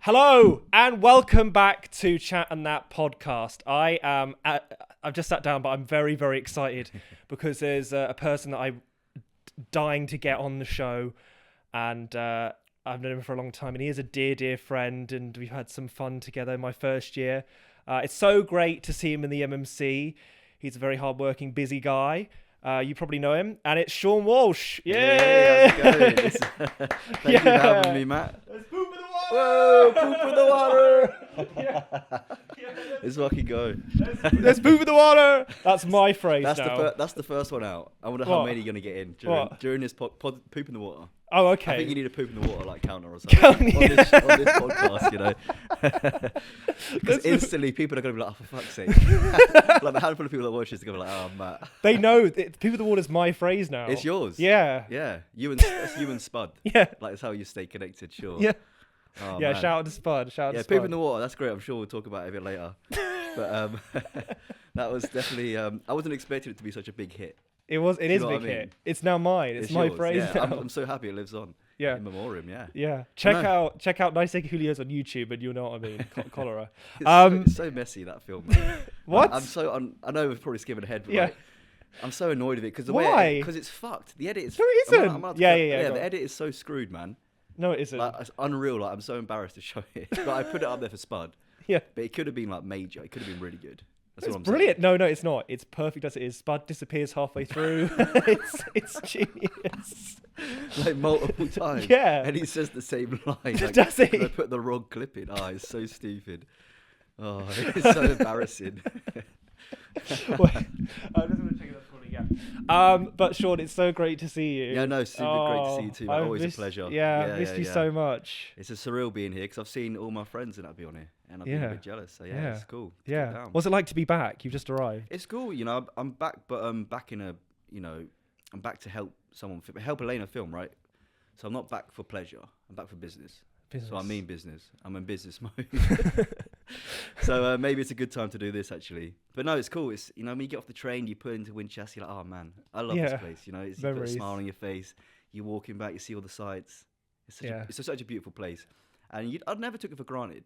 Hello and welcome back to Chat and That podcast. I've just sat down, but I'm very, very excited because there's a person that I'm dying to get on the show, and I've known him for a long time, and he is a dear, dear friend, and we've had some fun together in my first year. It's so great to see him in the MMC. He's a very hardworking, busy guy. You probably know him, and it's Shaun Walsh. Yeah! How's it going? Thank you for having me, Matt. There's poop in the water! Whoa, poop in the water! Yeah, Let's fucking go. there's poop in the water! That's my phrase now. That's the first one out. I wonder What? how many you're going to get in during this poop in the water. Oh, okay. I think you need a poop in the water counter or something on this podcast, you know. Because instantly people are going to be like, oh, for fuck's sake. Like the handful of people that watch this are going to be like, oh, Matt. They know. Poop in the water is my phrase now. It's yours. Yeah. Yeah. That's you and Spud. Yeah. Like, that's how you stay connected, sure. Yeah. Oh, Yeah, man. shout out to Spud. Shout out to Yeah, Spud. poop in the water. That's great. I'm sure we'll talk about it a bit later. But that was definitely. I wasn't expecting it to be such a big hit. It is a know what big I mean? hit. It's now mine. It's my yours. phrase Yeah, now. I'm so happy it lives on. Yeah. In memoriam. Yeah. Yeah. Check out Nice Egg Julios on YouTube, and you'll know what I mean. Cholera. It's so messy, that film. Man. What? I know we've probably skimming ahead, but Yeah. I'm so annoyed with it because Why? Because it's fucked. The edit is. No, it isn't. I'm allowed to Yeah, cut- yeah, go The on. edit is so screwed, man. No, it isn't. Like it's unreal. Like I'm so embarrassed to show it. But I put it up there for Spud. Yeah. But it could have been like major. It could have been really good. That's It's what I'm brilliant. No, it's not. It's perfect as it is. Spud disappears halfway through. it's genius. saying. Like multiple times. Yeah. And he says the same line. Like, Does he? I put the wrong clip in. Oh, it's so stupid. Oh, it's so embarrassing. Wait, I'm just gonna check it up again. But Shaun, it's so great to see you. Yeah, no, super great to see you too. Man. I've Always missed- a pleasure. Yeah, I've missed you so much. It's a surreal being here because I've seen all my friends and that be on here, and I've been a bit jealous. So yeah, it's cool. It's Yeah. good down. What's it like to be back? You've just arrived. It's cool, you know. I'm back, but I'm back in a, I'm back to help someone, help Elena film, right? So I'm not back for pleasure. I'm back for business. So I mean business. I'm in business mode. So maybe it's a good time to do this actually. But no, it's cool. It's when you get off the train, you put into Winchester, you're like, oh man, I love this place. You put a Memories. smile on your face. You're walking back, you see all the sights. It's such a beautiful place, and I'd never took it for granted.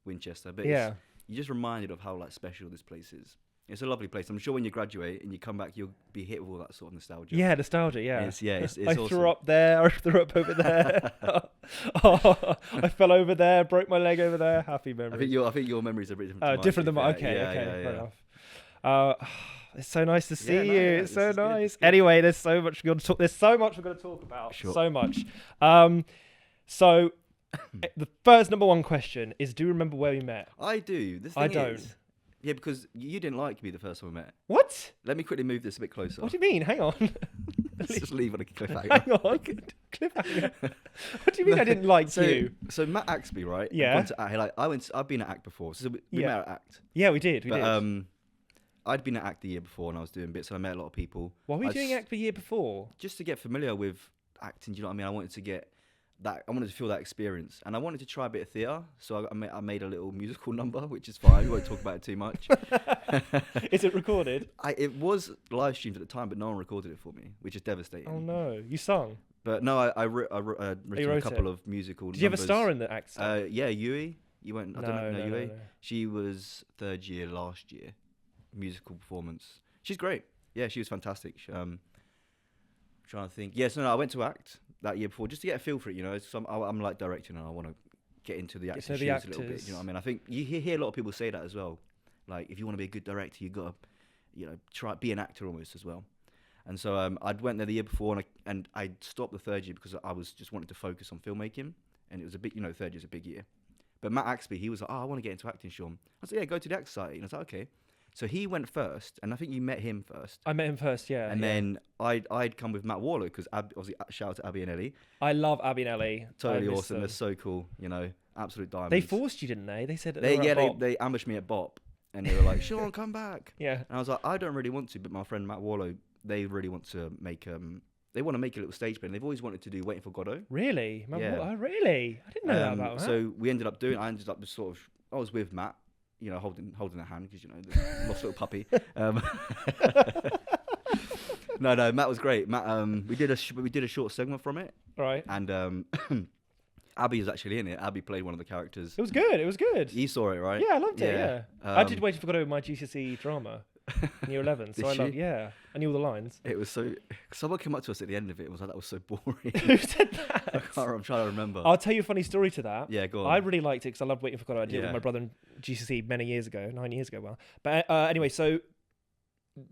Winchester, but you're just reminded of how special this place is. It's a lovely place. I'm sure when you graduate and you come back, you'll be hit with all that sort of nostalgia. Yeah, nostalgia. Yeah. It's I awesome. threw up there. I threw up over there. I fell over there. Broke my leg over there. Happy memories. I think your memories are a bit different. To mine, different to than be mine. fair. Okay, fair enough. It's so nice to see you. It's so this is good, nice. it's good. Anyway, there's so much we're going to talk. There's so much we're going to talk about. Sure. So much. So the first number one question is: do you remember where we met? I do. I don't. Yeah, because you didn't like me the first time we met. What? Let me quickly move this a bit closer. What do you mean? Hang on. Let's just leave on a cliffhanger. Hang on. Cliffhanger. What do you mean I didn't like you? So Matt Axby, right? Yeah. I've been at ACT before. So we met at ACT. Yeah, we did. We But did. I'd been at ACT the year before and I was doing bits, and I met a lot of people. What were you doing ACT the year before? Just to get familiar with acting, do you know what I mean? I wanted to get that. I wanted to feel that experience, and I wanted to try a bit of theatre. So I made a little musical number, which is fine. We won't talk about it too much. Is it recorded? It was live streamed at the time, but no one recorded it for me, which is devastating. Oh no, you sung. But no, I wrote a couple of musical. Did you have a star in the ACT? Yeah, Yui. You went. I don't know Yui. No. She was third year last year. Musical performance. She's great. Yeah, she was fantastic. Trying to think. Yes, no, I went to ACT that year before just to get a feel for it. So I'm like directing and I want to get into the acting shoes a little bit. You know what I mean? I think you hear a lot of people say that as well. Like if you want to be a good director, you got to, try be an actor almost as well. And so I'd went there the year before and I stopped the third year because I was just wanting to focus on filmmaking, and it was a bit, third year's a big year. But Matt Axby, he was like, oh, I want to get into acting, Shaun. I said, yeah, go to the Act Society. And I was like, okay. So he went first, and I think you met him first. I met him first, yeah. And then I'd come with Matt Waller, because obviously shout out to Abby and Ellie. I love Abby and Ellie. Totally awesome. They're so cool, absolute diamonds. They forced you, didn't they? They said they ambushed me at Bop, and they were like, Shaun, come back. Yeah. And I was like, I don't really want to, but my friend Matt Waller, they really want to make they want to make a little stage play. And they've always wanted to do Waiting for Godot. Really? Yeah. Oh, really? I didn't know that about that. So we ended up I ended up just sort of, I was with Matt, holding a hand, because the lost little puppy. No, Matt was great. Matt, we did a short segment from it, Right. and Abby was actually in it. Abby played one of the characters. It was good. It was good. You saw it, right? Yeah, I loved it. Yeah, I did Um, Waiting for Godot with my GCSE drama in year 11. So I loved. Yeah, I knew all the lines. It was so. Someone came up to us at the end of it and was like, "That was so boring." Who said that? I'm trying to remember. I'll tell you a funny story to that. Yeah, go on. I really liked it because I loved Waiting for Godot. I did it with Yeah. my brother in GCSE many years ago, 9 years ago. Well, but anyway, so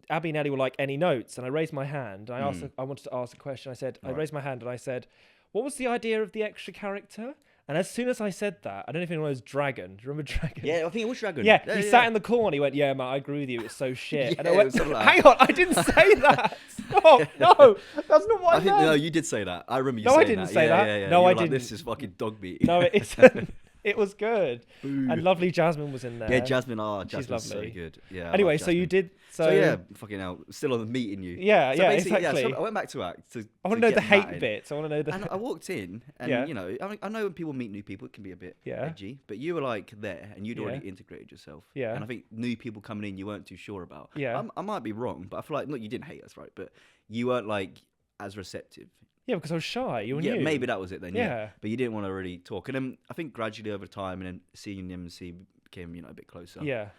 Abby and Ellie were like, "Any notes?" And I raised my hand. I asked. I wanted to ask a question. I said, I raised my hand and I said, "What was the idea of the extra character?" And as soon as I said that, I don't know if anyone knows Dragon. Do you remember Dragon? Yeah, I think it was Dragon. Yeah, he sat in the corner. He went, "Yeah, Matt, I agree with you. It's so shit." Yeah, and I went, it was something like "Hang on, I didn't say that. Stop. No, that's not what I think meant." no, you did say that. I remember you No, I saying didn't that. say Yeah, that. yeah, yeah. No, You I were like, didn't. This is fucking dog meat. No, it isn't. It was good. And lovely Jasmine was in there. Yeah, Jasmine. She's Jasmine's so lovely. good. Yeah. I Anyway, like so you Jasmine. did. So yeah, fucking hell, still on the meat in you. Yeah, So yeah, basically, exactly. so I went back to act. I want to know the hate bit. bits. I want to know the. And I walked in, and Yeah. you know, I know when people meet new people, it can be a bit Yeah. edgy. But you were like there, and you'd Yeah. already integrated yourself. Yeah. And I think new people coming in, you weren't too sure about. Yeah. I might be wrong, but I feel like you didn't hate us, right? But you weren't like as receptive. Yeah, because I was shy. You were Yeah, new. maybe that was it then. Yeah. But you didn't want to really talk, and then I think gradually over time, and then seeing the MC became a bit closer. Yeah.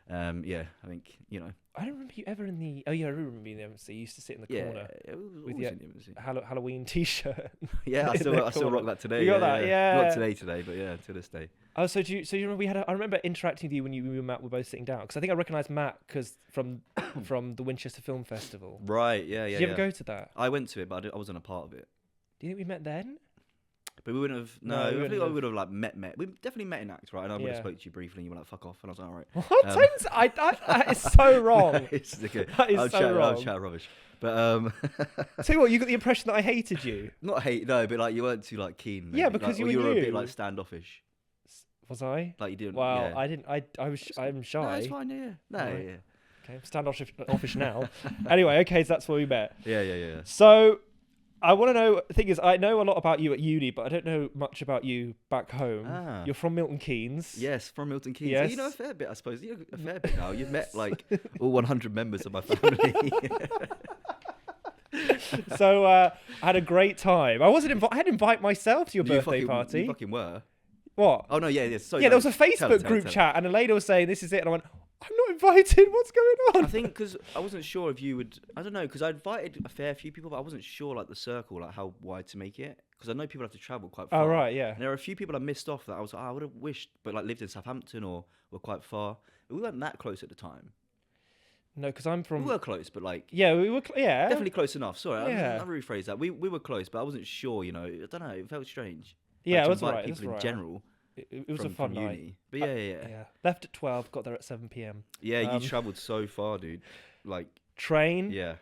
Yeah, I think I don't remember you ever in the. Oh yeah, I do remember you in the MC. You used to sit in the yeah, corner it was with always your in the MC. Halloween T-shirt. Yeah, I in still the corner. rock that today. You got that? Yeah. Not today, but yeah, to this day. Oh, so do you remember we had? I remember interacting with you when you and Matt were both sitting down because I think I recognised Matt because from the Winchester Film Festival. Right, yeah. Did you ever go to that? I went to it, but I wasn't a part of it. Do you think we met then? But we wouldn't have. No, No, we I wouldn't think I have. would have like met. We definitely met in act, right? And I would have Yeah. spoke to you briefly, and you were like, "Fuck off," and I was like, "All right." What? That is so wrong. It's okay. That is I'll so wrong. chat rubbish. But Tell you what, you got the impression that I hated you. not hate, no, but like you weren't too like keen. Yeah, maybe. because like, you or were you were a bit new. like standoffish. Was I? Like you didn't. Well, yeah. I didn't. I'm shy. No, it's fine. Yeah. No, Right. yeah. Okay, I'm standoffish now. Anyway, okay, so that's where we met. Yeah. So I want to know. The thing is, I know a lot about you at uni, but I don't know much about you back home. Ah. You're from Milton Keynes. Yes, from Milton Keynes. Yes. So you know a fair bit, I suppose. You know a fair bit now. You've met like all 100 members of my family. So I had a great time. I wasn't invited. I had to invite myself to your You birthday fucking- party. You fucking were. What? Oh no, yeah. Sorry, Yeah, there was a tell Facebook it. group chat, and a lady was saying, "This is it," and I went, "I'm not invited. What's going on?" I think because I wasn't sure if you would. I don't know because I invited a fair few people, but I wasn't sure like the circle, like how wide to make it. Because I know people have to travel quite far. Oh right, yeah. And there are a few people I missed off that I was like, I would have wished, but like lived in Southampton or were quite far. But we weren't that close at the time. No, because I'm from. We were close, but like Yeah, we were. Yeah, definitely close enough. Sorry, Yeah. I'll rephrase that. We were close, but I wasn't sure. I don't know. It felt strange. Yeah, Like, it to was invite alright. people in general. It was a from fun night. uni. But yeah. Yeah, left at 12, got there at 7 p.m. Yeah, you Um, travelled so far, dude. Like, Train, yeah.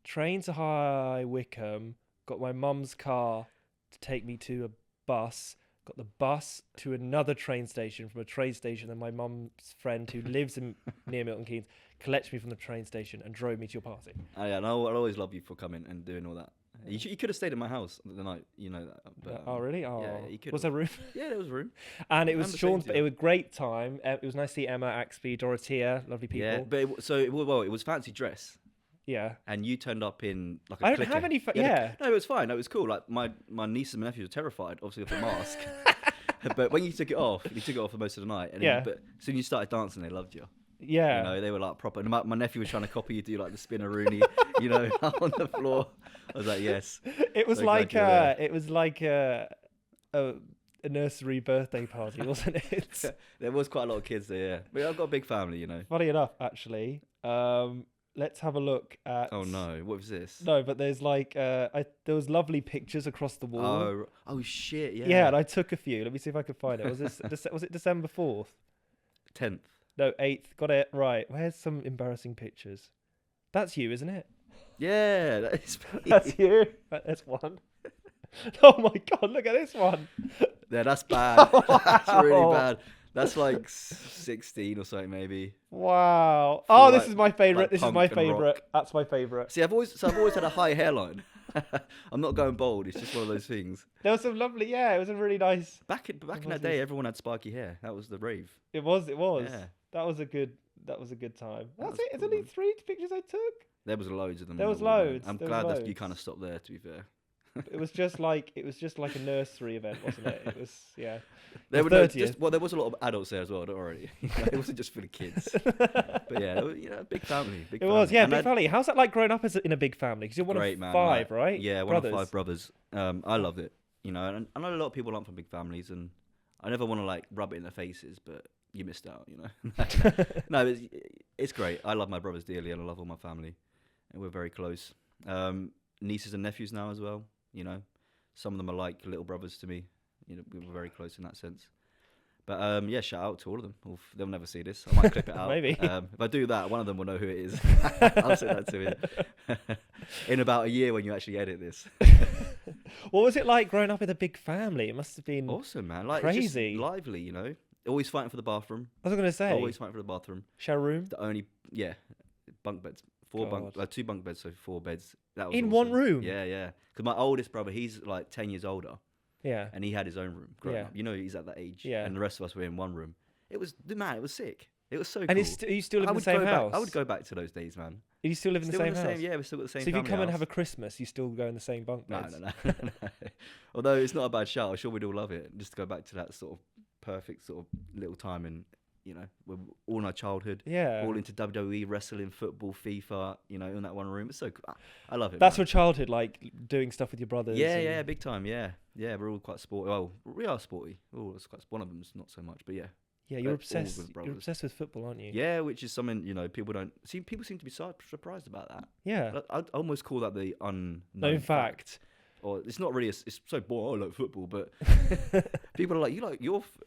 train to High Wycombe. Got my mum's car to take me to a bus. Got the bus to another train station. From a train station, then my mum's friend who lives near Milton Keynes collected me from the train station and drove me to your party. Oh, yeah, and I'll always love you for coming and doing all that. You could have stayed at my house the night, you know that. But, Oh really? Oh, yeah, you could was have. there room? Yeah, there was room. And it I was remember Shaun's. saying to It you. was a great time. It was nice to see Emma, Axby, Dorothea, lovely people. Yeah, but it was fancy dress, Yeah. and you turned up in like a I don't clicker. have any. Yeah, no, it was fine. It was cool. Like my nieces and my nephews were terrified, obviously, of the mask. But when you took it off for most of the night. And Yeah. But as soon as you started dancing, they loved you. Yeah. You know, they were like proper. And my nephew was trying to copy you, do like the spinneroonie, on the floor. I was like, yes. It was So like glad you're there. it was like a nursery birthday party, wasn't it? There was quite a lot of kids there. Yeah, but I've got a big family, you know. Funny enough, actually. Let's have a look at. Oh no, what was this? No, but there's like there was lovely pictures across the wall. Oh shit, yeah. Yeah, and I took a few. Let me see if I can find it. Was this was it December 4th? 10th. No, 8th. Got it right. Where's some embarrassing pictures? That's you, isn't it? Yeah, that is me. That's you. That's one. Oh my god! Look at this one. Yeah, that's bad. That's really Wow. bad. That's like 16 or something, maybe. Wow. For Oh, like- this is my favorite. like This is punk my and favorite. rock. That's my favorite. See, I've always had a high hairline. I'm not going bald. It's just one of those things. There was some lovely. Yeah, it was a really nice. Back in that day, everyone had spiky hair. That was the rave. It was. It was. Yeah. That was a good time. That That's was it. It's cool, only man. 3 pictures I took. There was loads of them. There on was the wall, man. loads, I'm there glad was that you loads. kind of stopped there. To be fair. It was just like a nursery event, wasn't it? It was There The were no, 30th. there was a lot of adults there as well. Don't worry, it wasn't just for the kids. But yeah, it was, big family. Big It was, family. And big I- family. How's that like growing up in a big family? Because you're one Great, of man. 5, right? Yeah, Brothers. one of 5 brothers. I loved it. And I know a lot of people aren't from big families, and I never want to like rub it in their faces, but you missed out. No, it's great. I love my brothers dearly, and I love all my family, and we're very close. Nieces and nephews now as well. Some of them are like little brothers to me. We were very close in that sense. But yeah, shout out to all of them. They'll never see this. I might clip it out. Maybe. If I do that, one of them will know who it is. I'll say that to him. In about a year when you actually edit this. What was it like growing up with a big family? It must have been Awesome, man. Like, crazy. It's just lively, Always fighting for the bathroom. I was going to say. Always fighting for the bathroom. Share room? The only, bunk beds. 2 bunk beds, so 4 beds. That was In awesome. one room? Yeah. Because my oldest brother, he's like 10 years older. Yeah. And he had his own room growing Yeah. up. He's at that age. Yeah. And the rest of us were in one room. It was sick. It was so cool. And are you still live in the same house? I would go back to those days, man. Are you still live in the same house? Yeah, we still got the same So if you family come and house. have a Christmas, you still go in the same bunk beds? No. Although it's not a bad shout, I'm sure we'd all love it. Just to go back to that sort of perfect sort of little time and, we're all in our childhood. Yeah. All into WWE, wrestling, football, FIFA, in that one room. It's so cool. I love it. That's man. your childhood, like doing stuff with your brothers? Yeah, big time. Yeah, we're all quite sporty. Well, we are sporty. One of them's not so much, but yeah. Yeah, all you're with obsessed. You're brothers. obsessed with football, aren't you? Yeah, which is something people don't see. People seem to be surprised about that. Yeah. I'd almost call that the unknown Known fact. Or it's not really. It's so boring. I like football, but people are like,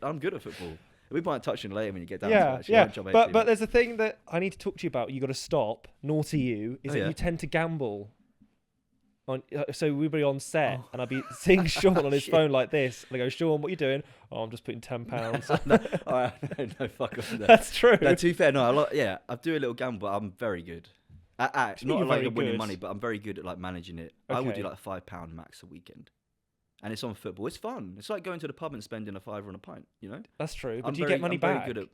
I'm good at football. We might touch on it later when you get down to it. Actually. I won't jump ahead too But much. there's a thing that I need to talk to you about. You got to stop. Naughty you is Oh, that yeah. you tend to gamble. So we'd be on set, and I'd be seeing Shaun on his Shit. phone like this, and I go, Shaun, what are you doing? Oh, I'm just putting £10. no, fuck off. No. That's true. No, to be fair, no, I do a little gamble, but I'm very good. What do you mean Not you're like very winning good? money, but I'm very good at like managing it. I would do Okay. like £5 max a weekend, and it's on football. It's fun. It's like going to the pub and spending a £5 on a pint. That's true. But I'm do you very- get money I'm very back? good at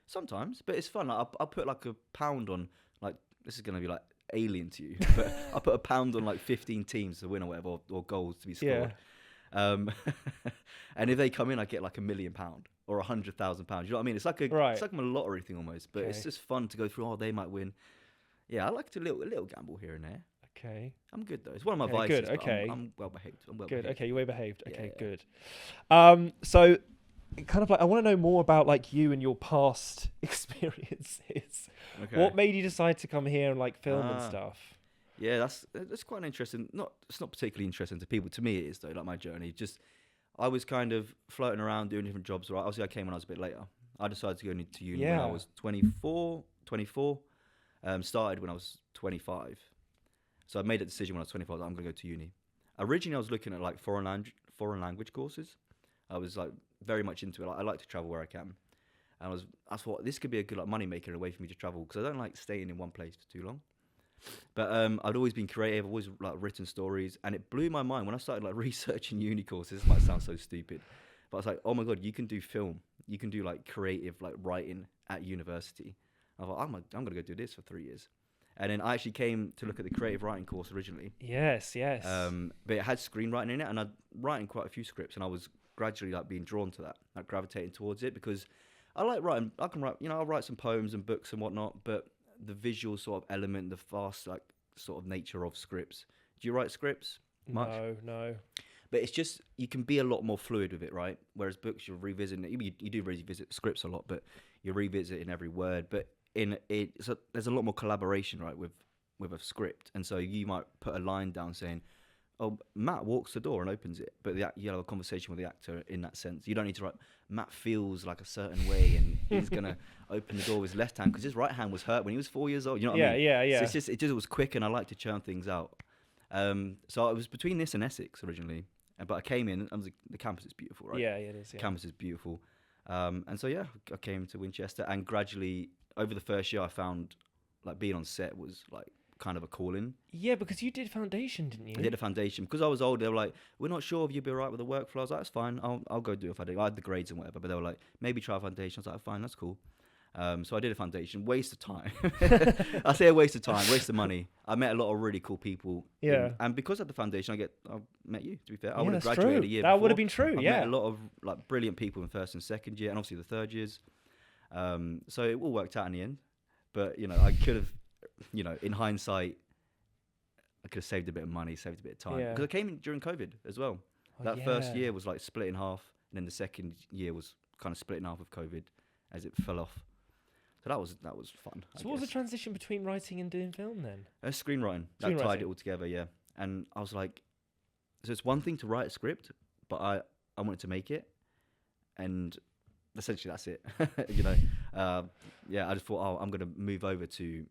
sometimes, but it's fun. Like, I'll put like £1 on like this is gonna be like alien to you, but I put £1 on like 15 teams to win or whatever, or goals to be scored. And if they come in, I get like £1 million or £100,000. You know what I mean? It's like it's like a lottery thing almost, but it's Okay. just fun to go through. Oh, they might win. Yeah, I like to a little gamble here and there. Okay. I'm good though. It's one of my Okay, vices. good, but okay. I'm well behaved. Good. Okay, you're way behaved. Okay, Yeah. good. So, kind of like, I want to know more about like you and your past experiences. Okay. What made you decide to come here and like film and Ah. stuff? Yeah, that's quite an interesting. It's not particularly interesting to people. To me, it is though. Like my journey, just I was kind of floating around doing different jobs. Right, obviously I came when I was a bit later. I decided to go into uni when Yeah. I was 24. Started when I was 25. So I made a decision when I was 25 that I'm going to go to uni. Originally, I was looking at like foreign language courses. I was like very much into it. Like, I like to travel where I can. And I thought this could be a good like money maker, a way for me to travel, because I don't like staying in one place for too long. But I'd always been creative, always like written stories, and it blew my mind when I started like researching uni courses. This might sound so stupid, but I was like, oh my god, you can do film, you can do like creative like writing at university. I thought I'm gonna go do this for 3 years, and then I actually came to look at the creative writing course originally. Yes. But it had screenwriting in it, and I'd writing quite a few scripts, and I was gradually like being drawn to that, like gravitating towards it, because I like writing. I can write, I'll write some poems and books and whatnot, but the visual sort of element, the fast like sort of nature of scripts. Do you write scripts much? No. But it's just you can be a lot more fluid with it, right? Whereas books, you're revisiting it. You do revisit scripts a lot, but you're revisiting every word. But in it, there's a lot more collaboration, right, with a script. And so you might put a line down saying, "Oh, Matt walks the door and opens it," but you have a conversation with the actor in that sense. You don't need to write, "Matt feels like a certain way and he's gonna open the door with his left hand because his right hand was hurt when he was 4 years old." You know what I mean? Yeah. So it just was quick, and I like to churn things out. So I was between this and Essex originally, but I came in. The campus is beautiful, right? Yeah, it is. Yeah. Campus is beautiful, and so yeah, I came to Winchester, and gradually over the first year, I found like being on set was like kind of a calling. Yeah, because you did foundation, didn't you? I did a foundation because I was old. They were like, "We're not sure if you'll be alright with the workflow." I was like, "That's fine. I'll go do a foundation." I had the grades and whatever, but they were like, "Maybe try a foundation." I was like, "Fine, that's cool." So I did a foundation. Waste of time. I say a waste of time, waste of money. I met a lot of really cool people. Yeah. And because of the foundation, I met you, to be fair. I Yeah, would have that's graduated true. a year That before. would have been true, I yeah. met a lot of like brilliant people in first and second year, and obviously the third years. So it all worked out in the end. But, you know, I could have, you know, in hindsight, I could have saved a bit of money, saved a bit of time. Yeah. Because I came in during COVID as well. Oh, That yeah. first year was like split in half, and then the second year was kind of split in half with COVID as it fell off. So that was fun. So what was the transition between writing and doing film then? Screenwriting. That tied it all together, yeah. And I was like, so it's one thing to write a script, but I wanted to make it, and essentially that's it. You know, yeah. I just thought, oh, I'm gonna move over to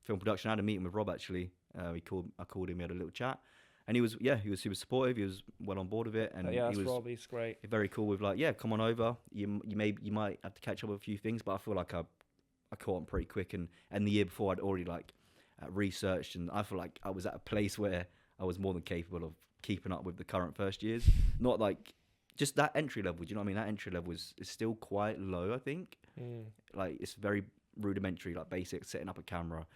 film production. I had a meeting with Rob actually. I called him. We had a little chat, and he was super supportive. He was well on board with it, and Yeah, he was Rob. He's great. very cool with like, yeah, come on over. You might have to catch up with a few things, but I feel like I caught on pretty quick, and the year before I'd already like researched, and I feel like I was at a place where I was more than capable of keeping up with the current first years. Not like just that entry level. Do you know what I mean? That entry level is still quite low, I think. Like it's very rudimentary, like basic setting up a camera.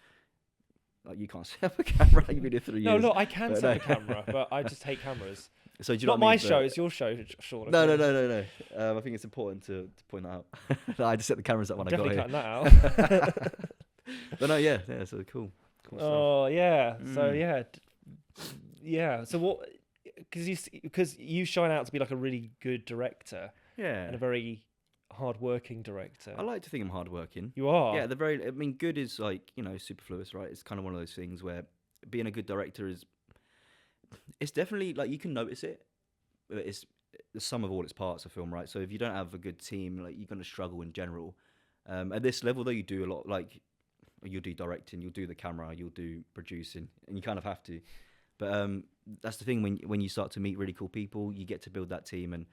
Like you can't set up a camera. You've been here 3 years. No, look, I can set a camera, but I just hate cameras. So do you Not know what I my mean? show, it's your show, Shaun. No. I think it's important to point that out. I just set the cameras up when Definitely I got cutting that out. But no, yeah, so cool stuff. Oh yeah. So yeah. So what? Because you shine out to be like a really good director Yeah. and a very hard-working director. I like to think I'm hardworking. You are. Yeah, I mean, good is like, you know, superfluous, right? It's kind of one of those things where being a good director it's definitely like you can notice it, but it's the sum of all its parts of film, right? So if you don't have a good team, like you're going to struggle in general. At this level, though, you do a lot, like you'll do directing, you'll do the camera, you'll do producing, and you kind of have to. But that's the thing when you start to meet really cool people, you get to build that team, and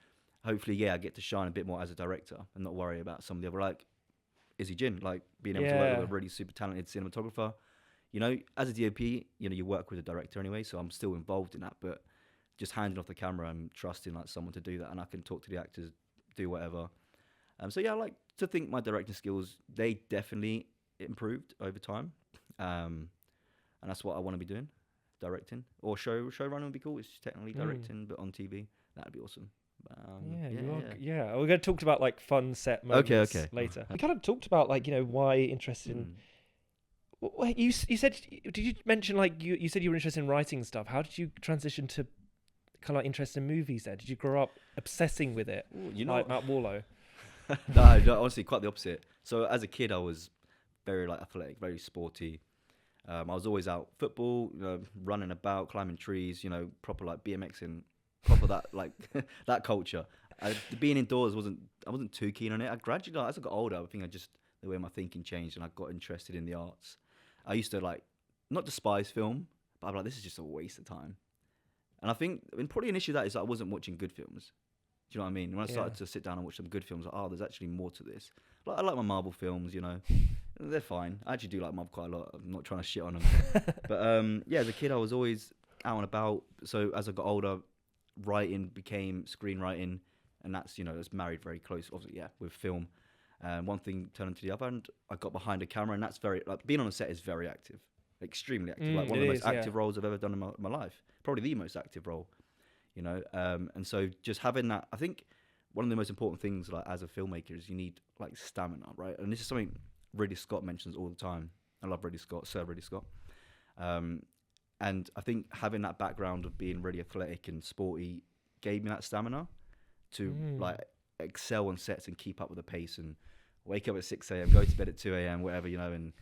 hopefully, yeah, I get to shine a bit more as a director and not worry about some of the other, like Izzy Jin, like being able to work with a really super talented cinematographer. You know, as a DOP, you know, you work with a director anyway, so I'm still involved in that, but just handing off the camera and trusting like someone to do that, and I can talk to the actors, do whatever. So yeah, I like to think my directing skills, they definitely improved over time, and that's what I want to be doing, directing or showrunning would be cool. It's technically directing, but on TV, that'd be awesome. Yeah. We're going to talk about like fun set moments Okay. later. We kind of talked about like, you know, why interested in. You said, did you mention like you said you were interested in writing stuff? How did you transition to kind of like interest in movies there? Did you grow up obsessing with it? Ooh, you know, like Matt Warlow? no, honestly, quite the opposite. So as a kid, I was very like athletic, very sporty. I was always out football, you know, running about, climbing trees, you know, proper like BMXing, proper that like that culture. Being indoors I wasn't too keen on it. I gradually, as I got older, I think the way my thinking changed, and I got interested in the arts. I used to like not despise film, but I'm like, this is just a waste of time. And I think, probably an issue that is I wasn't watching good films. Do you know what I mean? When I started to sit down and watch some good films, like, oh, there's actually more to this. Like, I like my Marvel films, you know. They're fine. I actually do like Marvel quite a lot. I'm not trying to shit on them. But yeah, as a kid, I was always out and about. So as I got older, writing became screenwriting. And that's, you know, it's married very close, obviously, yeah, with film. One thing turned into the other, and I got behind a camera, and that's very, like, being on a set is very active, extremely active. Like, one of the most active roles I've ever done in my life. Probably the most active role, you know. And so just having that, I think one of the most important things, like, as a filmmaker is you need, like, stamina, right? And this is something Ridley Scott mentions all the time. I love Ridley Scott, Sir Ridley Scott. And I think having that background of being really athletic and sporty gave me that stamina to, like, excel on sets and keep up with the pace and wake up at 6 a.m, go to bed at 2 a.m, whatever, you know, and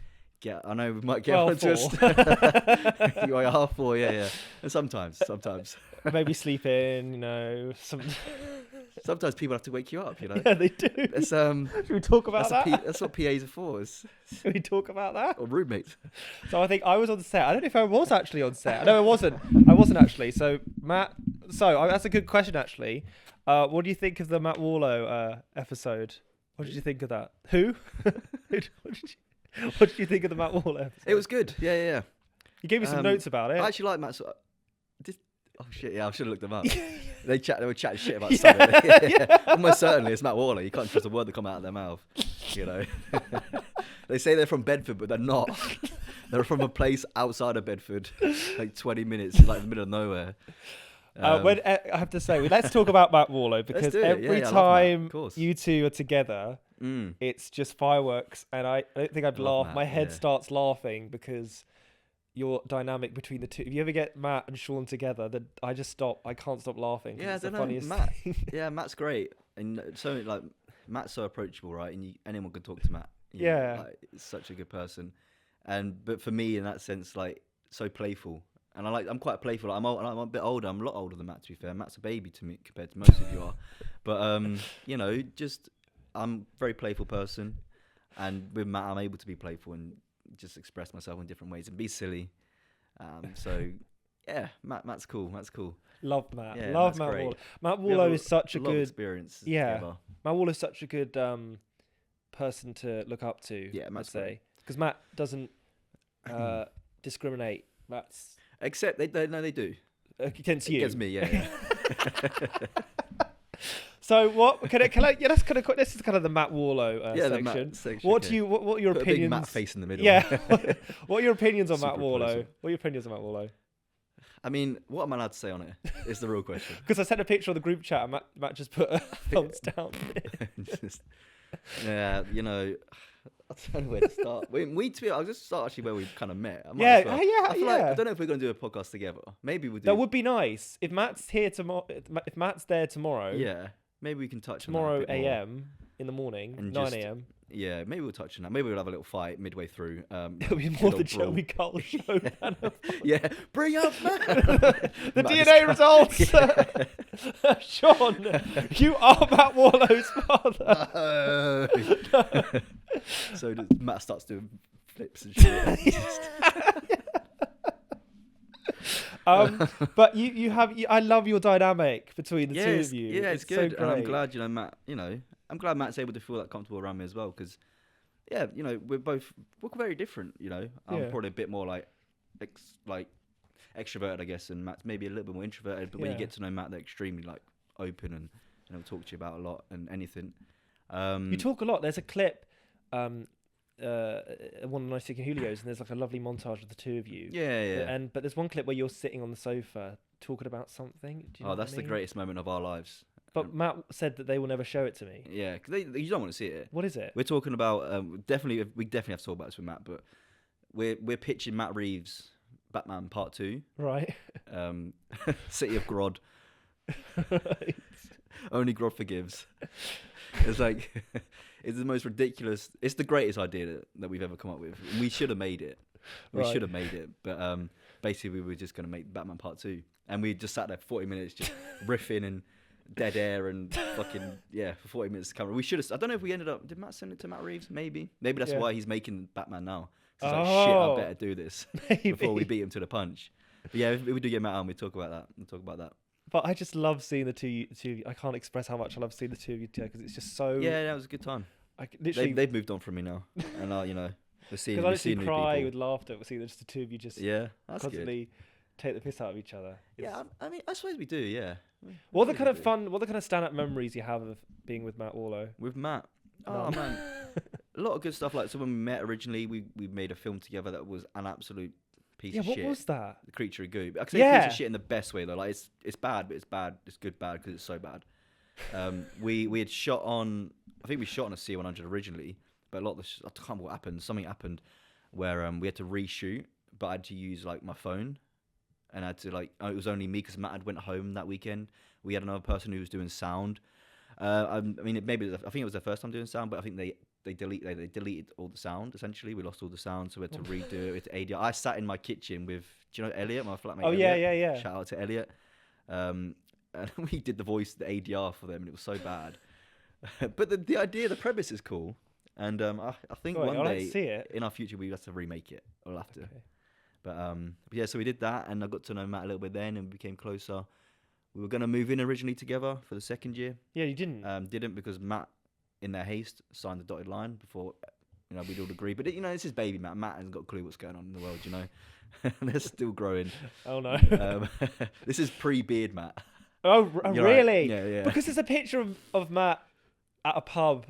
I know we might get on just you are 4:30, yeah. And sometimes maybe sleep in, you know. Sometimes people have to wake you up, you know. Yeah, they do. It's, Should we talk about that? That's what PAs are for. Should we talk about that? Or roommates. So I think I was on set. I don't know if I was actually on set. No, I wasn't actually. So Matt. So that's a good question actually. What do you think of the Matt Warlow episode? What did you think of that? Who? What did you think of the Matt Warlow episode? It was good. Yeah. You gave me some notes about it. I actually like Matt. Oh shit! Yeah, I should have looked them up. They were chatting shit about something. Almost certainly it's Matt Waller. You can't trust a word that come out of their mouth. You know. They say they're from Bedford, but they're not. They're from a place outside of Bedford, like 20 minutes, like in the middle of nowhere. I have to say, let's talk about Matt Waller, because every time you two are together, it's just fireworks, and I don't think I'd laugh. My head starts laughing because your dynamic between the two. If you ever get Matt and Shaun together, then I just stop. I can't stop laughing. Yeah, it's I the don't know. funniest Matt. thing. Yeah, Matt's great, and so like Matt's so approachable, right? And anyone can talk to Matt. Like, he's such a good person, but for me in that sense, like so playful. And I'm quite playful. I'm a bit older. I'm a lot older than Matt, to be fair. Matt's a baby to me compared to most of you are. But you know, just I'm a very playful person, and with Matt, I'm able to be playful and just express myself in different ways and be silly. So yeah, Matt's cool. Matt's cool. Love Matt. Yeah, Love Matt's Matt great. Waller. Matt Waller is such a good experience. Yeah, together. Matt Waller is such a good person to look up to. Yeah, Matt's I'd say, because Matt doesn't discriminate. Matt's except they do against you. Against me, yeah. So what? Can I? Yeah, this is kind of the Matt Waller section. The Matt section. What are your Put opinions? a big Matt face in the middle. Yeah. What are your opinions on Matt Super Waller? person. What are your opinions on Matt Waller? I mean, what am I allowed to say on it? Is the real question. Because I sent a picture of the group chat, and Matt just put a thumbs down. Yeah, you know, I don't know where to start. I'll just start actually where we kind of met. I feel like, I don't know if we're going to do a podcast together. Maybe we'll do. That would be nice if Matt's here tomorrow. If Matt's there tomorrow. Yeah, maybe we can touch tomorrow on that AM in the morning, and 9 AM. Yeah, maybe we'll touch on that. Maybe we'll have a little fight midway through. It'll be more the Joey Cole show. Yeah, bring up Matt. The DNA results. Shaun, you are Matt Warlow's father. So Matt starts doing flips and shit. But you have. I love your dynamic between the two of you. Yeah, it's good. So and I'm great. glad, Matt. I'm glad Matt's able to feel that comfortable around me as well, because, we're very different. I'm probably a bit more like extroverted, I guess, and Matt's maybe a little bit more introverted. But when you get to know Matt, they're extremely like open and talk to you about a lot and anything. You talk a lot. There's a clip, one of Nice Chicken Julio's, and there's like a lovely montage of the two of you. Yeah. But there's one clip where you're sitting on the sofa talking about something. Do you know that's the greatest moment of our lives. But Matt said that they will never show it to me. Yeah, because you don't want to see it. What is it? We're talking about we definitely have to talk about this with Matt, but we're pitching Matt Reeves' Batman Part 2. Right. City of Grodd. Right. Only Grodd forgives. It's like it's the most ridiculous. It's the greatest idea that we've ever come up with. We should have made it. Should have made it, but basically we were just going to make Batman Part 2, and we just sat there for 40 minutes just riffing and dead air and fucking for 40 minutes to camera. We should have. I don't know if we ended up. Did Matt send it to Matt Reeves? Maybe that's why he's making Batman now. He's like, shit, I better do this before we beat him to the punch. But yeah, if we do get Matt on, we talk about that. But I just love seeing the two. I can't express how much I love seeing the two of you together, because it's just so. Yeah, that was a good time. They've moved on from me now, and we're seeing. Because I literally cry with laughter. We're seeing just the two of you just that's constantly good. Take the piss out of each other. I mean, I suppose we do. Yeah. What are the kind of stand-up memories you have of being with Matt Waller? With Matt, oh man, a lot of good stuff. Like, so when we met originally, we made a film together that was an absolute piece of shit. What was that? The Creature of Goo. I can say piece of shit in the best way though. Like, it's bad, but it's bad. It's good bad because it's so bad. We had shot on. I think we shot on a C100 originally, but a lot of I can't remember what happened. Something happened where we had to reshoot, but I had to use like my phone. And I had to it was only me because Matt had went home that weekend. We had another person who was doing sound. I think it was their first time doing sound, but I think they deleted all the sound. Essentially, we lost all the sound, so we had to redo it with ADR. I sat in my kitchen with, do you know Elliot, my flatmate? Oh Elliot? yeah. Shout out to Elliot. And we did the ADR for them, and it was so bad. But the idea, the premise is cool, and I think one day in our future we have to remake it. We'll have to. Okay. But so we did that, and I got to know Matt a little bit then, and we became closer. We were going to move in originally together for the second year. Yeah, you didn't. Didn't because Matt, in their haste, signed the dotted line before You know, we'd all agree. But this is baby Matt. Matt hasn't got a clue what's going on in the world. You know, they're still growing. Oh no. This is pre-beard Matt. Oh, You're really? right. Yeah. Because there's a picture of Matt at a pub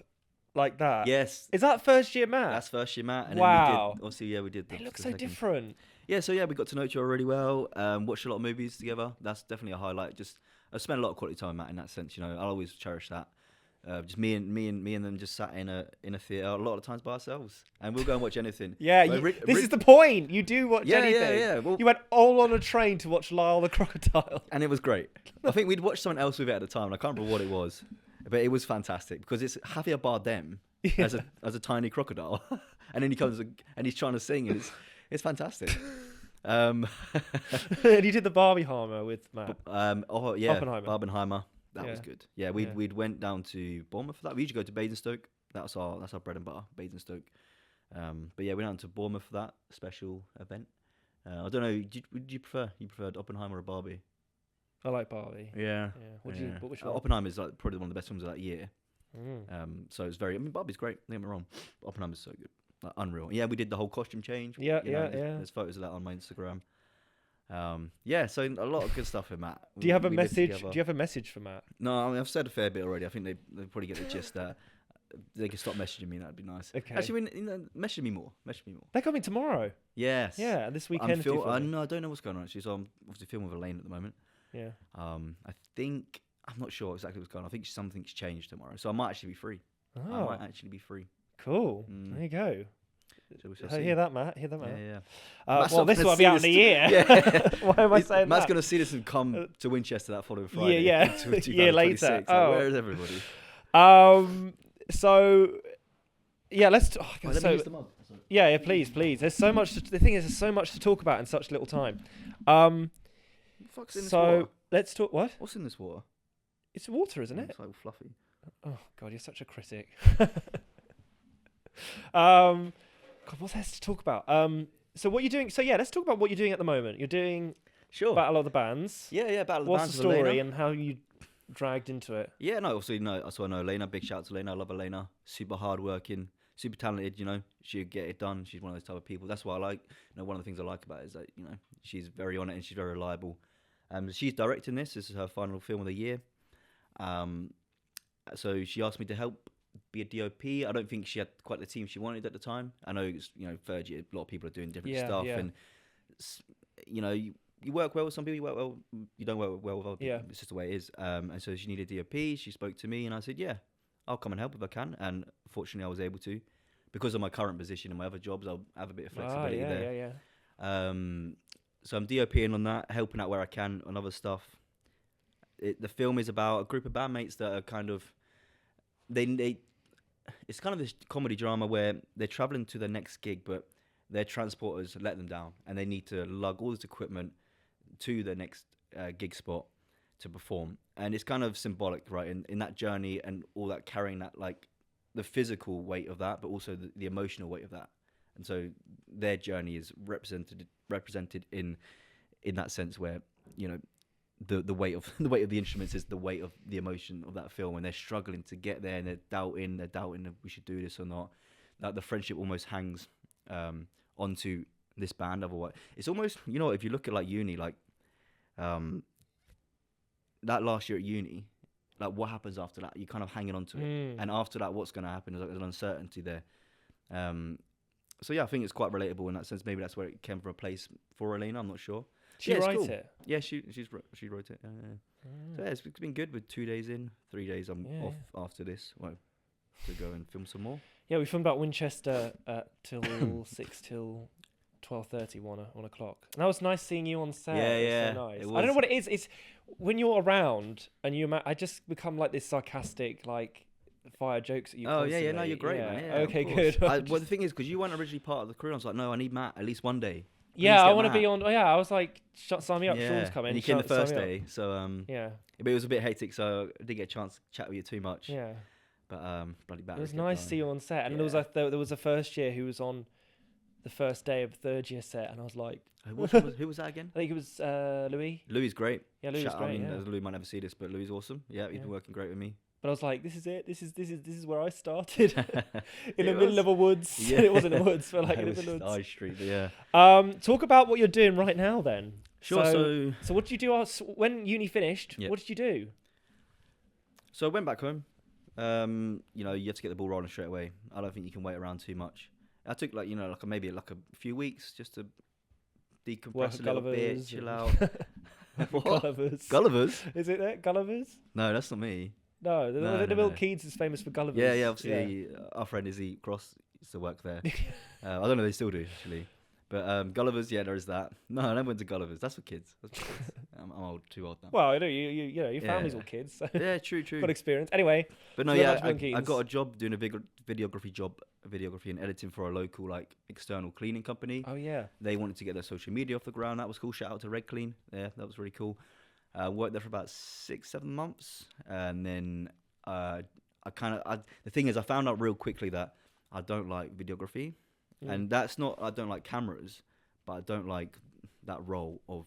like that. Yes. Is that first year Matt? That's first year Matt. And Wow. Then we did. They look the so second. different. Yeah, so we got to know each other really well. Watched a lot of movies together. That's definitely a highlight. Just I spent a lot of quality time with Matt in that sense. You know, I'll always cherish that. Just me and them just sat in a theater a lot of times by ourselves, and we'll go and watch anything. Yeah, this is the point. You do watch anything. Yeah. Well, you went all on a train to watch Lyle the Crocodile, and it was great. I think we'd watched something else with it at the time. And I can't remember what it was, but it was fantastic because it's Javier Bardem as a tiny crocodile, and then he comes and he's trying to sing, and it's fantastic. and you did the Barbieheimer with Matt. Oppenheimer. Barbenheimer. That was good. Yeah, we'd went down to Bournemouth for that. We usually go to Basingstoke. That's our bread and butter, Basingstoke. But yeah, we went down to Bournemouth for that special event. I don't know. Would you prefer? You preferred Oppenheimer or Barbie? I like Barbie. Yeah. Which one? Oppenheimer is like probably one of the best films of that year. So it's very. I mean, Barbie's great. Don't get me wrong. But Oppenheimer's so good, like unreal. Yeah, we did the whole costume change. Yeah. There's photos of that on my Instagram. So a lot of good stuff with Matt. Do you have a message? Do you have a message for Matt? No, I mean, I've said a fair bit already. I think they probably get the gist there. They can stop messaging me. That'd be nice. Okay. Actually, message me more. They're coming tomorrow. Yes. Yeah, this weekend. I don't know what's going on actually. So I'm obviously filming with Elaine at the moment. Yeah. I'm not sure exactly what's going on. I think something's changed tomorrow, so I might actually be free. Oh. I might actually be free. Cool. There you go. Hear that, Matt? Hear that, Matt? Yeah. Well, this will be out in a year. Yeah. Why am I saying Matt's that? going to see this and come to Winchester that following Friday. Yeah. A year later. Like, where is everybody? So, yeah, let's. Let me use the mug. Sorry. Yeah, please. There's so much. The thing is, there's so much to talk about in such little time. What the fuck's in this water? Let's talk. What? What's in this water? It's water, isn't it? It's like all fluffy. Oh God, you're such a critic. God, what's there to talk about? So what you're doing? So yeah, let's talk about what you're doing at the moment. You're doing Battle of the Bands. Yeah, Battle of the What's Bands. the story and how you dragged into it? Yeah, no, obviously, no. So I know Elena. Big shout out to Elena. I love Elena. Super hardworking, super talented. You know, she'll get it done. She's one of those type of people. That's what I like. You know, one of the things I like about it is that she's very on it and she's very reliable. She's directing this. This is her final film of the year. So she asked me to help be a DOP. I don't think she had quite the team she wanted at the time. I know it's third year. A lot of people are doing different stuff, and you work well with some people. You work well. You don't work well with other people. It's just the way it is. And so she needed a DOP. She spoke to me, and I said, "Yeah, I'll come and help if I can." And fortunately, I was able to, because of my current position and my other jobs. I'll have a bit of flexibility there. So I'm DOPing on that, helping out where I can on other stuff. The film is about a group of bandmates that are kind of it's kind of this comedy drama where they're traveling to their next gig, but their transporters let them down, and they need to lug all this equipment to the next gig spot to perform. And it's kind of symbolic, right, in that journey and all that, carrying that, like the physical weight of that, but also the emotional weight of that. And so their journey is represented in that sense where the weight of the instruments is the weight of the emotion of that film, and they're struggling to get there, and they're doubting if we should do this or not. That the friendship almost hangs onto this band. Otherwise, it's almost if you look at like uni, like that last year at uni, like what happens after that? You're kind of hanging on to it, and after that, what's going to happen? There's an uncertainty there. So yeah, I think it's quite relatable in that sense. Maybe that's where it came from a place for Elena. I'm not sure. She wrote it. Yeah, she wrote it. So yeah, it's been good with 2 days in, 3 days. I'm off after this. To go and film some more. Yeah, we filmed about Winchester till 6 till 12:30, 1 o'clock. And that was nice seeing you on set. Yeah. So nice. I don't know what it is. It's when you're around and I just become like this sarcastic, like fire jokes at you. Oh constantly. yeah, no, you're great, man. Yeah, okay, good. Well, the thing is, because you weren't originally part of the crew, I was like, no, I need Matt at least one day. Yeah, I want to be on. Oh, yeah, I was like, sign me up. Yeah. Shaun's coming. And you came the first day, so yeah. But it was a bit hectic, so I didn't get a chance to chat with you too much. Yeah. But bloody bad. It was nice to see you on set, and there was a first year who was on the first day of third year set, and I was like, who was that again? I think it was Louis. Louis is great. Yeah, Louis is great. Louis might never see this, but Louis is awesome. Yeah, he's been working great with me. But I was like, this is it. This is where I started in the It middle was. of a woods. Yeah. It wasn't a woods, but like No, in it the was middle of woods. High Street, yeah. Talk about what you're doing right now, then. Sure. So what did you do when uni finished? Yeah. What did you do? So I went back home. You know, you have to get the ball rolling straight away. I don't think you can wait around too much. I took maybe a few weeks just to decompress a little bit, chill out. What? Gullivers. Gullivers? Is it that Gullivers? No, that's not me. No, No, Will no. Keats is famous for Gullivers. Yeah, obviously our friend Izzy Cross used to work there. I don't know if they still do actually. But Gullivers, yeah, there is that. No, I never went to Gullivers. That's for kids. I'm too old now. Well, I know you know your family's Yeah. all kids, so Yeah, true. got experience. Anyway, But no, so yeah, that's Will Keats. I got a job doing a videography and editing for a local like external cleaning company. oh yeah, They wanted to get their social media off the ground. That was cool. Shout out to Red Clean. Yeah, that was really cool. Worked there for about 6-7 months, and then the thing is, I found out real quickly that I don't like videography, and that's not I don't like cameras, but I don't like that role of.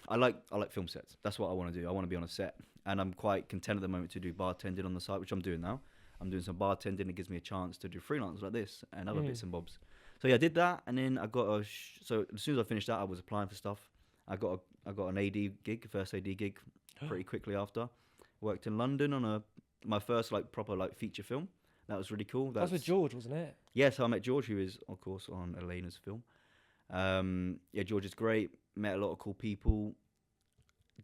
I like film sets. That's what I want to do. I want to be on a set, and I'm quite content at the moment to do bartending on the side, which I'm doing now. I'm doing some bartending. It gives me a chance to do freelance like this and other bits and bobs. So yeah, I did that, and then I got so as soon as I finished that, I was applying for stuff. I got an AD gig, first AD gig, pretty quickly after. Worked in London on my first like proper like feature film. That was really cool. that was with George, wasn't it? Yes, I met George, who is of course on Elena's film. Yeah, George is great. Met a lot of cool people.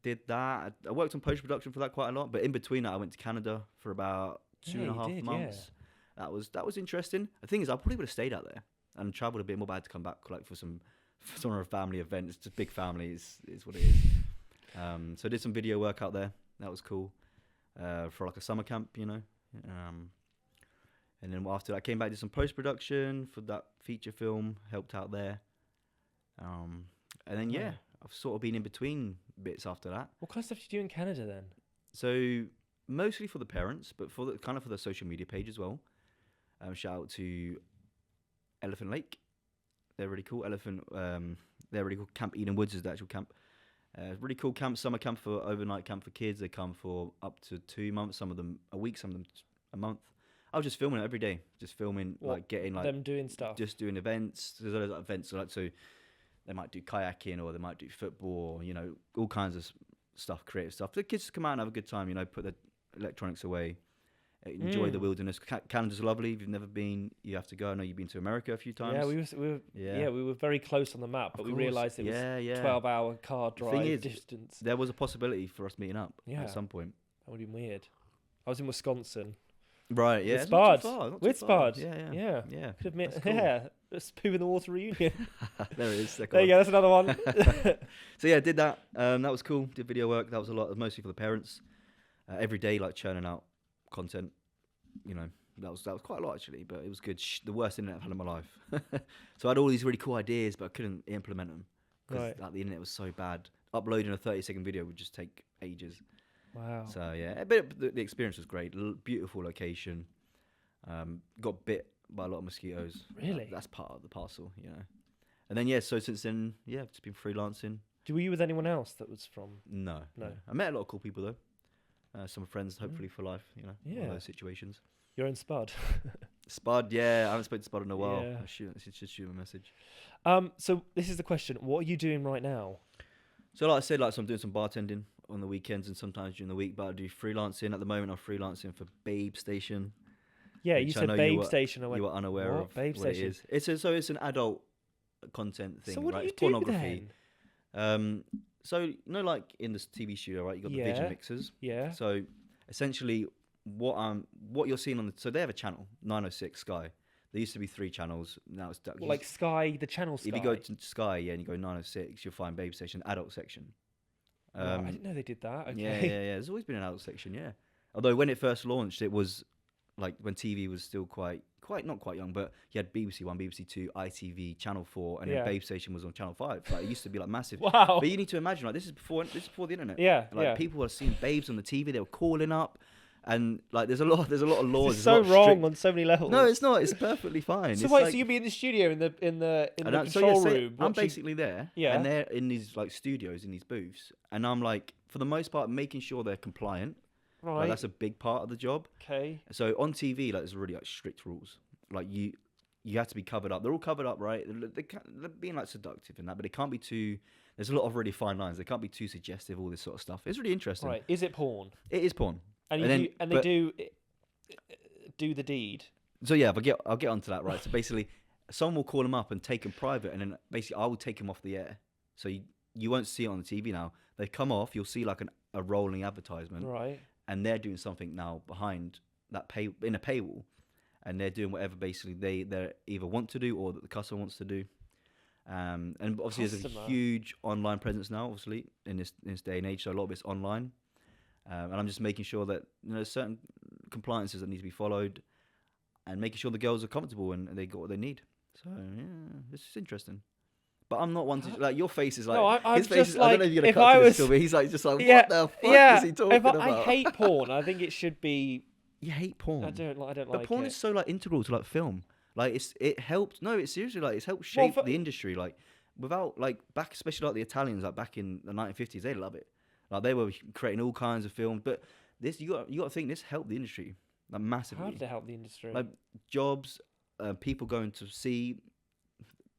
Did that. I worked on post production for that quite a lot. But in between that, I went to Canada for about 2.5 months. Yeah. That was interesting. The thing is, I probably would have stayed out there and travelled a bit more. But I had to come back like for some of a family event. It's just big family is what it is. So I did some video work out there. That was cool. For like a summer camp, you know. And then after that, I came back, did some post production for that feature film. Helped out there. And then yeah, I've sort of been in between bits after that. What kind of stuff did you do in Canada then? So mostly for the parents, but for the social media page as well. Shout out to Elephant Lake. They're really cool. They're really cool. Camp Eden Woods is the actual camp. Really cool camp, summer camp for overnight camp for kids. They come for up to 2 months. Some of them a week, some of them a month. I was just filming it every day. Just filming, like getting like them doing stuff. Just doing events. There's other events so they might do kayaking or they might do football. You know, all kinds of stuff, creative stuff. The kids come out and have a good time. You know, put the electronics away, enjoy the wilderness. Canada's lovely. If you've never been, you have to go. I know you've been to America a few times. Yeah, we were very close on the map, but we realised it was 12-hour car drive distance. There was a possibility for us meeting up at some point. That would have been weird. I was in Wisconsin. Right, yeah. Whitspard. Yeah. Could admit, cool. yeah. Let's poo in the water reunion. There it is. There you go, that's another one. So yeah, did that. That was cool. Did video work. That was a lot, mostly for the parents. Every day, like churning out content. You know, that was quite a lot actually, but it was good. The worst internet I've had in my life. So I had all these really cool ideas, but I couldn't implement them because like, the internet was so bad. Uploading a 30-second video would just take ages. Wow. So yeah, but the experience was great. Beautiful location. Got bit by a lot of mosquitoes. Really? That's part of the parcel, you know. And then yeah, so since then, yeah, I've just been freelancing. Were you with anyone else that was from? No. I met a lot of cool people though. Some friends, hopefully for life. You know, one of those situations. You're in Spud. Spud, yeah. I haven't spoken to Spud in a while. Yeah. I should shoot him a message. So this is the question: what are you doing right now? So like I said, so I'm doing some bartending on the weekends and sometimes during the week, but I do freelancing. At the moment, I'm freelancing for Babe Station. Yeah, you said Babe Station. You were unaware of Babe what Station? it is. It's an adult content thing, So what right? do you It's do pornography. then? So you know, like in the TV studio, right? You got the Vision mixers. Yeah. So essentially, what you're seeing on so they have a channel 906 Sky. There used to be 3 channels. Now it's like Sky, the channel Sky. If you go to Sky, and you go 906, you'll find Babe Station, adult section. I didn't know they did that. Okay. Yeah. There's always been an adult section, yeah. Although when it first launched, it was like when TV was still quite not quite young, but you had BBC One, BBC Two, ITV, Channel 4, and then Babe Station was on Channel 5. Like it used to be like massive. Wow. But you need to imagine, like this is before the internet. Yeah. Like people were seeing babes on the TV, they were calling up. And like, there's a lot of laws. It's so wrong on so many levels. No, it's not. It's perfectly fine. So it's wait, so you'd be in the studio in the control room. I'm basically there, yeah, and they're in these like studios in these booths, and I'm like, for the most part, making sure they're compliant, Right. Like, that's a big part of the job. Okay. So on TV, like, there's really like strict rules. Like you have to be covered up. They're all covered up, right? They're being like seductive and that, but it can't be too. There's a lot of really fine lines. They can't be too suggestive. All this sort of stuff. It's really interesting. Right. Is it porn? It is porn. And they do the deed. So yeah, I'll get onto that, right? So basically, someone will call them up and take them private, and then basically I will take them off the air. So you won't see it on the TV now. They come off. You'll see like a rolling advertisement, Right. and they're doing something now behind that in a paywall, and they're doing whatever basically they either want to do or that the customer wants to do. And obviously there's a huge online presence now, obviously in this day and age. So a lot of it's online, and I'm just making sure that certain compliances that need to be followed, and making sure the girls are comfortable and they got what they need. So yeah, this is interesting. But I'm not one to like your face is like no, I'm his face just is, like, I don't know if you're gonna if cut I to was, this still, but he's like just like yeah, what the fuck is he talking about? I hate porn. I think it should be. You hate porn. I don't like But porn it. is so like integral to like film. Like it helped. No, it's seriously like it's helped shape the industry. Like without like back, especially like the Italians, like back in the 1950s, they love it. Like they were creating all kinds of films. But this you got to think this helped the industry like massively. How did it help the industry? Like jobs, people going to see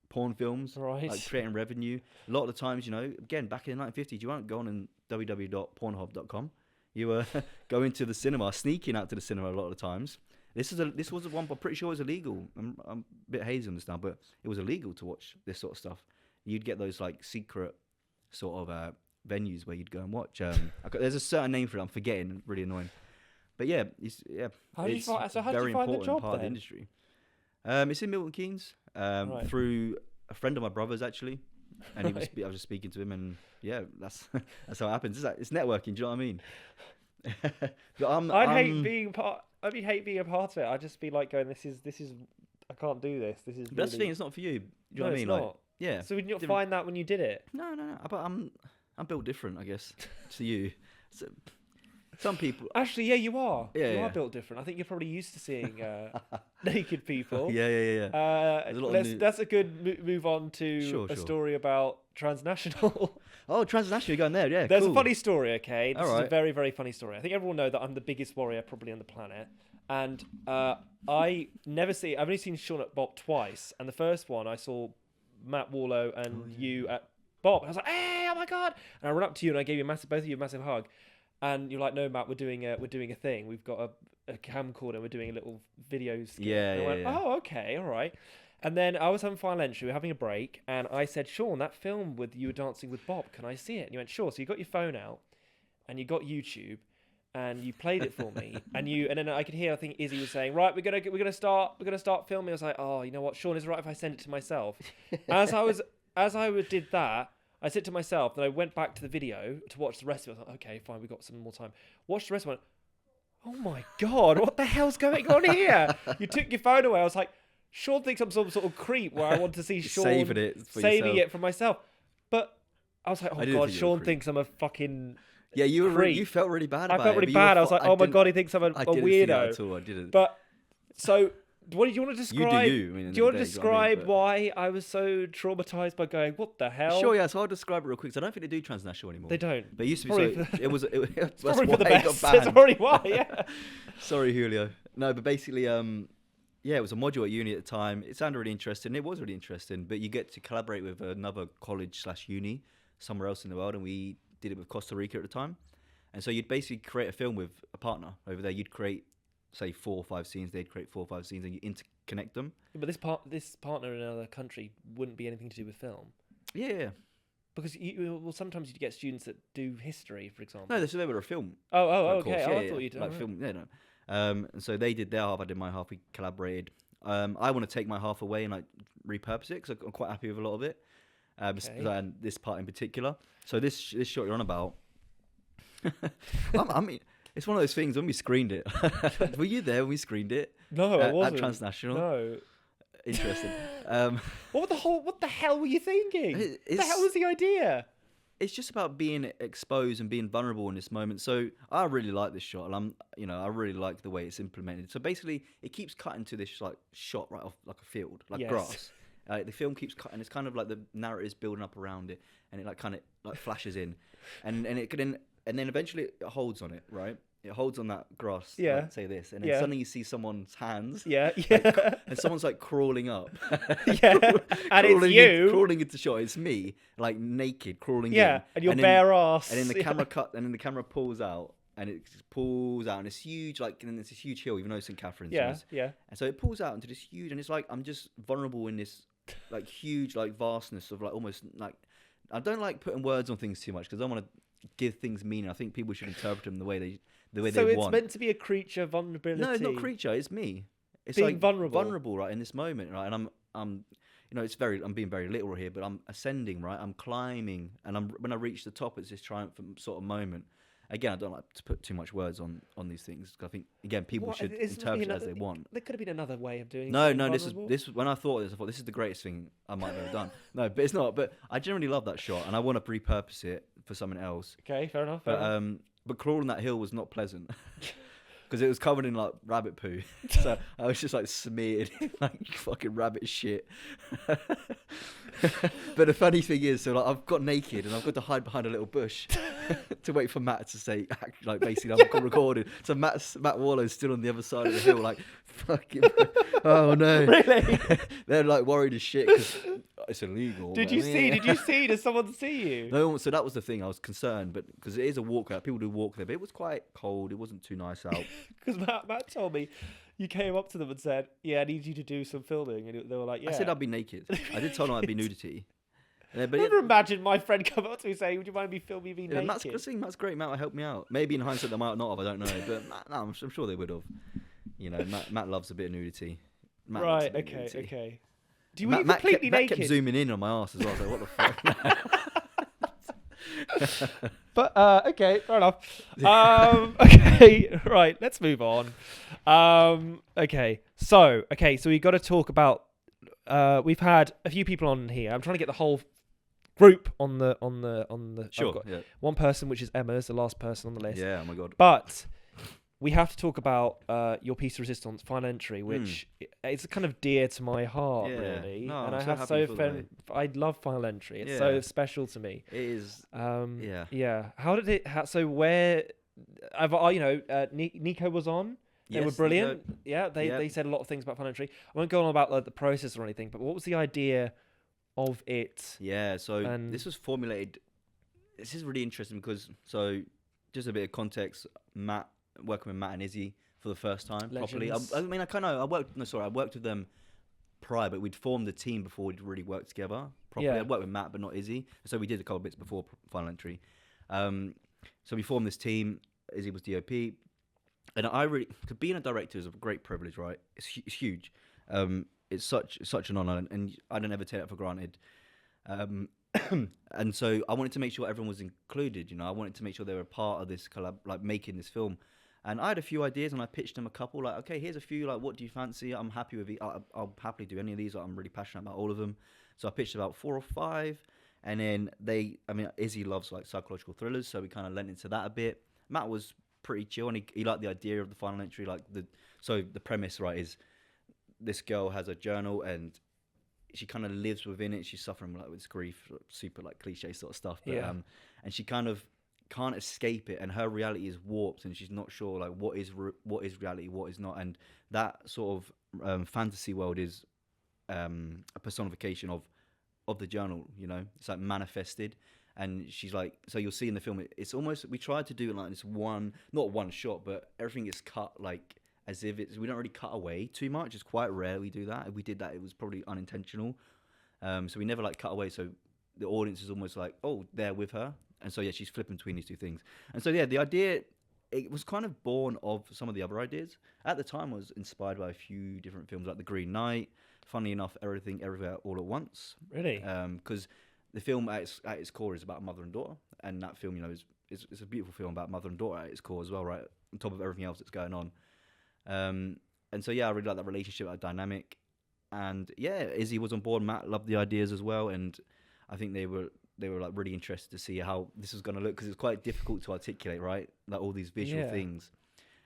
porn films, Right. like creating revenue. A lot of the times, again, back in the 1950s, you weren't going on www.pornhub.com. You were going to the cinema, sneaking out to the cinema a lot of the times. This was one, I'm pretty sure it was illegal. I'm a bit hazy on this now, but it was illegal to watch this sort of stuff. You'd get those like secret sort of venues where you'd go and watch. There's a certain name for it. I'm forgetting. Really annoying. But yeah, it's How did you find the important job part of the then? industry. It's in Milton Keynes. Right. Through a friend of my brother's actually, and I was just speaking to him, and yeah, that's how it happens. It's networking. Do you know what I mean? I'd hate being a part of it. I'd just be like going, this is. I can't do this. This is. But that's the thing. It's not for you. Do you know what I mean? It's not. Like, yeah. So did you not find that when you did it? No. But I'm built different, I guess, to you. So, some people. Actually, yeah, you are. Yeah, you yeah. are built different. I think you're probably used to seeing naked people. Yeah. That's a good move on to Sure. story about transnational. Oh, transnational, you're going there, yeah. There's cool. a funny story, okay? This is a Alright. very, very funny story. I think everyone know that I'm the biggest warrior probably on the planet. And I've only seen Shaun at Bop twice. And the first one, I saw Matt Warlow and you at Bop. And I was like, hey, oh my God. And I ran up to you and I gave you both of you a massive hug. And you're like, no, Matt, we're doing a thing. We've got a camcorder. We're doing a little video skit. Yeah, and I went, yeah. oh, okay, all right. And then I was having final entry. We were having a break, and I said, Shaun, that film with you were dancing with Bob, can I see it? And you went, sure. So you got your phone out, and you got YouTube, and you played it for me, and then I could hear, I think Izzy was saying, right, we're gonna start filming. I was like, oh, you know what, Shaun, is it right if I send it to myself? As I did that, I said to myself, then I went back to the video to watch the rest of it. I was like, okay, fine, we've got some more time. Watched the rest of it. Oh my God, what the hell's going on here? You took your phone away. I was like, Shaun thinks I'm some sort of creep where I want to see Shaun saving it for myself. But I was like, oh God, Shaun thinks I'm a fucking Yeah, creep. you felt really bad about it. I felt really bad. I was like, oh my God, he thinks I'm a I didn't weirdo. see that at all, I didn't. But so, what do you want to describe? You do you. I mean, do you want to do you know what I mean? describe why I was so traumatized by going, what the hell? Sure, yeah. So I'll describe it real quick. So I don't think they do transnational anymore. They don't. But it used to be. Probably So it was. That's probably why for the it got best. banned. That's probably why. Yeah. Sorry, Julio. No, but basically, yeah, it was a module at uni at the time. It sounded really interesting. It was really interesting. But you get to collaborate with another college/uni somewhere else in the world, and we did it with Costa Rica at the time. And so you'd basically create a film with a partner over there. You'd create, say, 4 or 5 scenes. They'd create 4 or 5 scenes, and you interconnect them. But this partner in another country wouldn't be anything to do with film. Yeah. Because sometimes you get students that do history, for example. No, they were a film. Oh, like, okay. course. I Yeah, thought you'd like film. Yeah, no. And so they did their half. I did my half. We collaborated. I want to take my half away and like repurpose it because I'm quite happy with a lot of it. And this part in particular. So this shot you're on about. I mean, it's one of those things when we screened it. Were you there when we screened it? No, I wasn't. At Transnational. No. Interesting. What the hell were you thinking? What the hell was the idea? It's just about being exposed and being vulnerable in this moment. So I really like this shot, and I really like the way it's implemented. So basically, it keeps cutting to this like shot right off like a field, like grass. The film keeps cutting. It's kind of like the narrative's building up around it, and it like kind of like flashes in, and then eventually it holds on it, right? it holds on that grass. Yeah. Like, say this, and then Yeah. suddenly you see someone's hands. Yeah. And someone's like crawling up. Yeah. And it's you. Crawling into shot. It's me, like naked, crawling in. Yeah. And your then- bare ass. And then the camera and then the camera pulls out, and it just pulls out, and it's huge, like, and then it's this huge hill, even though it's St. Catherine's. Yeah. Yeah. And so it pulls out into this huge, and it's like I'm just vulnerable in this, like, huge, like, vastness of, like, almost, like, I don't like putting words on things too much because I don't want to give things meaning. I think people should interpret them the way they want. So it's meant to be a creature vulnerability. No, it's not creature. It's me. It's being like vulnerable, right, in this moment, right? And I'm, you know, I'm being very literal here, but I'm ascending, right? I'm climbing, and when I reach the top, it's this triumphant sort of moment. Again, I don't like to put too much words on these things because I think, again, people should interpret it as they want. There could have been another way of doing it. No, this when I thought this, I thought this is the greatest thing I might have ever done. No, but it's not. But I generally love that shot, and I want to repurpose it for something else. Okay, fair enough. But crawling that hill was not pleasant because it was covered in, like, rabbit poo. So I was just, like, smeared in, like, fucking rabbit shit. But the funny thing is, so, like, I've got naked and I've got to hide behind a little bush to wait for Matt to say, like, basically I've got recorded. So Matt Wallow's still on the other side of the hill, like, fucking, oh no. Really? They're, like, worried as shit because it's illegal. Did you see? Did someone see you? No, so that was the thing. I was concerned, but because it is a walk out, people do walk there, but it was quite cold. It wasn't too nice out. Because Matt told me you came up to them and said, "Yeah, I need you to do some filming," and they were like, "Yeah." I said I'd be naked. I did tell them I'd be nudity. But Never imagine my friend come up to me saying, "Would you mind me filming me naked?" Matt's great. Matt will help me out. Maybe in hindsight they might not have. I don't know, but I'm sure they would have. You know, Matt loves a bit of nudity. Right. Okay. Do you Matt, eat completely Matt naked? kept zooming in on my ass as well. I was like, what the fuck? But okay, fair enough. Okay, right. Let's move on. Okay, so we got to talk about. We've had a few people on here. I'm trying to get the whole group on the. Sure. I've got Yeah. one person, which is Emma, is the last person on the list. Yeah. Oh my god. But we have to talk about your piece of resistance, Final Entry, which it's kind of dear to my heart, Yeah. really. No, and I'm I so have happy for the I love Final Entry. It's Yeah. so special to me. It is. Yeah. Yeah. How did it? So where? Nico was on. They were Yes, brilliant. Nico. Yeah. They said a lot of things about Final Entry. I won't go on about, like, the process or anything. But what was the idea of it? Yeah. So And- this was formulated. This is really interesting because just a bit of context. Working with Matt and Izzy for the first time properly. Legends. I mean, I worked with them prior, but we'd formed a team before we'd really worked together properly. Yeah. I'd worked with Matt, but not Izzy. So we did a couple of bits before Final Entry. So we formed this team. Izzy was DOP. And to being a director is a great privilege, right? It's huge. It's such an honor, and I don't ever take that for granted. And so I wanted to make sure everyone was included. You know, I wanted to make sure they were a part of this collab, like making this film. And I had a few ideas, and I pitched them a couple. Like, okay, here's a few. Like, what do you fancy? I'm happy with it. I'll happily do any of these. I'm really passionate about all of them. So I pitched about 4 or 5, and then Izzy loves, like, psychological thrillers, so we kind of lent into that a bit. Matt was pretty chill, and he liked the idea of the Final Entry. So the premise, right, is this girl has a journal, and she kind of lives within it. She's suffering, like, with grief, super, like, cliche sort of stuff. But, Yeah. And she kind of can't escape it, and her reality is warped, and she's not sure, like, what is reality, what is not. And that sort of fantasy world is a personification of the journal. You know, it's like manifested. And she's like, so you'll see in the film, it's almost, we tried to do it like this not one shot, but everything is cut, like, as if we don't really cut away too much. It's quite rare we do that. If we did that, it was probably unintentional. So we never, like, cut away. So the audience is almost like, oh, they're with her. And so, yeah, she's flipping between these two things. And so, yeah, the idea, it was kind of born of some of the other ideas. At the time, I was inspired by a few different films, like The Green Knight, funnily enough, Everything, Everywhere, All at Once. Really? Because the film at its core is about mother and daughter, and that film, you know, is a beautiful film about mother and daughter at its core as well, right? On top of everything else that's going on. And so, yeah, I really like that relationship, that dynamic. And yeah, Izzy was on board. Matt loved the ideas as well, and I think they were like really interested to see how this was going to look, because it's quite difficult to articulate, right? Like all these visual things.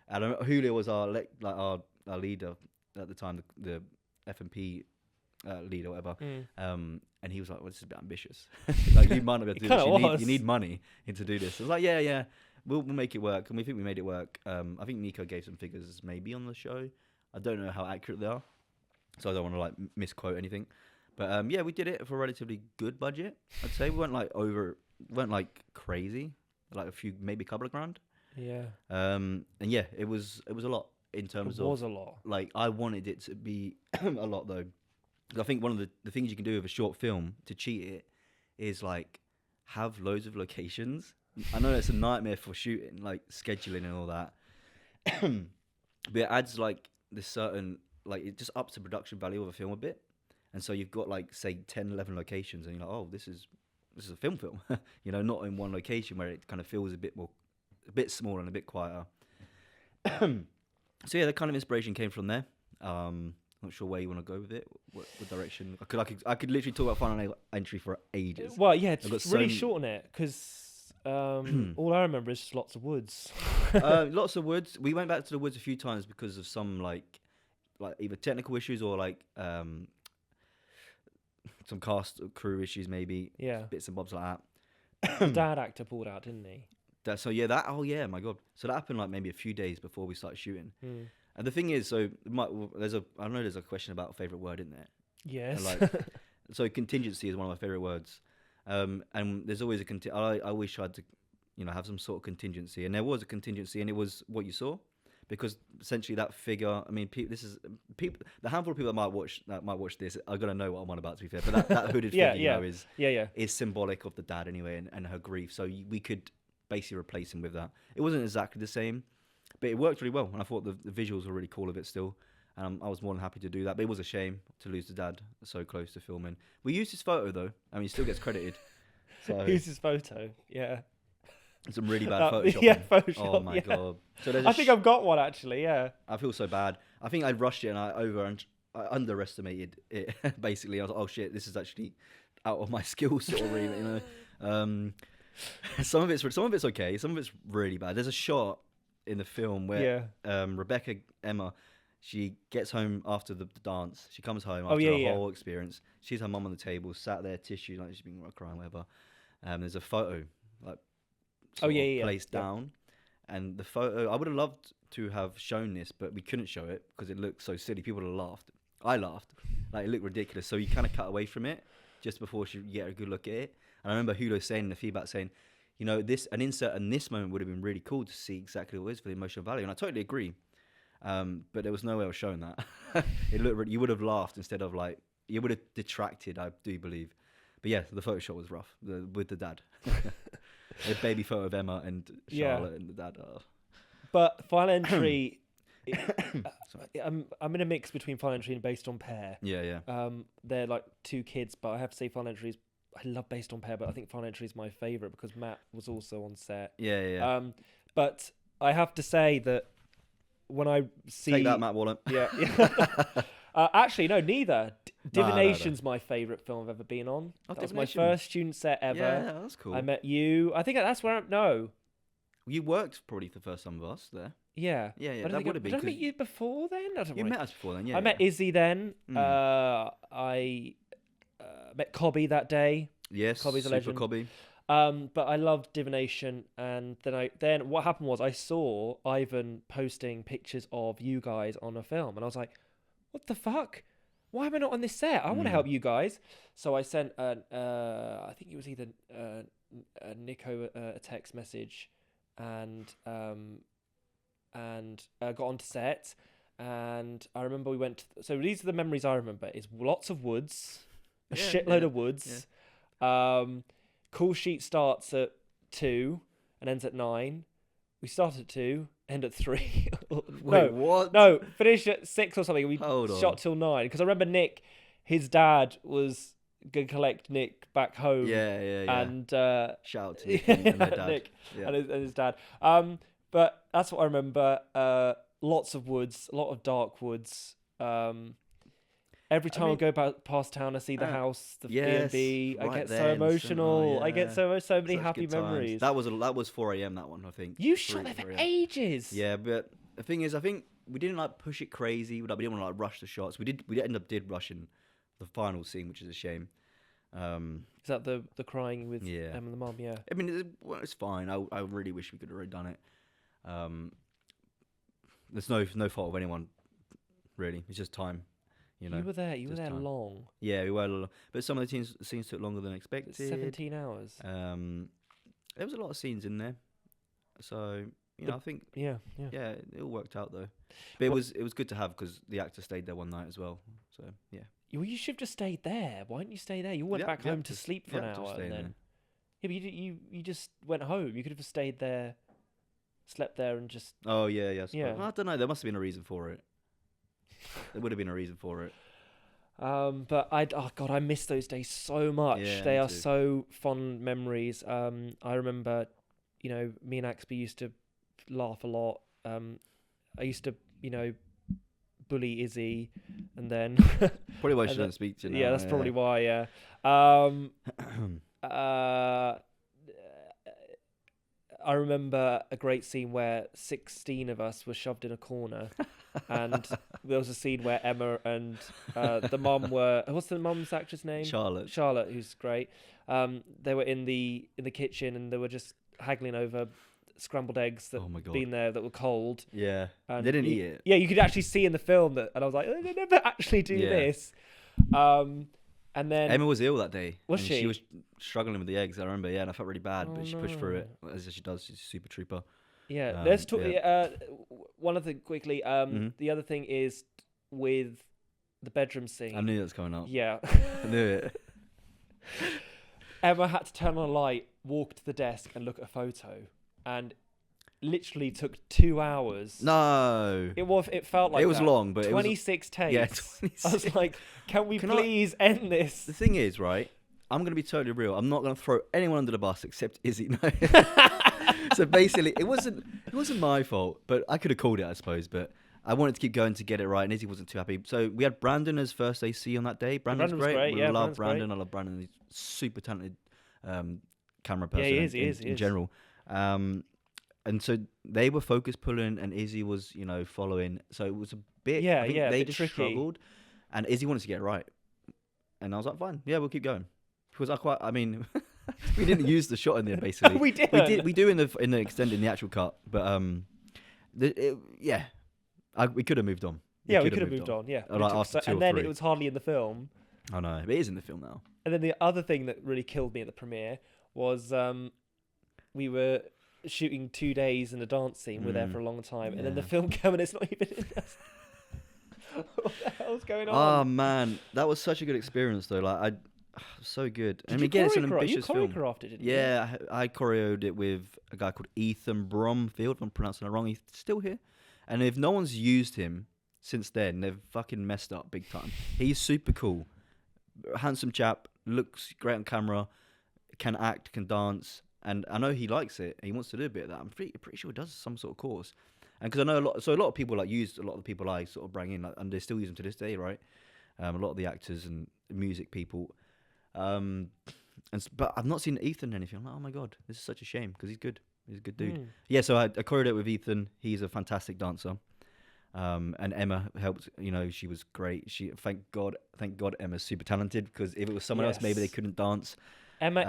And Julio was our leader at the time, the F&P lead or whatever. And he was like, well, this is a bit ambitious. Like, you might not be able to do this. You need money to do this. I was like, yeah. we'll make it work, and we think we made it work. I think Nico gave some figures maybe on the show. I don't know how accurate they are, so I don't want to like misquote anything. But yeah, we did it for a relatively good budget. I'd say we weren't like crazy, like maybe a couple of grand. Yeah. And yeah, it was a lot in terms of. It was a lot. Like I wanted it to be a lot though. 'Cause I think one of the things you can do with a short film to cheat it is like have loads of locations. I know it's a nightmare for shooting, like scheduling and all that. But it adds like this certain, like it just ups the production value of a film a bit. And so you've got like say 10, 11 locations, and you're like, oh, this is a film, you know, not in one location where it kind of feels a bit smaller and a bit quieter. So yeah, the kind of inspiration came from there. Not sure where you want to go with it. What direction? I could literally talk about Final Entry for ages. Well, yeah, I've got really shorten it because all I remember is just lots of woods. Lots of woods. We went back to the woods a few times because of some like either technical issues or like some cast crew issues, maybe. Yeah, bits and bobs like the that. dad actor pulled out, didn't he? Oh yeah, my god. So that happened like maybe a few days before we started shooting. And the thing is, so there's a question about favorite word, isn't there? Yes. So contingency is one of my favorite words, and there's always I wish I had to, have some sort of contingency, and there was a contingency, and it was what you saw, because essentially that figure. I mean, the handful of people that might watch this are gonna know what I'm on about. To be fair, but that hooded figure, is symbolic of the dad anyway, and her grief. So we could basically replace him with that. It wasn't exactly the same, but it worked really well, and I thought the visuals were really cool of it still. I was more than happy to do that, but it was a shame to lose the dad so close to filming. We used his photo though. I mean, he still gets credited. So used his photo, yeah. Some really bad Photoshop. Yeah, Photoshop. Oh my god. So I think I've got one actually. Yeah. I feel so bad. I think I rushed it and I underestimated it. Basically, I was like, oh shit, this is actually out of my skill sort of remit. Some of it's okay. Some of it's really bad. There's a shot in the film where Rebecca Emma, she gets home after the dance. She comes home after her whole experience. She's her mum on the table, sat there, tissue, like she's been crying, whatever. There's a photo, like placed down, and the photo. I would have loved to have shown this, but we couldn't show it because it looked so silly. People would have laughed. I laughed, like it looked ridiculous. So you kind of cut away from it just before you get a good look at it. And I remember Hulo saying in the feedback, saying, an insert in this moment would have been really cool to see exactly what it is for the emotional value. And I totally agree. But there was no way of showing that. It looked you would have laughed instead of like, you would have detracted, I do believe. But yeah, the Photoshop was rough with the dad. A baby photo of Emma and Charlotte and the dad. Oh. But Final Entry, I'm in a mix between Final Entry and Based on Pair. Yeah. They're like two kids, but I have to say Final Entry is, I love Based on Pair, but I think Final Entry is my favourite because Matt was also on set. Yeah. But I have to say that when I see... Take that, Matt Waller. Yeah. Actually, no, neither. Divination's my favourite film I've ever been on. That was my first student set ever. Yeah, that's cool. I met you. I think that's where No. You worked probably the first time with us there. Yeah. Yeah, that would have been. Did I meet you before then? You met us before then, yeah. I met Izzy then. I met Cobby that day. Yes, Cobby's a legend. Cobby. But I loved Divination, and then what happened was I saw Ivan posting pictures of you guys on a film, and I was like, what the fuck? Why am I not on this set? I want to help you guys. So I sent I think it was either Nico a text message, and got onto set. And I remember we went. So these are the memories I remember: is lots of woods, a shitload of woods. Yeah. Call sheet starts at 2 and ends at 9. We start at 2, end at 3. Wait, what? No, finish at 6 or something. We Hold on. shot till 9 because I remember Nick, his dad was gonna collect Nick back home. Yeah. And shout out to Nick and their dad. Nick and his dad. But that's what I remember. Lots of woods, a lot of dark woods. Every time I go past town, I see the house, the B&B. I get so emotional. I get so many happy memories. That was 4 a.m. that one, I think. You shot there for ages. Yeah, but the thing is, I think we didn't like push it crazy. We didn't want to like rush the shots. We ended up rushing the final scene, which is a shame. Is that the crying with Yeah. Emma and the mum? Yeah. I mean, it's fine. I really wish we could have already done it. There's no fault of anyone, really. It's just time, you know. You were there. You were just there time. long. Yeah, we were, but some of the scenes took longer than expected. 17 hours. There was a lot of scenes in there, so I think Yeah. it all worked out though. But it was good to have because the actor stayed there one night as well. So yeah. Well, you should have just stayed there. Why didn't you stay there? You went back home to sleep for an hour, and then. Yeah, but you just went home. You could have stayed there, slept there, and just. Oh yeah. Yeah. I don't know. There must have been a reason for it. There would have been a reason for it. But I miss those days so much. Yeah, They me are too. so fond memories. I remember, me and Axby used to laugh a lot. I used to, bully Izzy, and then Probably why she doesn't speak to you now. yeah, that's probably why. Yeah. I remember a great scene where 16 of us were shoved in a corner, and there was a scene where Emma and the mum were. What's the mum's actress name? Charlotte. Charlotte, who's great. They were in the kitchen, and they were just haggling over scrambled eggs that Oh my God. been there that were cold. Yeah. And They didn't eat it. Yeah, you could actually see in the film that, and I was like, they never actually do Yeah. this. And then Emma was ill that day. Was and she? She was struggling with the eggs. I remember. Yeah, and I felt really bad, Oh, but she pushed through it no. as she does. She's a super trooper. yeah, let's talk. yeah. One other thing quickly. Mhm. The other thing is with the bedroom scene. I knew that was coming up. Yeah. I knew it. Emma had to turn on a light, walk to the desk, and look at a photo, and literally took 2 hours. No. It felt like it was that. long, but 26 takes. Yeah, I was like, can we Can I- please end this? The thing is, right? I'm gonna be totally real. I'm not gonna throw anyone under the bus except Izzy. No. So basically, it wasn't my fault, but I could have called it, I suppose. But I wanted to keep going to get it right, and Izzy wasn't too happy. So we had Brandon as first AC on that day. Brandon's Brandon was great, We yeah, love Brandon's Brandon. great. I love Brandon. He's super talented camera person. Yeah, he is, in general. And so they were focus pulling, and Izzy was, following. So it was a bit. Yeah, I think yeah, a They bit just tricky. struggled, and Izzy wanted to get it right, and I was like, fine, yeah, we'll keep going. Because we didn't use the shot in there basically. We didn't. We do in the extended, in the actual cut, but we could have moved on. Yeah, we could have moved on. Yeah, Like It took after two or and then three. it was hardly in the film. I know, but it is in the film now. And then the other thing that really killed me at the premiere was we were shooting 2 days in a dance scene. We're there for a long time, and then the Yeah. film came and it's not even in us. What the hell's going Oh on? man, that was such a good experience though. Like so good. Did I mean, you again, it's an choreograph? ambitious You film. choreographed it, didn't you? Yeah, I choreoed it with a guy called Ethan Bromfield. If I'm pronouncing it wrong, he's still here. And if no one's used him since then, they've fucking messed up big time. He's super cool, handsome chap, looks great on camera, can act, can dance, and I know he likes it. He wants to do a bit of that. I'm pretty sure he does some sort of course. And because I know a lot of people used a lot of the people I sort of bring in, and they still use them to this day, right? A lot of the actors and music people. But I've not seen Ethan in anything. I'm like, oh my god, this is such a shame because he's good. He's a good dude. Mm. Yeah, so I choreographed it with Ethan. He's a fantastic dancer. And Emma helped. She was great. Thank God, Emma's super talented because if it was someone else, maybe they Yes. couldn't dance. Emma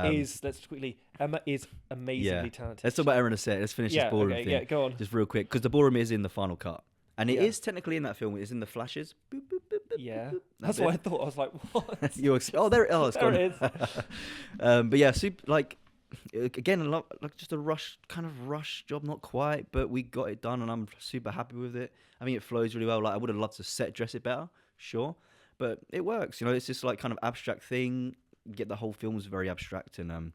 is amazingly talented. Let's talk about Emma in a sec. Let's finish this ballroom thing. Yeah, go on. Just real quick, because the ballroom is in the final cut. And it Yeah. is technically in that film. It is in the flashes. Boop, boop, boop, boop, Yeah, boop. that's That what I bit. thought. I was like, what? It's There gone. it But yeah, again, a lot, just a rush job, not quite, but we got it done, and I'm super happy with it. I mean, it flows really well. Like, I would have loved to set dress it better, sure, but it works. It's just like kind of abstract thing. Get the whole film was very abstract, and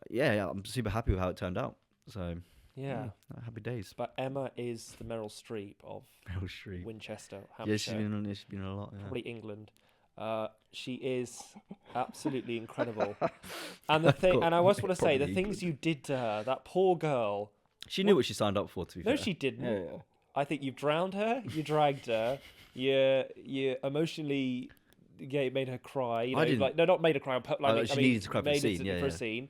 yeah, I'm super happy with how it turned out. So Yeah. happy days. But Emma is the Meryl Streep of Meryl Streep. Winchester, Yeah, Hampshire, she's been in a lot. Yeah. probably England. She is absolutely incredible. And the thing, and I just want to say, the Probably things you did to her, that poor girl. She knew what she signed up for. To be No, fair. she didn't. Yeah. I think you've drowned her. You dragged her. You emotionally. Yeah, it made her cry. You know, I didn't- like, no, not made her cry. She needed to cry for the scene. Yeah, for a yeah. scene.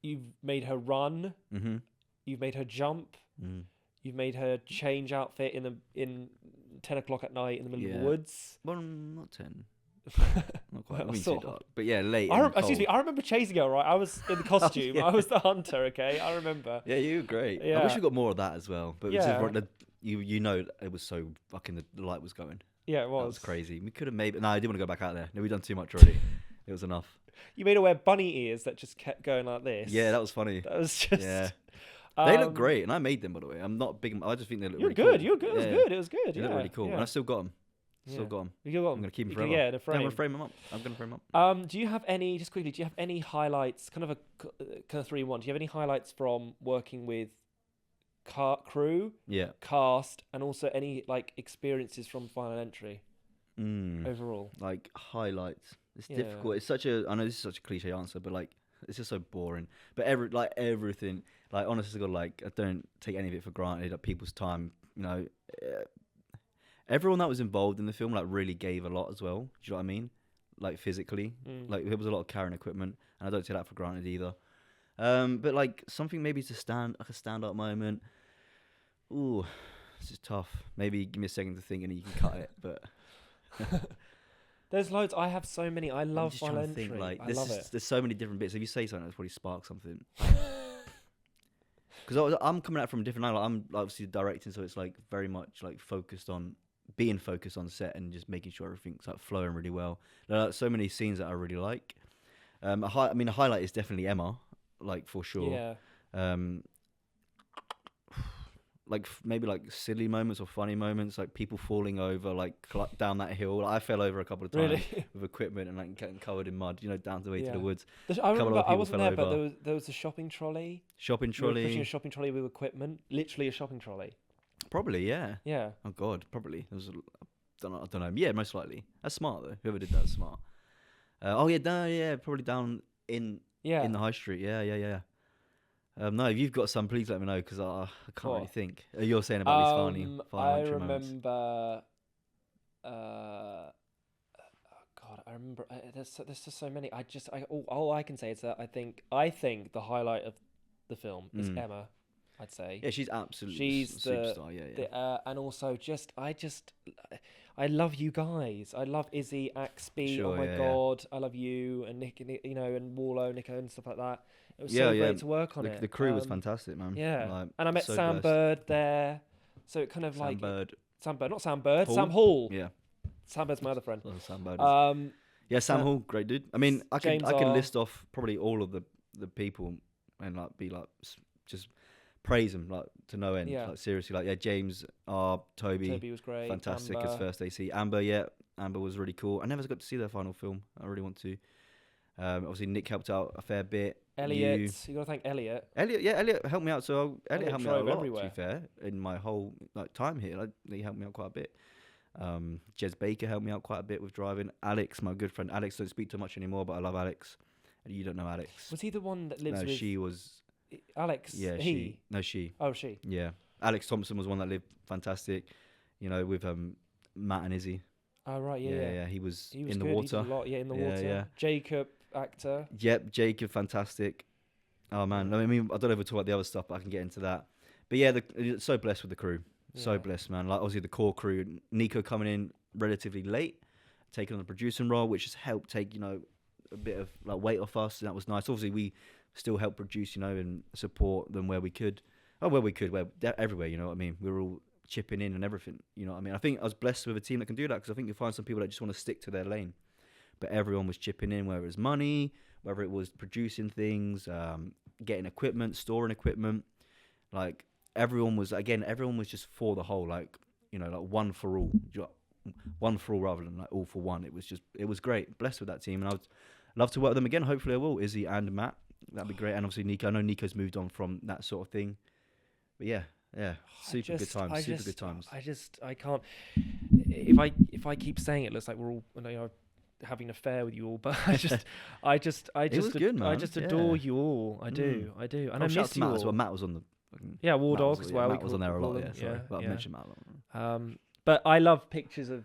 You've made her run. Mm-hmm. You've made her jump. Mm. You've made her change outfit in 10 o'clock at night in the middle of Yeah. the woods. Well, not 10. Not quite. I Well, mean, sort too of. dark. But yeah, late. Excuse me, I remember chasing her, right? I was in the costume. yeah. I was the hunter, okay? I remember. Yeah, you were great. I Yeah. wish we got more of that as well. But Yeah. you know, it was so fucking the light was going. Yeah, it That was. was crazy. We could have ade. No, I didn't want to go back out there. No, we've done too much already. It was enough. You made her wear bunny ears that just kept going like this. Yeah, that was funny. That was just... Yeah. They look great, and I made them, by the way. I'm not big. I just think they look You're really good. cool. You're good. Yeah. It was good. They Yeah. look really cool, Yeah. and I still got them. Still Yeah. got them. You got 'em. I'm gonna keep them You forever. can- Yeah, in a Yeah, frame. I'm gonna frame them up. I'm gonna frame them up. Do you have any, just quickly, do you have any highlights, kind of 3 in 1, do you have any highlights from working with crew, Yeah. cast, and also any like experiences from Final Entry Mm. overall? Like highlights. It's Yeah. difficult. It's such a. I know this is such a cliche answer, but like it's just so boring. But everything. Like honestly, God, like I don't take any of it for granted. Like people's time. You know, everyone that was involved in the film like really gave a lot as well. Do you know what I mean? Like physically, like there was a lot of carrying equipment, and I don't take that for granted either. But like something maybe to like a stand-up moment. Ooh, this is tough. Maybe give me a second to think, and you can cut it. But There's loads. I have so many. I I'm love just Final trying to Entry. think, like, I love it. there's so many different bits. If you say something, that's probably spark something. Because I'm coming out from a different angle. I'm obviously directing, so it's like very much like being focused on set and just making sure everything's like flowing really well. There are so many scenes that I really like. A highlight is definitely Emma, like for sure. Yeah. Like maybe like silly moments or funny moments, like people falling over like down that hill. Like, I fell over a couple of times Really? with equipment and like getting covered in mud, down the way to Yeah. the woods. I remember of I people wasn't fell there, but over. there was a shopping trolley. Shopping You were pushing trolley, a shopping trolley with equipment. Literally a shopping trolley. probably, yeah. Yeah. Oh God, probably. I don't know. Yeah, most likely. That's smart though. Whoever did that was smart. Probably down in Yeah. the high street. Yeah. No, if you've got some, please let me know because I can't really What? think. You're saying about these funny I entry moments. remember. Oh God, I remember. There's just so many. All I can say is that I think the highlight of the film is Emma. I'd say. Yeah, she's absolutely She's the superstar. Yeah. and also I love you guys. I love Izzy, Axby. Sure, oh my yeah. God, I love you and Nick, and Warlow, Nico, and stuff like that. It was Yeah, so yeah. great to work on it. The crew was fantastic, man. Yeah, Like, and I met so Sam blessed. Bird there, so it kind of like Bird. Sam Bird, not Sam Bird, Hall? Sam Hall. Yeah. Sam Bird's my other friend. Oh, Sam Bird. Yeah, Sam Hall, great dude. I mean, I can James R. list off probably all of the people and like be like just praise them like to no end. Yeah. Like seriously, like James R. Toby was great. fantastic Amber. as first AC. Amber was really cool. I never got to see their final film. I really want to. Obviously Nick helped out a fair bit. Elliot, you gotta thank Elliot. Elliot helped me out. So Elliot helped me out a drove lot. everywhere. To be fair, in my whole time here, he helped me out quite a bit. Jez Baker helped me out quite a bit with driving. Alex, my good friend Alex, don't speak too much anymore, but I love Alex. You don't know Alex? Was he the one that lives No, with? she was. Alex. Yeah, he. she. Oh, she. Yeah, Alex Thompson was one that lived fantastic. With Matt and Izzy. Oh right, yeah. He was in good. the He water. did a lot, in the Yeah, water. yeah. Jacob, actor. Yep, Jacob, fantastic. Oh man, I mean, I don't know if we'll talk about the other stuff, but I can get into that. But yeah, so blessed with the crew. So Yeah. blessed, man. Like obviously the core crew, Nico coming in relatively late, taking on the producing role, which has helped take a bit of like weight off us, and that was nice. Obviously we still help produce, and support them where we could. Everywhere, you know what I mean. We were all chipping in and everything, you know what I mean. I think I was blessed with a team that can do that because I think you find some people that just want to stick to their lane, but everyone was chipping in, whether it was money, whether it was producing things, getting equipment, storing equipment. Like everyone was just for the whole, like one for all, one for all rather than like all for one. It was great. Blessed with that team, and I would love to work with them again. Hopefully I will. Izzy and Matt, that'd be great. And obviously Nico. I know Nico's moved on from that sort of thing, but yeah, super good times. I can't. If I keep saying it, looks like we're all having an affair with you all, but I just was good, man. I just adore you all. I do, and I shout out miss to you Matt all. as well. Matt was on the War Matt Dog was, as yeah, well. Matt was on there a lot. them. Yeah, sorry, but I mentioned Matt a lot. But I love pictures of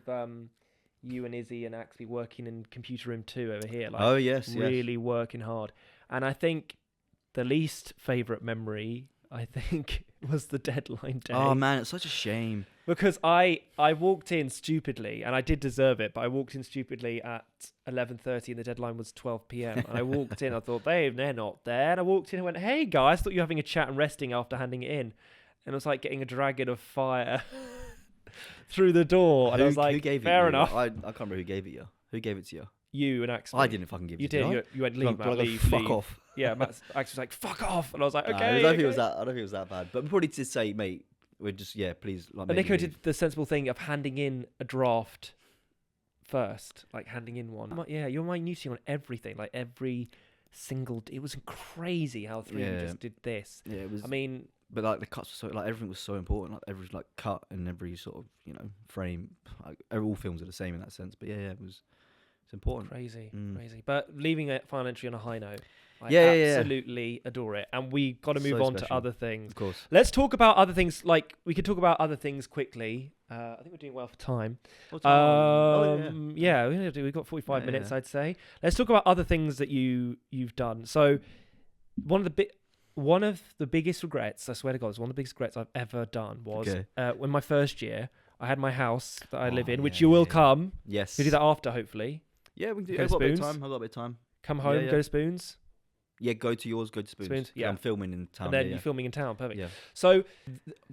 you and Izzy and Axby working in Computer Room 2 over here. Like, Oh yes, really working hard. And I think the least favourite memory, was the deadline day. Oh man, it's such a shame. because I walked in stupidly, and I did deserve it, but I walked in stupidly at 11:30 and the deadline was 12 p.m. And I walked in, I thought, they're not there. And I walked in and went, hey guys, thought you were having a chat and resting after handing it in. And it was like getting a dragon of fire through the door. And I was like, who gave fair it enough. I can't remember who gave it you. Who gave it to you? You and Axel. I didn't fucking give it You to you. did. You went, leave, Do I Matt, go, leave, fuck leave. off. Yeah, Axel was like, fuck off. And I was like, okay. I don't think okay. it was that. I don't think it was that bad. But we probably did say, mate, we're just please. Like, But Nico did the sensible thing of handing in a draft first, like handing in one. Yeah, you're minutiae on everything, like every single. It was crazy how three of you just did this. Yeah, it was. I mean, but like the cuts were so like everything was so important. Like every cut and every sort of frame. Like all films are the same in that sense. But it's important. Crazy. But leaving it final entry on a high note. I absolutely adore it. And we got to move on to other things. Of course. Let's talk about other things. Like, we could talk about other things quickly. I think we're doing well for time. We've got 45 minutes, I'd say. Let's talk about other things that you've done. So, one of the biggest regrets, I swear to God, it's one of the biggest regrets I've ever done was when my first year, I had my house that I live in, which you will come. Yes. We'll do that after, hopefully. Yeah, we can do Go it. to I've Spoons. got a bit of time. Come home, go to Spoons. Yeah, go to yours, go to Spoons. Yeah. I'm filming in town. And then you're filming in town. Perfect. Yeah. So,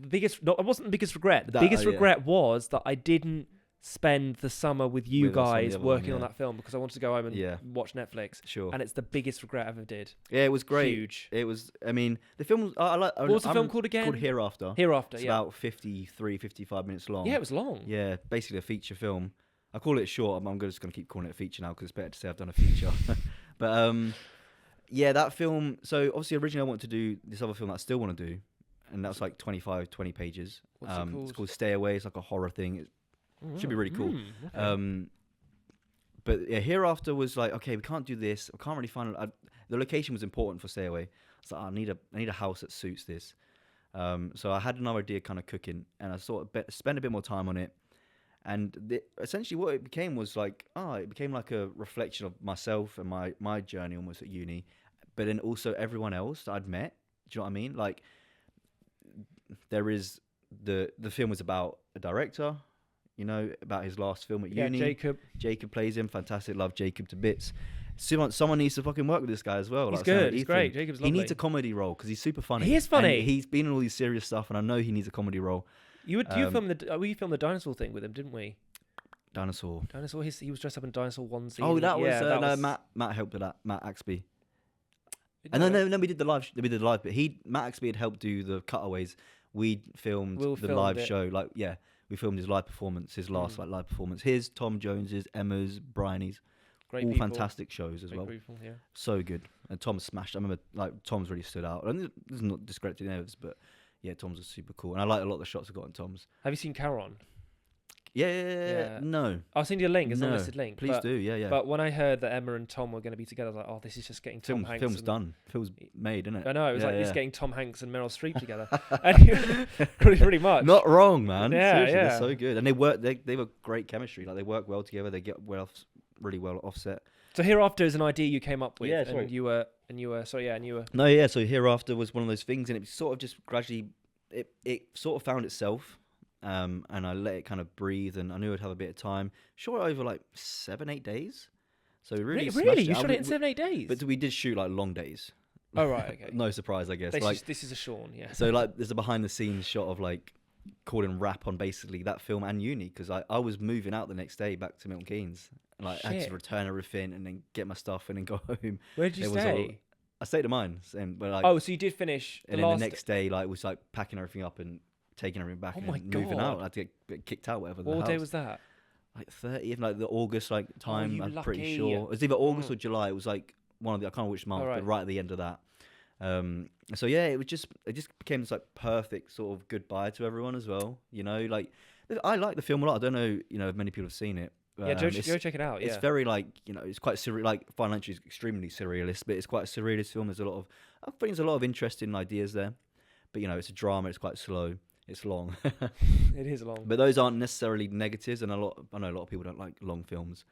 it wasn't the biggest regret. The biggest regret was that I didn't spend the summer with you guys working on that film because I wanted to go home and watch Netflix. Sure. And it's the biggest regret I ever did. Yeah, it was great. Huge. It was, I mean, the film was, What was the film called again? Called Hereafter. Hereafter, it's about 55 minutes long. Yeah, it was long. Yeah, basically a feature film. I call it short. I'm just going to keep calling it a feature now because it's better to say I've done a feature. But yeah, that film. So obviously, originally I wanted to do this other film that I still want to do, and that's like 20 pages. What's it called? It's called Stay Away. It's like a horror thing. It should be really cool. Okay. But yeah, Hereafter was like, okay, we can't do this. I can't really find it. The location was important for Stay Away. So I need a house that suits this. So I had another idea kind of cooking, and I sort of spent a bit more time on it. And essentially what it became was like, it became like a reflection of myself and my journey almost at uni, but then also everyone else that I'd met. Do you know what I mean? Like, there is the film was about a director, about his last film at uni. Jacob. Jacob plays him. Fantastic. Love Jacob to bits. Someone needs to fucking work with this guy as well. He's good. He's great. Jacob's lovely. He needs a comedy role because he's super funny. He is funny. And he's been in all these serious stuff, and I know he needs a comedy role. We filmed the dinosaur thing with him, didn't we? Dinosaur. He was dressed up in dinosaur onesie. Oh, that was Matt helped with that. Matt Axby. And then we did the live. We did the live, but Matt Axby had helped do the cutaways. We filmed the live show. We filmed his live performance, his last live performance. His, Tom Jones's, Emma's, Bryony's. Great all people. Fantastic shows as well. People, yeah. So good. And Tom smashed. I remember Tom's really stood out. And this is not discrediting theirs, but yeah, Tom's was super cool. And I like a lot of the shots I got on Tom's. Have you seen Caron? Yeah. No. I'll send you a link. It's an unlisted link. Please do. Yeah. But when I heard that Emma and Tom were going to be together, I was like, oh, this is just getting Tom Hanks. Film's done. Film's made, isn't it? I know. It was it's getting Tom Hanks and Meryl Streep together. pretty much. Not wrong, man. Yeah, seriously, yeah. They're so good. And they work. They were great chemistry. Like, they work well together. They get really well offset. So Hereafter is an idea you came up with. Yeah, sorry. And you were. No, yeah. So Hereafter was one of those things, and it sort of just gradually, it sort of found itself. And I let it kind of breathe, and I knew I'd have a bit of time. Shot over like 7-8 days. So really, you shot it in 7-8 days. But we did shoot like long days. Oh right, okay. No surprise, I guess. This is a Shaun, yeah. So like, there's a behind the scenes shot of like calling rap on basically that film and uni, because I was moving out the next day back to Milton Keynes. Like, I had to return everything and then get my stuff and then go home. Where did you stay? I stayed at mine, but like. Oh, so you did finish. And then the next day, like, was like packing everything up and taking everything back and moving out. I had to get kicked out, whatever. What day was that? Like 30th, like the August time. I'm pretty lucky. sure it was either August or July. It was like one of the, I can't remember which month, but right at the end of that. So yeah, it just became this like perfect sort of goodbye to everyone as well. Like, I like the film a lot. I don't know, if many people have seen it. Yeah, go check it out. Yeah. It's very like, it's quite surreal. Like, financially, it's extremely surrealist, but it's quite a surrealist film. There's I think there's a lot of interesting ideas there. But it's a drama. It's quite slow. It's long. It is long. But those aren't necessarily negatives, and I know a lot of people don't like long films,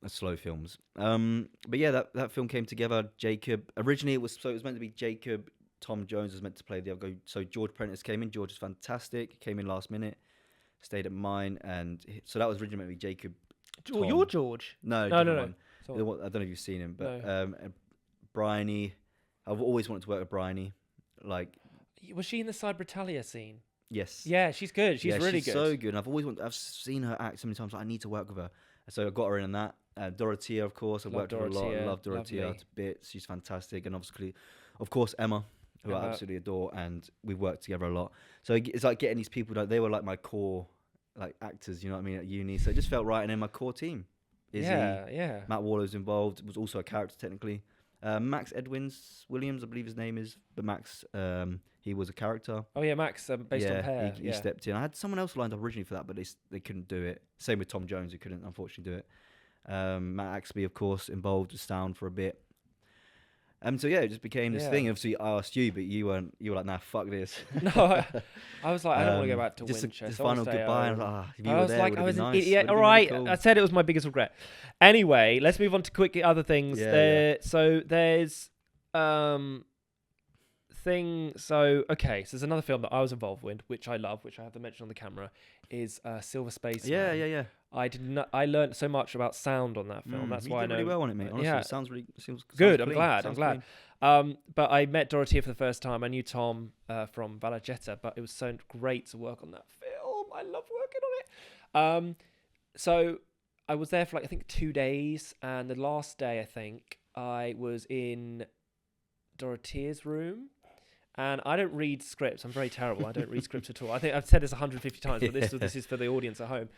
slow films. But yeah, that film came together. Jacob originally it was meant to be Jacob. Tom Jones was meant to play the other guy. So George Prentice came in. George is fantastic. Came in last minute. stayed at mine, and so that was originally meant to be Jacob. Oh, you're George. No, no. one. I don't know if you've seen him, but and Bryony. I've always wanted to work with Bryony. Like, was she in the Cyber Italia scene? Yes. Yeah, she's good. She's really good. So good. And I've seen her act so many times. Like, I need to work with her. So I got her in that. Dorothea, of course. I've worked with her a lot. I love Dorothea to bits. She's fantastic. And obviously, of course, Emma, who I absolutely adore, and we worked together a lot. So it's like getting these people. Like, they were like my core, like, actors. You know what I mean, at uni. So it just felt right. And then my core team. Izzy, Matt Waller's involved. Was also a character technically. Max Williams, I believe his name is. But Max, he was a character. Oh yeah, Max, based on Hair. He stepped in. I had someone else lined up originally for that, but they couldn't do it. Same with Tom Jones, who couldn't unfortunately do it. Matt Axby, of course, involved with sound for a bit. So yeah, it just became this thing. Obviously, I asked you, but you were like, nah, fuck this. No, I was like, I don't want to go back to Winchester. Just final goodbye. I was an idiot. All right, really cool. I said it was my biggest regret. Anyway, let's move on to quick other things. So there's So there's another film that I was involved with, which I love, which I have to mention on the camera, is Silver Space. Yeah. I learned so much about sound on that film. That's why I know really well on it, mate. Honestly, it sounds good. Clean. I'm glad. But I met Dorothea for the first time. I knew Tom from Valagetta, but it was so great to work on that film. I love working on it. So I was there for I think 2 days, and the last day I think I was in Dorothea's room. And I don't read scripts. I'm very terrible. I don't read scripts at all. I think I've said this 150 times, but this is for the audience at home.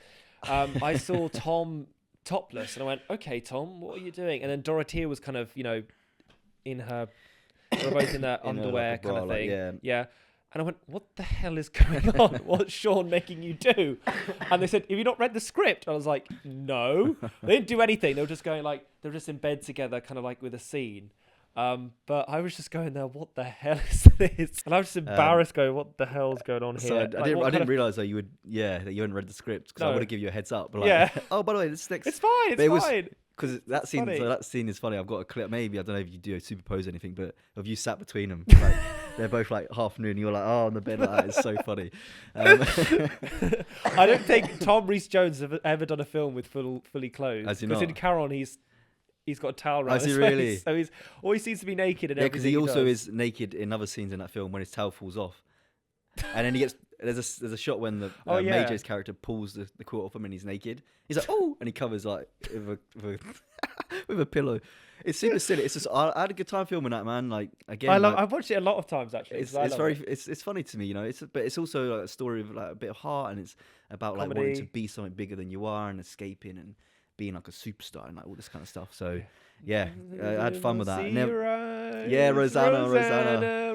I saw Tom topless, and I went, "Okay, Tom, what are you doing?" And then Dorothea was kind of, in her, they were both in their underwear kind of thing. Yeah. And I went, "What the hell is going on? What's Shaun making you do?" And they said, "Have you not read the script?" And I was like, "No." They didn't do anything. They were just going they were just in bed together, kind of like with a scene. But I was just going there, what the hell is this? And I was just embarrassed going, what the hell's going on here? So I didn't realise that you hadn't read the script, because I would have given you a heads up. But oh, by the way, this next... It's fine, it's fine. Because that scene is funny. I've got a clip, maybe, I don't know if you do superimpose anything, but of you sat between them. They're both half noon, and you're on the bed like that. It's so funny. I don't think Tom Rhys-Jones has ever done a film with fully clothed. Because in Caron, he's got a towel around his face, so he's always seems to be naked. Because he also is naked in other scenes in that film when his towel falls off, and then he gets there's a shot when the Major's character pulls the quilt off him and he's naked. He's like, oh, and he covers with a pillow. It's super silly. It's just I had a good time filming that, man. I've watched it a lot of times actually. It's funny to me, but it's also a story of a bit of heart, and it's about comedy. Wanting to be something bigger than you are and escaping and being a superstar and all this kind of stuff. So I had fun with that. Rosanna.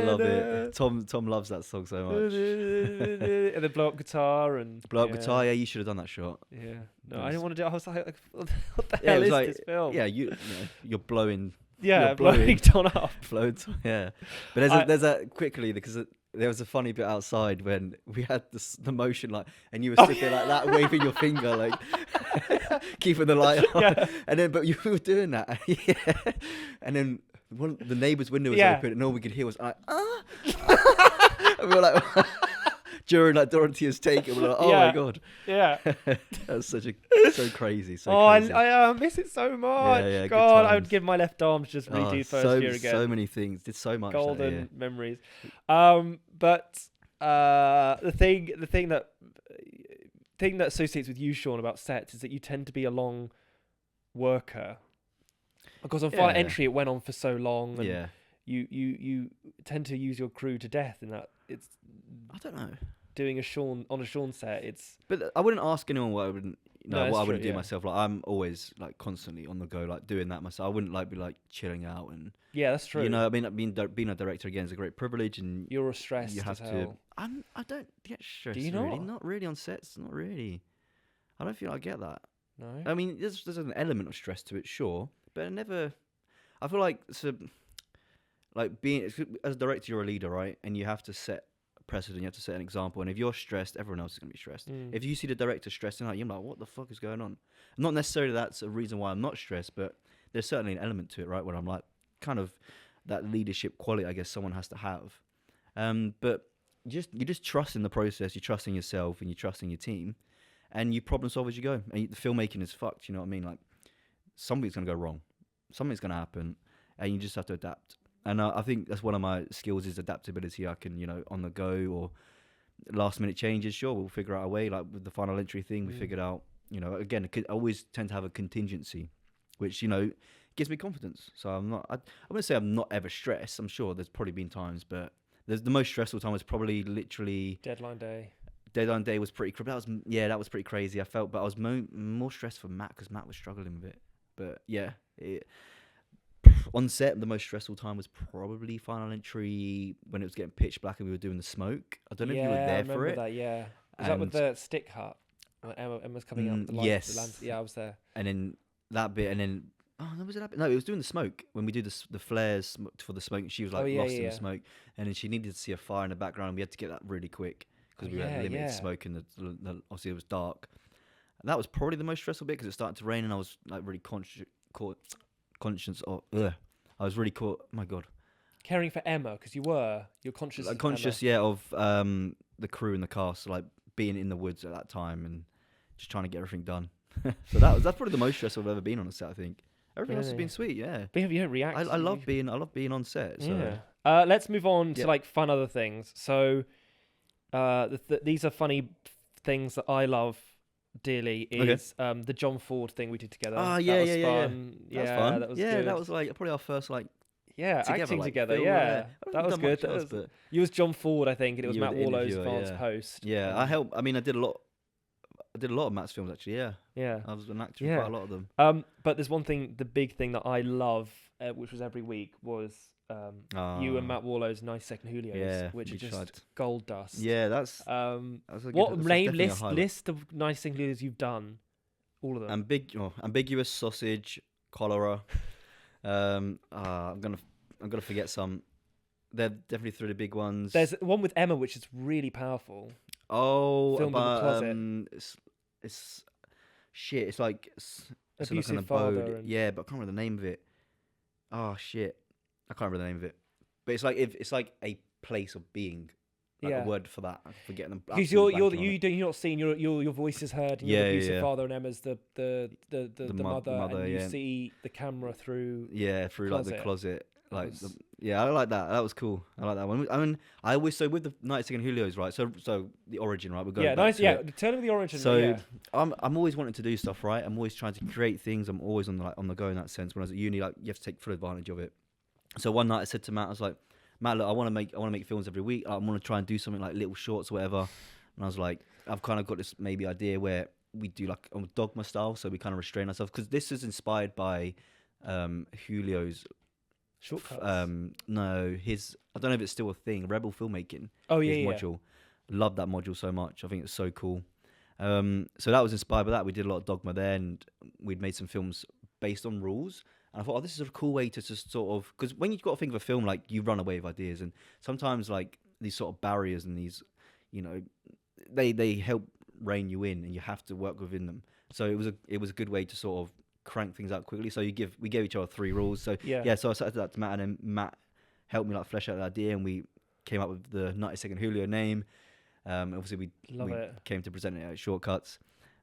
Love it. Tom loves that song so much. And the blow up guitar guitar. Yeah, you should have done that shot. Yeah, no, I didn't want to do it. I was like, what the hell is this film? Yeah, you're blowing. Yeah, blowing Tom up. Yeah, but there's quickly, because there was a funny bit outside when we had the motion and you were sitting there like that, waving your finger keeping the light on, but you were doing that, and then the neighbour's window was open, and all we could hear was and we were like during Dorothea's take, and we were like, oh my god, that was so crazy. I miss it so much. God, I would give my left arm to just redo first year again. So many things, did so much. Golden memories. But the thing that associates with you, Shaun, about sets is that you tend to be a long worker. Because on Final Entry, it went on for so long, and you tend to use your crew to death in that. It's, I don't know, doing a Shaun set. It's, but I wouldn't ask anyone what I wouldn't. I wouldn't do myself. I'm always constantly on the go, doing that myself. I wouldn't be chilling out and. Yeah, that's true. I mean, being a director again is a great privilege, and you're stressed. You have to. I don't get stressed. Do you not? Really. Not really on sets. Not really. I don't feel I get that. No. I mean, there's an element of stress to it, sure, but I feel like being as a director, you're a leader, right? And you have to set a precedent. You have to set an example. And if you're stressed, everyone else is going to be stressed. If you see the director stressing out, you're like, what the fuck is going on? Not necessarily that's a reason why I'm not stressed, but there's certainly an element to it, right? Where I'm kind of that leadership quality, I guess someone has to have. But you just trust in the process. You trust in yourself, and you trust in your team, and you problem solve as you go. And the filmmaking is fucked. You know what I mean? Like something's gonna go wrong, something's gonna happen, and you just have to adapt. And I think that's one of my skills is adaptability. I can, on the go or last minute changes. Sure, we'll figure out a way. Like with the final entry thing, we figured out. Again, I always tend to have a contingency, which gives me confidence. So I wouldn't say I'm not ever stressed. I'm sure there's probably been times, but the most stressful time was probably literally Deadline day. Deadline day was pretty. That was pretty crazy. I felt, but I was more stressed for Matt because Matt was struggling with it. But yeah, on set, the most stressful time was probably final entry when it was getting pitch black and we were doing the smoke. I don't know if you were there for it. That, yeah. Was that with the stick hut? When Emma's coming up. Yes. Yeah, I was there. And then that bit, and then no, was it that bit? No, it was doing the smoke when we do the flares for the smoke. She was like lost in the smoke, and then she needed to see a fire in the background. And we had to get that really quick because we had limited smoke, and obviously it was dark. And that was probably the most stressful bit because it started to rain, and I was like really conscious of. I was really caught. Oh my God. Caring for Emma because you're conscious. Conscious, of the crew and the cast, like being in the woods at that time and just trying to get everything done. So that's probably the most stressful I've ever been on a set. I think everything else has been sweet. Yeah, but you don't react. I love being on set. So. Yeah. Let's move on to like fun other things. So, these are funny things that I love dearly. Is the John Ford thing we did together. Oh That was fun. That was fun. That was good. That was like probably our first acting together. Yeah, that was good. You was John Ford, I think, and it was Matt Warlow's advanced host. Yeah, I helped. I mean, I did a lot of Matt's films actually. Yeah. I was an actor in quite a lot of them. But there's one thing, the big thing that I love, which was every week, was you and Matt Warlow's 90 Second Julios, which are just gold dust. Yeah, that's what name list of 90 Second Julios you've done? All of them. Ambiguous Sausage, Cholera. I'm gonna forget some. They're definitely three of the big ones. There's one with Emma, which is really powerful. Oh, filmed in the closet. It's shit. It's like abusive father. Yeah, but I can't remember the name of it. Oh shit, I can't remember the name of it. But it's like a place of being. Like a word for that. I'm forgetting them. Because you're not seen. Your voice is heard. And you're the abusive father, and Emma's the mother, and you see the camera through. Yeah, through like the closet. I like that. That was cool. I like that one. I mean, I always with the 90 Second Julios, right? So the origin, right? We're going back to it. Turn of the origin. So I'm always wanting to do stuff, right? I'm always trying to create things. I'm always on the go in that sense. When I was at uni, like you have to take full advantage of it. So one night I said to Matt, I was like, Matt, look, I want to make films every week. I want to try and do something like little shorts or whatever. And I was like, I've kind of got this maybe idea where we do like dogma style, so we kind of restrain ourselves because this is inspired by Julio's shortcuts. No, I don't know if it's still a thing. Rebel filmmaking. Oh yeah, his module. Love that module so much. I think it's so cool. So that was inspired by that. We did a lot of dogma there, and we'd made some films based on rules. And I thought, this is a cool way to just sort of, because when you've got to think of a film, like you run away with ideas, and sometimes like these sort of barriers and these, they help rein you in, and you have to work within them. So it was a good way to sort of crank things out quickly. So we gave each other 3 rules. So so I said that to Matt, and then Matt helped me like flesh out the idea, and we came up with the 90 Second Julio name. Obviously we came to present it at Shortcuts.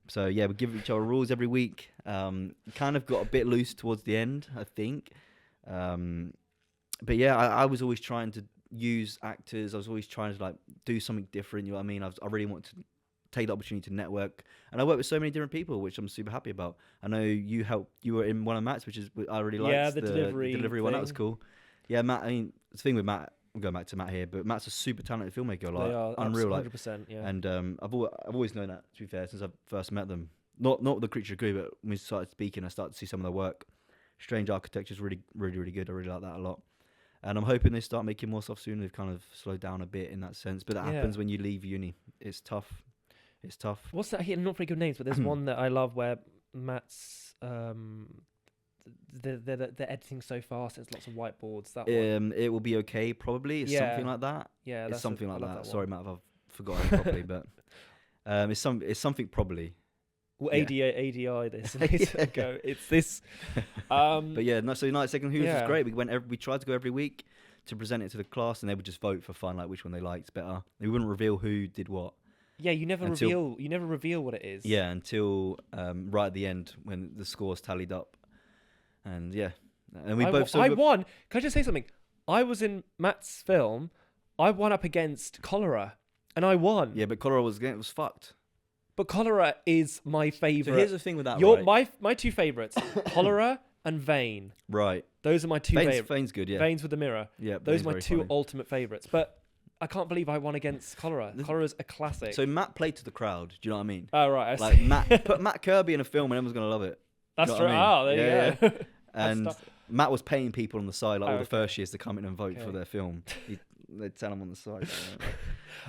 So we give each other rules every week. Kind of got a bit loose towards the end, I think. But I was always trying to use actors. I was always trying to like do something different. You know what I mean? I really wanted to take the opportunity to network, and I worked with so many different people, which I'm super happy about. I know you were in one of Matt's, which is I really liked. The delivery one. That was cool. Yeah, Matt. I mean, the thing with Matt. I'm going back to Matt here, but Matt's a super talented filmmaker, like they are, unreal, 100%. Yeah. And I've always known that, to be fair, since I first met them. Not with the Creature Crew, but when we started speaking, I started to see some of their work. Strange Architecture is really, really, really good. I really like that a lot. And I'm hoping they start making more stuff soon. They've kind of slowed down a bit in that sense, but that happens when you leave uni. It's tough. What's that? Not very good names, but there's one that I love where Matt's they're editing so fast. There's lots of whiteboards. That one. It will be okay. Probably it's something like that. Yeah, it's something like that. Sorry, Matt, if I've forgotten properly, but it's something probably. Well, ADI this go. It's this. But so 90 Second Julios was great. We tried to go every week. to present it to the class, and they would just vote for fun, like which one they liked better. They wouldn't reveal who did what. Yeah, you never reveal what it is. Yeah, until right at the end when the scores tallied up, and yeah, and we both. I won. Can I just say something? I was in Matt's film. I won up against Cholera, and I won. Yeah, but Cholera was fucked. But Cholera is my favourite. So here's the thing with that, right? My two favourites, Cholera and Vane. Right. Those are my two favourites. Vane's good, yeah. Vane's with the mirror. Yeah, those are my two funny. ultimate favourites. But I can't believe I won against Cholera. Cholera's a classic. So Matt played to the crowd. Do you know what I mean? Oh, right. Like put Matt Kirby in a film and everyone's going to love it. That's true. I mean? Oh, there you go. And Matt was paying people on the side, like all the okay. first years, to come in and vote for their film. They'd tell him on the side.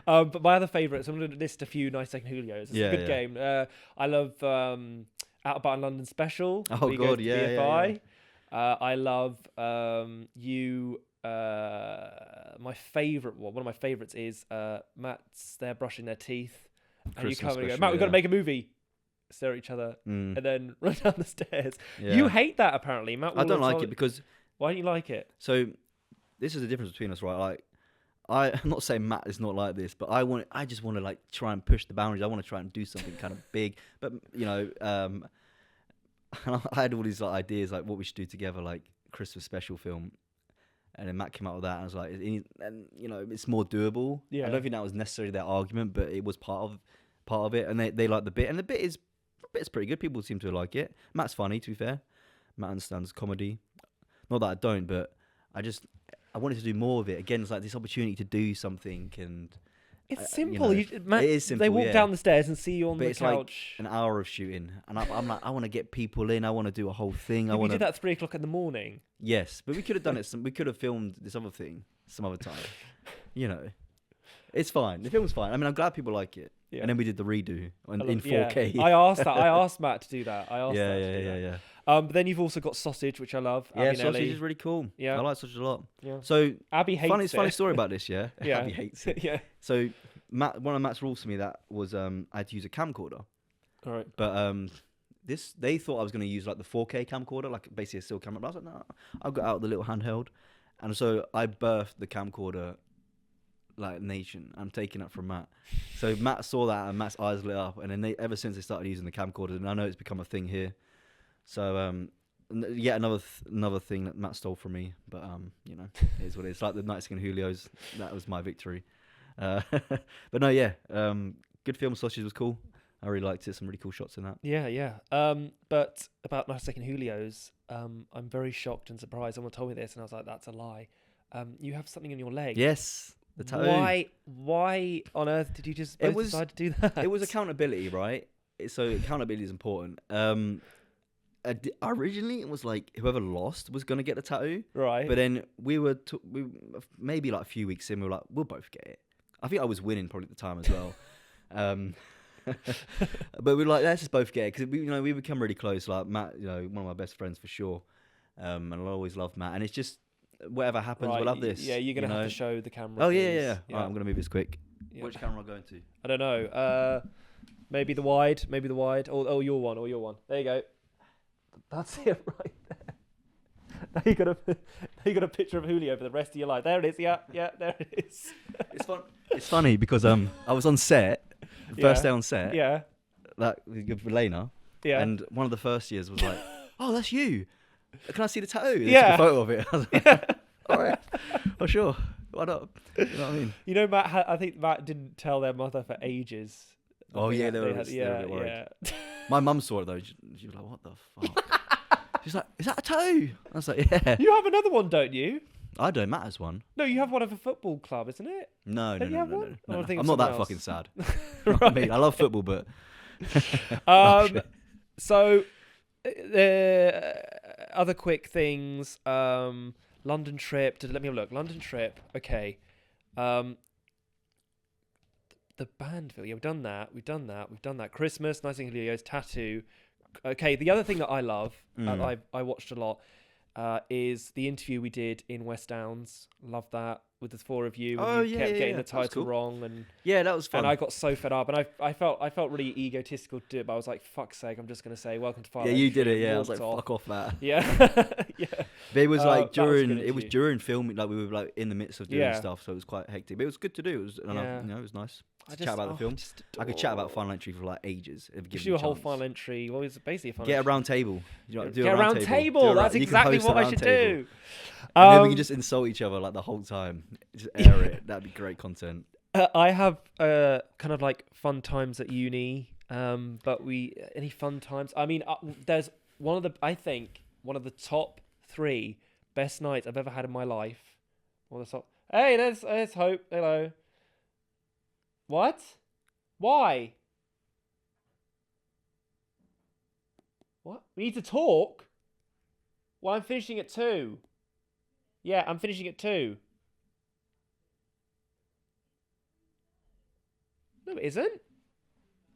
But my other favourites, I'm going to list a few Nice Second Julios. It's a good game. I love Out of Bar London Special. Oh, God, yeah. I love you. My favourite one of my favourites is Matt's there brushing their teeth. And Christmas you come and go, special, Matt, we've got to make a movie. Stare at each other and then run down the stairs. Yeah. You hate that, apparently, Matt. I don't like it because... Why don't you like it? So, this is the difference between us, right? Like, I'm not saying Matt is not like this, but I just want to like try and push the boundaries. I want to try and do something kind of big. But you know, I had all these like ideas, like what we should do together, like Christmas special film. And then Matt came out with that, and I was like, and you know, it's more doable. Yeah. I don't think that was necessarily their argument, but it was part of it, and they like the bit, and the bit's pretty good. People seem to like it. Matt's funny, to be fair. Matt understands comedy. Not that I don't, but I wanted to do more of it. Again, it's like this opportunity to do something, and it's simple. Matt, it is simple. They walk down the stairs and see you on but the it's couch. like an hour of shooting, and I'm like, I want to get people in. I want to do a whole thing. We did that at 3 o'clock in the morning. Yes, but we could have done it. We could have filmed this other thing some other time. You know, it's fine. The film's fine. I mean, I'm glad people like it. Yeah. And then we did the redo in 4K. Yeah. I asked Matt to do that. Yeah. But then you've also got Sausage, which I love. Yeah, Sausage is really cool. Yeah, I like Sausage a lot. Yeah. So Abby hates it. Funny story about this. Yeah. Yeah. Abby hates it. Yeah. So one of Matt's rules to me that was I had to use a camcorder. All right. But they thought I was going to use like the 4K camcorder, like basically a still camera. But I was like, no, I've got out the little handheld, and so I birthed the camcorder like nation. I'm taking that from Matt. So Matt saw that, and Matt's eyes lit up, and then ever since they started using the camcorder, and I know it's become a thing here. So yet another thing that Matt stole from me, but you know, it is what it is. Like the Night Skin Julio's, that was my victory. But no, yeah, good film. Sausage was cool. I really liked it. Some really cool shots in that. Yeah. But about Night Second Julio's, I'm very shocked and surprised. Someone told me this, and I was like, that's a lie. You have something in your leg. Yes. The tattoo. Why on earth did you just decide to do that? It was accountability, right? So accountability is important. Originally, it was like whoever lost was going to get the tattoo. Right. But then we maybe like a few weeks in, we were like, we'll both get it. I think I was winning probably at the time as well. But we were like, let's just both get it. Because we become really close. Like Matt, one of my best friends for sure. And I always loved Matt. And it's just, whatever happens, we'll have this. Yeah, you're going to have to show the camera. Oh, yeah. All right, I'm going to move this quick. Yeah. Which camera am I going to? I don't know. Maybe the wide. Or your one. There you go. That's it right there. Now you got a picture of Julio for the rest of your life. There it is. Yeah, there it is. It's fun. It's funny because I was on set, first day on set. Yeah. Like with Elena. Yeah. And one of the first years was like, "Oh, that's you. Can I see the tattoo?" They Yeah. took a photo of it. I was like, all right. Oh, sure. Why not? You know what I mean? Matt. I think Matt didn't tell their mother for ages. Oh yeah, they were a bit worried. My mum saw it though. She was like, "What the fuck?" She's like, "Is that a tattoo?" I was like, "Yeah." You have another one, don't you? I don't. Matt has one. No, you have one of a football club, isn't it? No. Don't you have one? No. I'm not that else. fucking sad. You know what I mean, I love football, but. So, other quick things. London trip. Let me have a look. London trip. Okay. The band film. Yeah, we've done that. Christmas. Nice and Julio's tattoo. Okay. The other thing that I love, I watched a lot. is the interview we did in West Downs. Love that, with the four of you. Oh, And you yeah, kept yeah, getting yeah. the That was title cool. wrong, and Yeah, that was fun. and I got so fed up, and I felt really egotistical to do it, but I was like, fuck's sake, I'm just gonna say welcome to File Yeah, you did Entry, it. and Yeah, I was like, walked off. fuck off that. Yeah, yeah. But it was like that was a good it was interview. during filming, like we were like in the midst of doing Yeah. stuff, so it was quite hectic. But it was good to do. It was, and Yeah. it was nice I to chat about the film. just I could chat about adore- Final Entry for like ages. If We given should do a the whole chance. Final Entry. Well, it's basically a Final Get a Entry. round table. You know, do Get a round table. Do a That's you can exactly host a what I round should table. do. And then we can just insult each other like the whole time. Just air it. That'd be great content. I have kind of like fun times at uni. But any fun times? I mean, there's I think one of the top 3 best nights I've ever had in my life. Hey, there's Hope. Hello. What? Why? What? We need to talk? Well, I'm finishing at 2. Yeah, I'm finishing at 2. No, it isn't.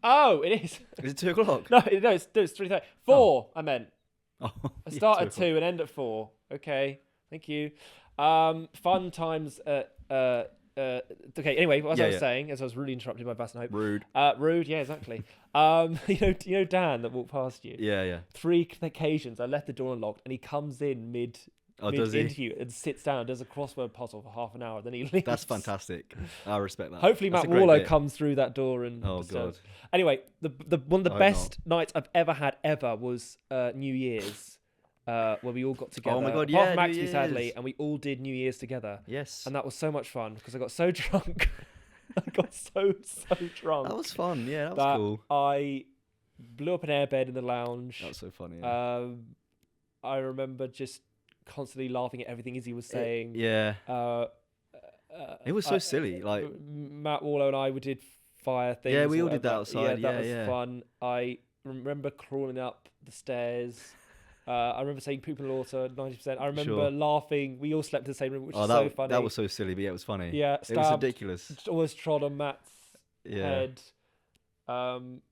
Oh, it is. Is it 2 o'clock? No, it's 3:30. 4, I meant. Oh, I yeah, start 2 at 2 and end at 4. Okay, thank you. Fun times at... okay, anyway, as I was saying, as I was really interrupted by Bass and Hope. Rude. Rude, yeah, exactly. You know Dan that walked past you? Yeah, yeah. 3 occasions I left the door unlocked and he comes in mid Does he? interview and sits down, does a crossword puzzle for half an hour, then he leaves. That's fantastic. I respect that. Hopefully That's Matt a great Warlow bit. comes through that door and Oh, disturbs. God. Anyway, the one of the I hope best nights I've ever had was New Year's, where we all got together. Oh my God, Apart yeah, from New Maxie, sadly, Year's. and we all did New Year's together. Yes. And that was so much fun because I got so drunk. I got so drunk. That was fun. Yeah, that was that cool. I blew up an airbed in the lounge. That was so funny. Yeah. I remember just constantly laughing at everything Izzy was saying. Yeah. It was so silly. Like Matt Warlow and I did fire things. Yeah, we or all did that whatever. outside. Yeah, that Yeah, was fun. I remember crawling up the stairs. I remember saying poop in the water 90%. I remember Sure. laughing. We all slept in the same room, which is that so funny. that was so silly, but yeah, it was funny. Yeah, It was stabbed, ridiculous. always trod on Matt's Yeah. head.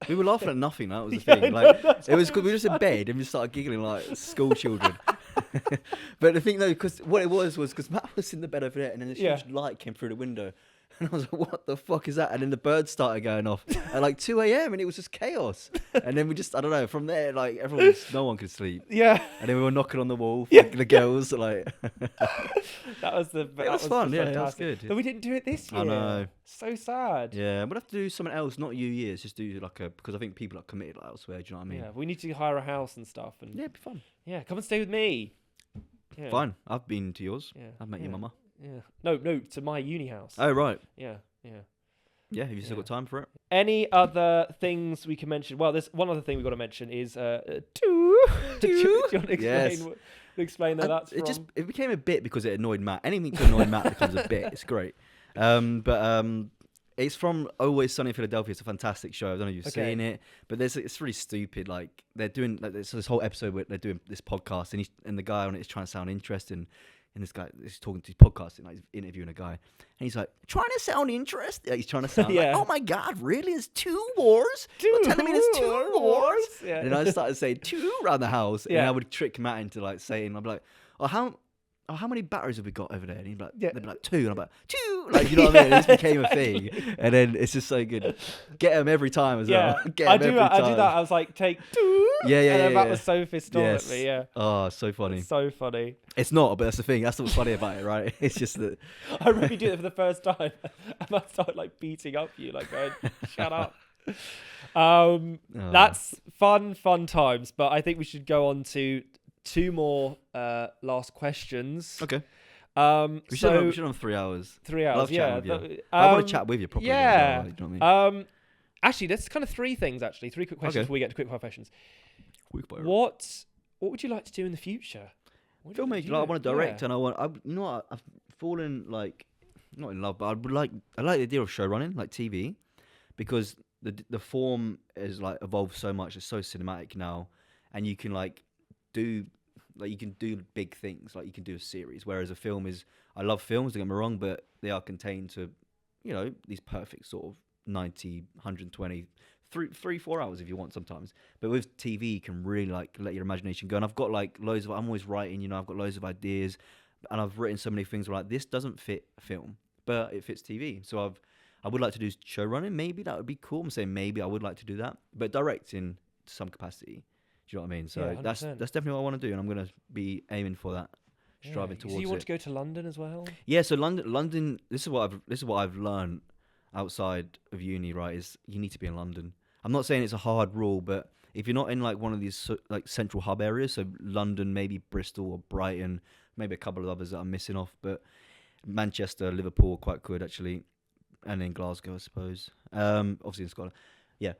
We were laughing at nothing. That was the Yeah, I thing. know, Like that's it was what good. We were just in bed and we started giggling like school children. But the thing though, because what it was because Matt was in the bed over there, and then this huge light came through the window, and I was like, "What the fuck is that?" And then the birds started going off at like 2 a.m. and it was just chaos. And then we just, I don't know, from there, like no one could sleep. Yeah, And then we were knocking on the wall for Yeah. the girls, like. that was the. It that was fun. Yeah, that was fantastic. good. But we didn't do it this year. I know. So sad. Yeah, we'll have to do something else, not New Year's, just do like because I think people are committed like elsewhere. Do you know what I mean? Yeah, we need to hire a house and stuff. And Yeah, it'd be fun. yeah, come and stay with me. Yeah. Fine. I've been to yours. Yeah. I've met yeah. your mama. Yeah. No, to my uni house. Oh, right. Yeah. Yeah, have you still got time for it? Any other things we can mention? Well, there's one other thing we've got to mention is two. Do you want to explain, Yes. explain that that's from? It became a bit because it annoyed Matt. Anything to annoy Matt becomes a bit. It's great. But it's from Always Sunny in Philadelphia. It's a fantastic show. I don't know if you've Okay. seen it, but it's really stupid. Like they're doing like this whole episode where they're doing this podcast, and the guy on it is trying to sound interesting. And this guy is talking to his podcasting, like he's interviewing a guy, and he's like trying to sound interesting. Like, he's trying to sound Yeah. like, "Oh my God, really? There's 2 wars? You're telling me there's 2 wars?" Yeah. And then I started saying 2 around the house, and Yeah. I would trick Matt into like saying, "I'm like, oh how many batteries have we got over there?" And he'd be like, Yeah. they'd be like 2, and I'm like 2, like you know what I mean? It just became a thing, and then it's just so good. Get him every time as Yeah, well. Get I him do every that. time. I do that. I was like, take 2. Yeah, And then Matt yeah. was so pissed on at me. Yeah. Oh, so funny. It's so funny. It's not, but that's the thing. That's what's funny about it, right? It's just that. I really did it for the first time. And I started like beating up you, like going, shut up. That's fun times. But I think we should go on to 2 more last questions. Okay. We So should have 3 hours. 3 hours. Love chatting Yeah. with you. I want to chat with you properly. Yeah. As well, you know what I mean? Actually, there's kind of 3 things. Actually, 3 quick questions Okay. before we get to quick fire questions. Quick fire. What would you like to do in the future? Filmmaking. Like, I want to direct, and I've fallen like not in love, but I like the idea of show running, like TV, because the form is like evolved so much. It's so cinematic now, and you can do big things. Like you can do a series, whereas a film is. I love films. Don't get me wrong, but they are contained to, these perfect sort of 90, 120, three, 4 hours if you want sometimes. But with TV, you can really like let your imagination go. And I've got like loads of. I'm always writing. You know, I've got loads of ideas, and I've written so many things where like this doesn't fit film, but it fits TV. So I would like to do show running. Maybe that would be cool. I'm saying maybe I would like to do that, but directing to some capacity. Do you know what I mean? So Yeah, that's 100%. definitely what I want to do, and I'm gonna be aiming for that, striving towards So you want it. to go to London as well? Yeah. So London. This is what I've learned outside of uni. Right, is you need to be in London. I'm not saying it's a hard rule, but if you're not in like one of these like central hub areas, so London, maybe Bristol or Brighton, maybe a couple of others that I'm missing off, but Manchester, Liverpool, are quite good actually, and then Glasgow, I suppose. Obviously in Scotland. Yeah.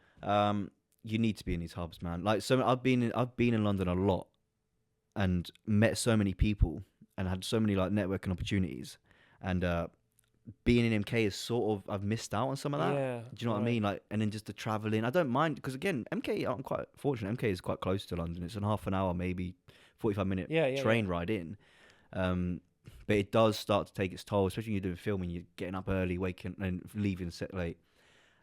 You need to be in these hubs, man. Like, so I've been in London a lot, and met so many people, and had so many like networking opportunities, and being in MK is sort of I've missed out on some of that. Yeah. Do you know what I right. mean? Like, and then just the traveling. I don't mind because again, MK. I'm quite fortunate. MK is quite close to London. It's a half an hour, maybe 45-minute Yeah, train ride in. But it does start to take its toll, especially when you're doing filming. You're getting up early, waking and leaving set late.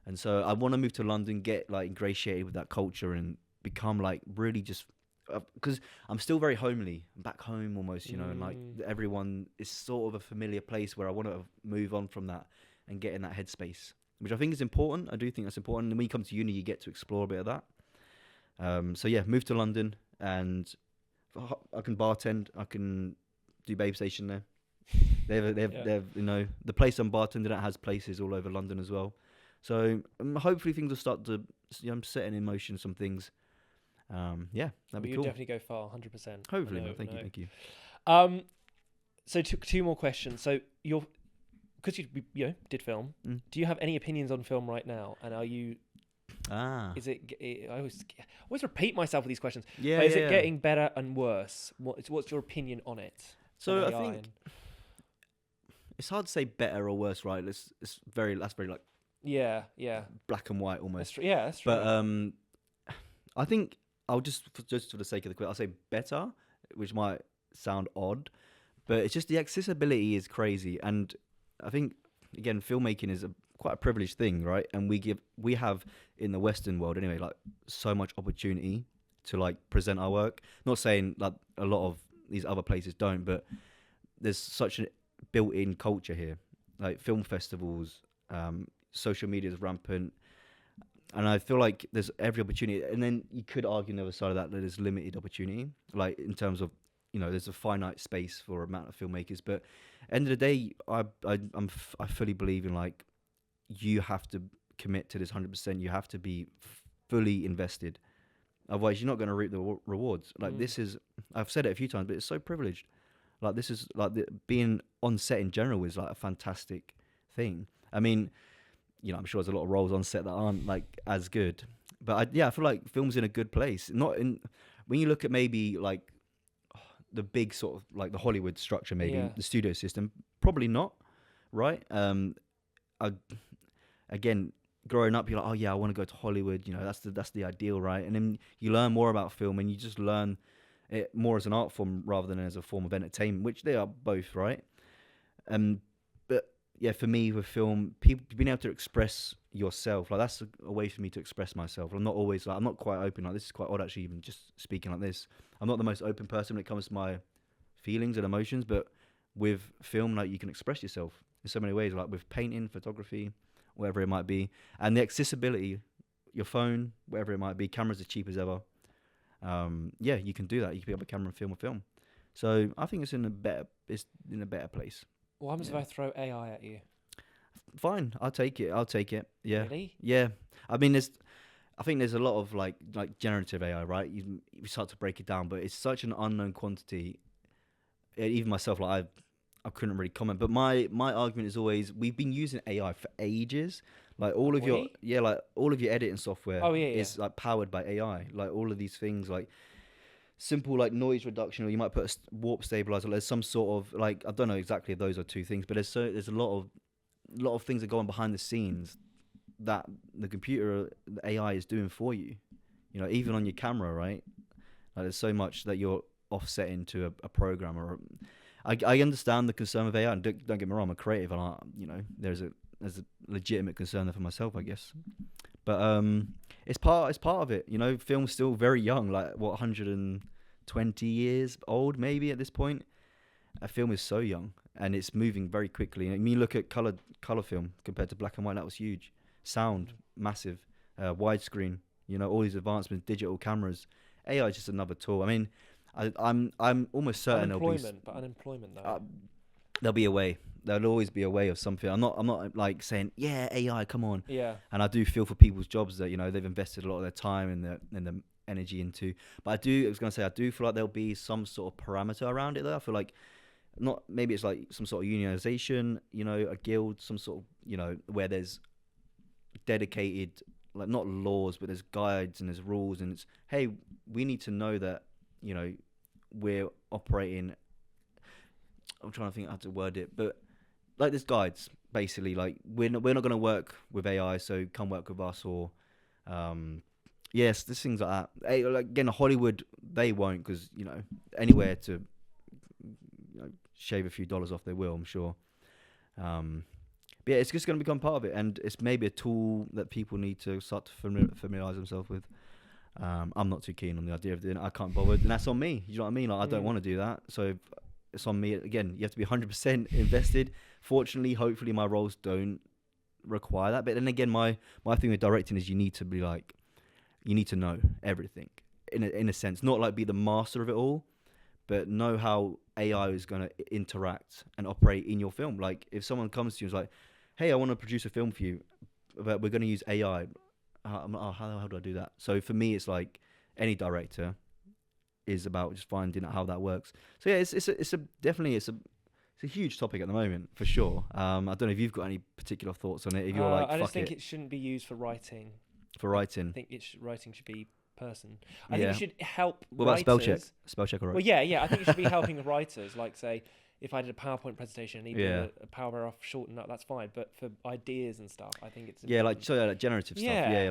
And so I want to move to London, get like ingratiated with that culture, and become like really just because I'm still very homely. I'm back home almost, you know, and like everyone is sort of a familiar place where I want to move on from that and get in that headspace, which I think is important. I do think that's important. And when you come to uni, you get to explore a bit of that. So yeah, move to London, and I can bartend. I can do babe station there. They've you know, the place I'm bartending at has places all over London as well. So hopefully things will start to, you know, I'm setting in motion some things. Yeah, that'd be You cool. definitely go far, 100%. Hopefully, I know, man. Thank you. So two more questions. So because you did film. Do you have any opinions on film right now? And are you? Is it? I always repeat myself with these questions. Yeah. But is it getting better and worse? What's your opinion on it? So on I AI think it's hard to say better or worse, right? That's very like yeah, black and white that's almost. true. Yeah, that's true. But I think I'll just for the sake of the quiz, I'll say better, which might sound odd, but it's just the accessibility is crazy, and I think again filmmaking is quite a privileged thing, right? And we have in the Western world anyway, like so much opportunity to like present our work. Not saying like a lot of these other places don't, but there's such a built-in culture here, like film festivals, social media is rampant, and I feel like there's every opportunity. And then you could argue on the other side of that there's limited opportunity, like in terms of, you know, there's a finite space for amount of filmmakers. But end of the day, I fully believe in like you have to commit to this 100%. You have to be fully invested, otherwise you're not going to reap the rewards. Like this is, I've said it a few times, but it's so privileged. Like this is like being on set in general is like a fantastic thing. I mean, you know, I'm sure there's a lot of roles on set that aren't like as good, but I feel like film's in a good place. Not in when you look at maybe like the big sort of like the Hollywood structure, maybe the studio system, probably not, right? Again, growing up, you're like, oh yeah, I want to go to Hollywood. You know, that's the ideal, right? And then you learn more about film, and you just learn it more as an art form rather than as a form of entertainment, which they are both, right? But yeah, for me with film, people being able to express yourself, like that's a way for me to express myself. I'm not always like, I'm not quite open. Like this is quite odd actually, even just speaking like this. I'm not the most open person when it comes to my feelings and emotions, but with film, like you can express yourself in so many ways, like with painting, photography, whatever it might be, and the accessibility, your phone, whatever it might be, cameras as cheap as ever. Yeah, you can do that. You can pick up a camera and film a film. So I think it's in a better place. What happens if I throw AI at you? Fine, I'll take it. Yeah, Really? yeah. I mean, I think there's a lot of like generative AI, right? You start to break it down, but it's such an unknown quantity. Even myself, like I couldn't really comment. But my argument is always we've been using AI for ages. Like all of your editing software is like powered by AI. Like all of these things, like simple like noise reduction, or you might put a warp stabilizer. There's some sort of like, I don't know exactly if those are two things, but there's a lot of things that go on behind the scenes that the AI is doing for you. You know, even on your camera, right? Like there's so much that you're offsetting to a program. Or I understand the concern of AI, and don't get me wrong, I'm a creative, and you know, there's a legitimate concern there for myself, I guess. But it's part of it. You know, film's still very young, like what 120 years old maybe at this point. A film is so young and it's moving very quickly. I mean, you look at color film compared to black and white, that was huge. Sound, massive. Widescreen, you know, all these advancements, digital cameras. AI is just another tool. I mean, I'm almost certain unemployment though. There'll be a way. There'll always be a way of something. I'm not like saying, yeah, AI, come on. Yeah. And I do feel for people's jobs that, you know, they've invested a lot of their time and the energy into. But I do feel like there'll be some sort of parameter around it though. I feel like maybe it's like some sort of unionization, you know, a guild, some sort of, you know, where there's dedicated, like not laws, but there's guides and there's rules, and it's, hey, we need to know that, you know, we're operating. I'm trying to think how to word it, but like there's guides basically. Like we're not going to work with AI, so come work with us, or yes, there's things like that. Hey, like again, Hollywood, they won't, because you know, anywhere to shave a few dollars off, they will, I'm sure. But yeah, it's just going to become part of it, and it's maybe a tool that people need to start to familiarize themselves with. I'm not too keen on the idea of doing it. I can't bother, and that's on me. You know what I mean? Like, I don't want to do that, so it's on me. Again, you have to be 100% invested. Fortunately, hopefully, my roles don't require that. But then again, my thing with directing is you need to be like, you need to know everything in a sense, not like be the master of it all, but know how AI is going to interact and operate in your film. Like if someone comes to you and is like, hey, I want to produce a film for you, but we're going to use AI. How do I do that? So for me, it's like any director is about just finding out how that works. So yeah, it's a huge topic at the moment for sure. I don't know if you've got any particular thoughts on it. If you're like, I just think it shouldn't be used for writing. For writing, I think writing should be person. I think it should help. What about spell check? Spell check, alright. Well, yeah. I think it should be helping writers. Like, say, if I did a PowerPoint presentation and needed a paragraph shortened up, that's fine. But for ideas and stuff, I think it's important. like generative stuff. Yeah,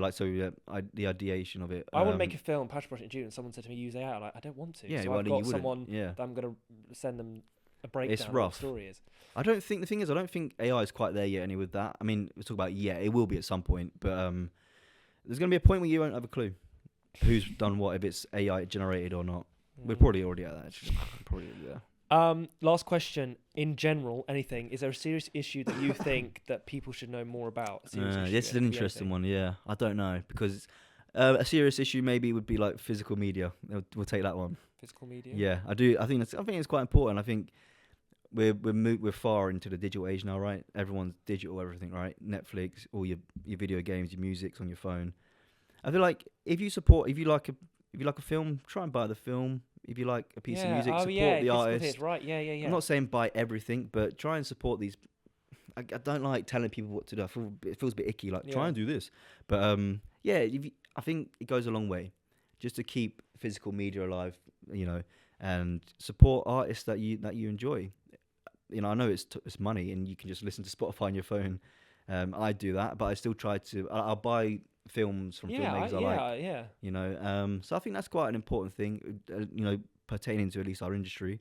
the ideation of it. I want to make a film, Passion Project June, and someone said to me, use AI. I'm like, I don't want to. Yeah, so I've got someone that I'm going to send them a breakdown it's rough. of what the story is. I don't think AI is quite there yet. Any with that, I mean, we talk about it will be at some point, but there's going to be a point where you won't have a clue who's done what, if it's AI generated or not. We're probably already at that, actually. Probably, yeah. Last question. In general, anything, is there a serious issue that you think that people should know more about? This is an interesting one, yeah. I don't know, because a serious issue maybe would be like physical media. We'll take that one. Physical media? Yeah, I do. I think it's quite important. I think we're far into the digital age now, right? Everyone's digital, everything, right? Netflix, all your video games, your music's on your phone. I feel like if you like a film, try and buy the film. If you like a piece of music, support the artist. Right, yeah. I'm not saying buy everything, but try and support these. I don't like telling people what to do. It feels a bit icky. Like try and do this, but I think it goes a long way, just to keep physical media alive, you know, and support artists that you enjoy. You know, I know it's money, and you can just listen to Spotify on your phone. I do that, but I still try to. I'll buy films from filmmakers I like. Yeah. You know, so I think that's quite an important thing. You know, pertaining to at least our industry,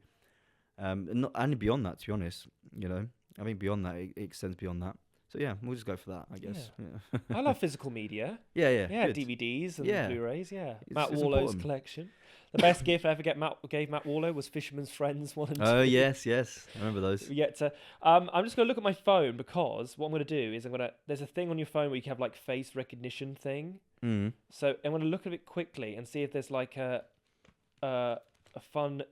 and beyond that. To be honest, you know, I think beyond that, it extends beyond that. So yeah, we'll just go for that, I guess. Yeah. I love physical media. Yeah. Good. DVDs and Blu-rays. Yeah, Matt it's Warlow's important. collection. The best gift I ever gave Matt Warlow was Fisherman's Friends 1 and 2. Oh yes, I remember those. I'm just gonna look at my phone, because what I'm gonna do is there's a thing on your phone where you can have like face recognition thing. So I'm gonna look at it quickly and see if there's like a fun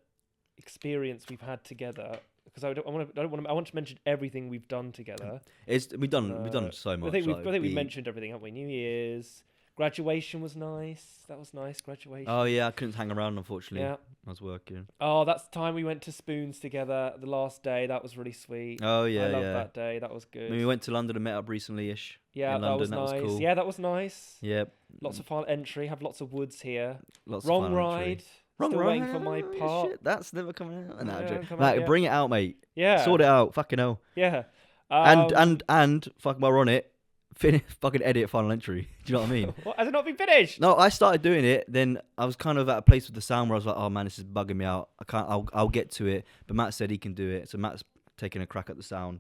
experience we've had together. Because I want to mention everything we've done together. We've done so much. I think we mentioned everything, haven't we? New Year's, graduation was nice. That was nice, graduation. Oh yeah, I couldn't hang around, unfortunately. Yeah, I was working. Oh, that's the time we went to Spoons together. The last day, that was really sweet. Oh yeah, I loved that day. That was good. I mean, we went to London and met up recently-ish. Yeah, that was nice. Cool. Yeah, that was nice. Yep. Lots of fun entry. Have lots of woods here. Wrong ride. Wrong Still ride. waiting for my part. Shit, that's never coming out. No, bring it out, mate. Yeah. Sort it out. Fucking hell. Yeah. And fuck, while we're on it, fucking edit final entry. Do you know what I mean? What? Has it not been finished? No, I started doing it. Then I was kind of at a place with the sound where I was like, oh man, this is bugging me out. I can't. I'll get to it. But Matt said he can do it, so Matt's taking a crack at the sound,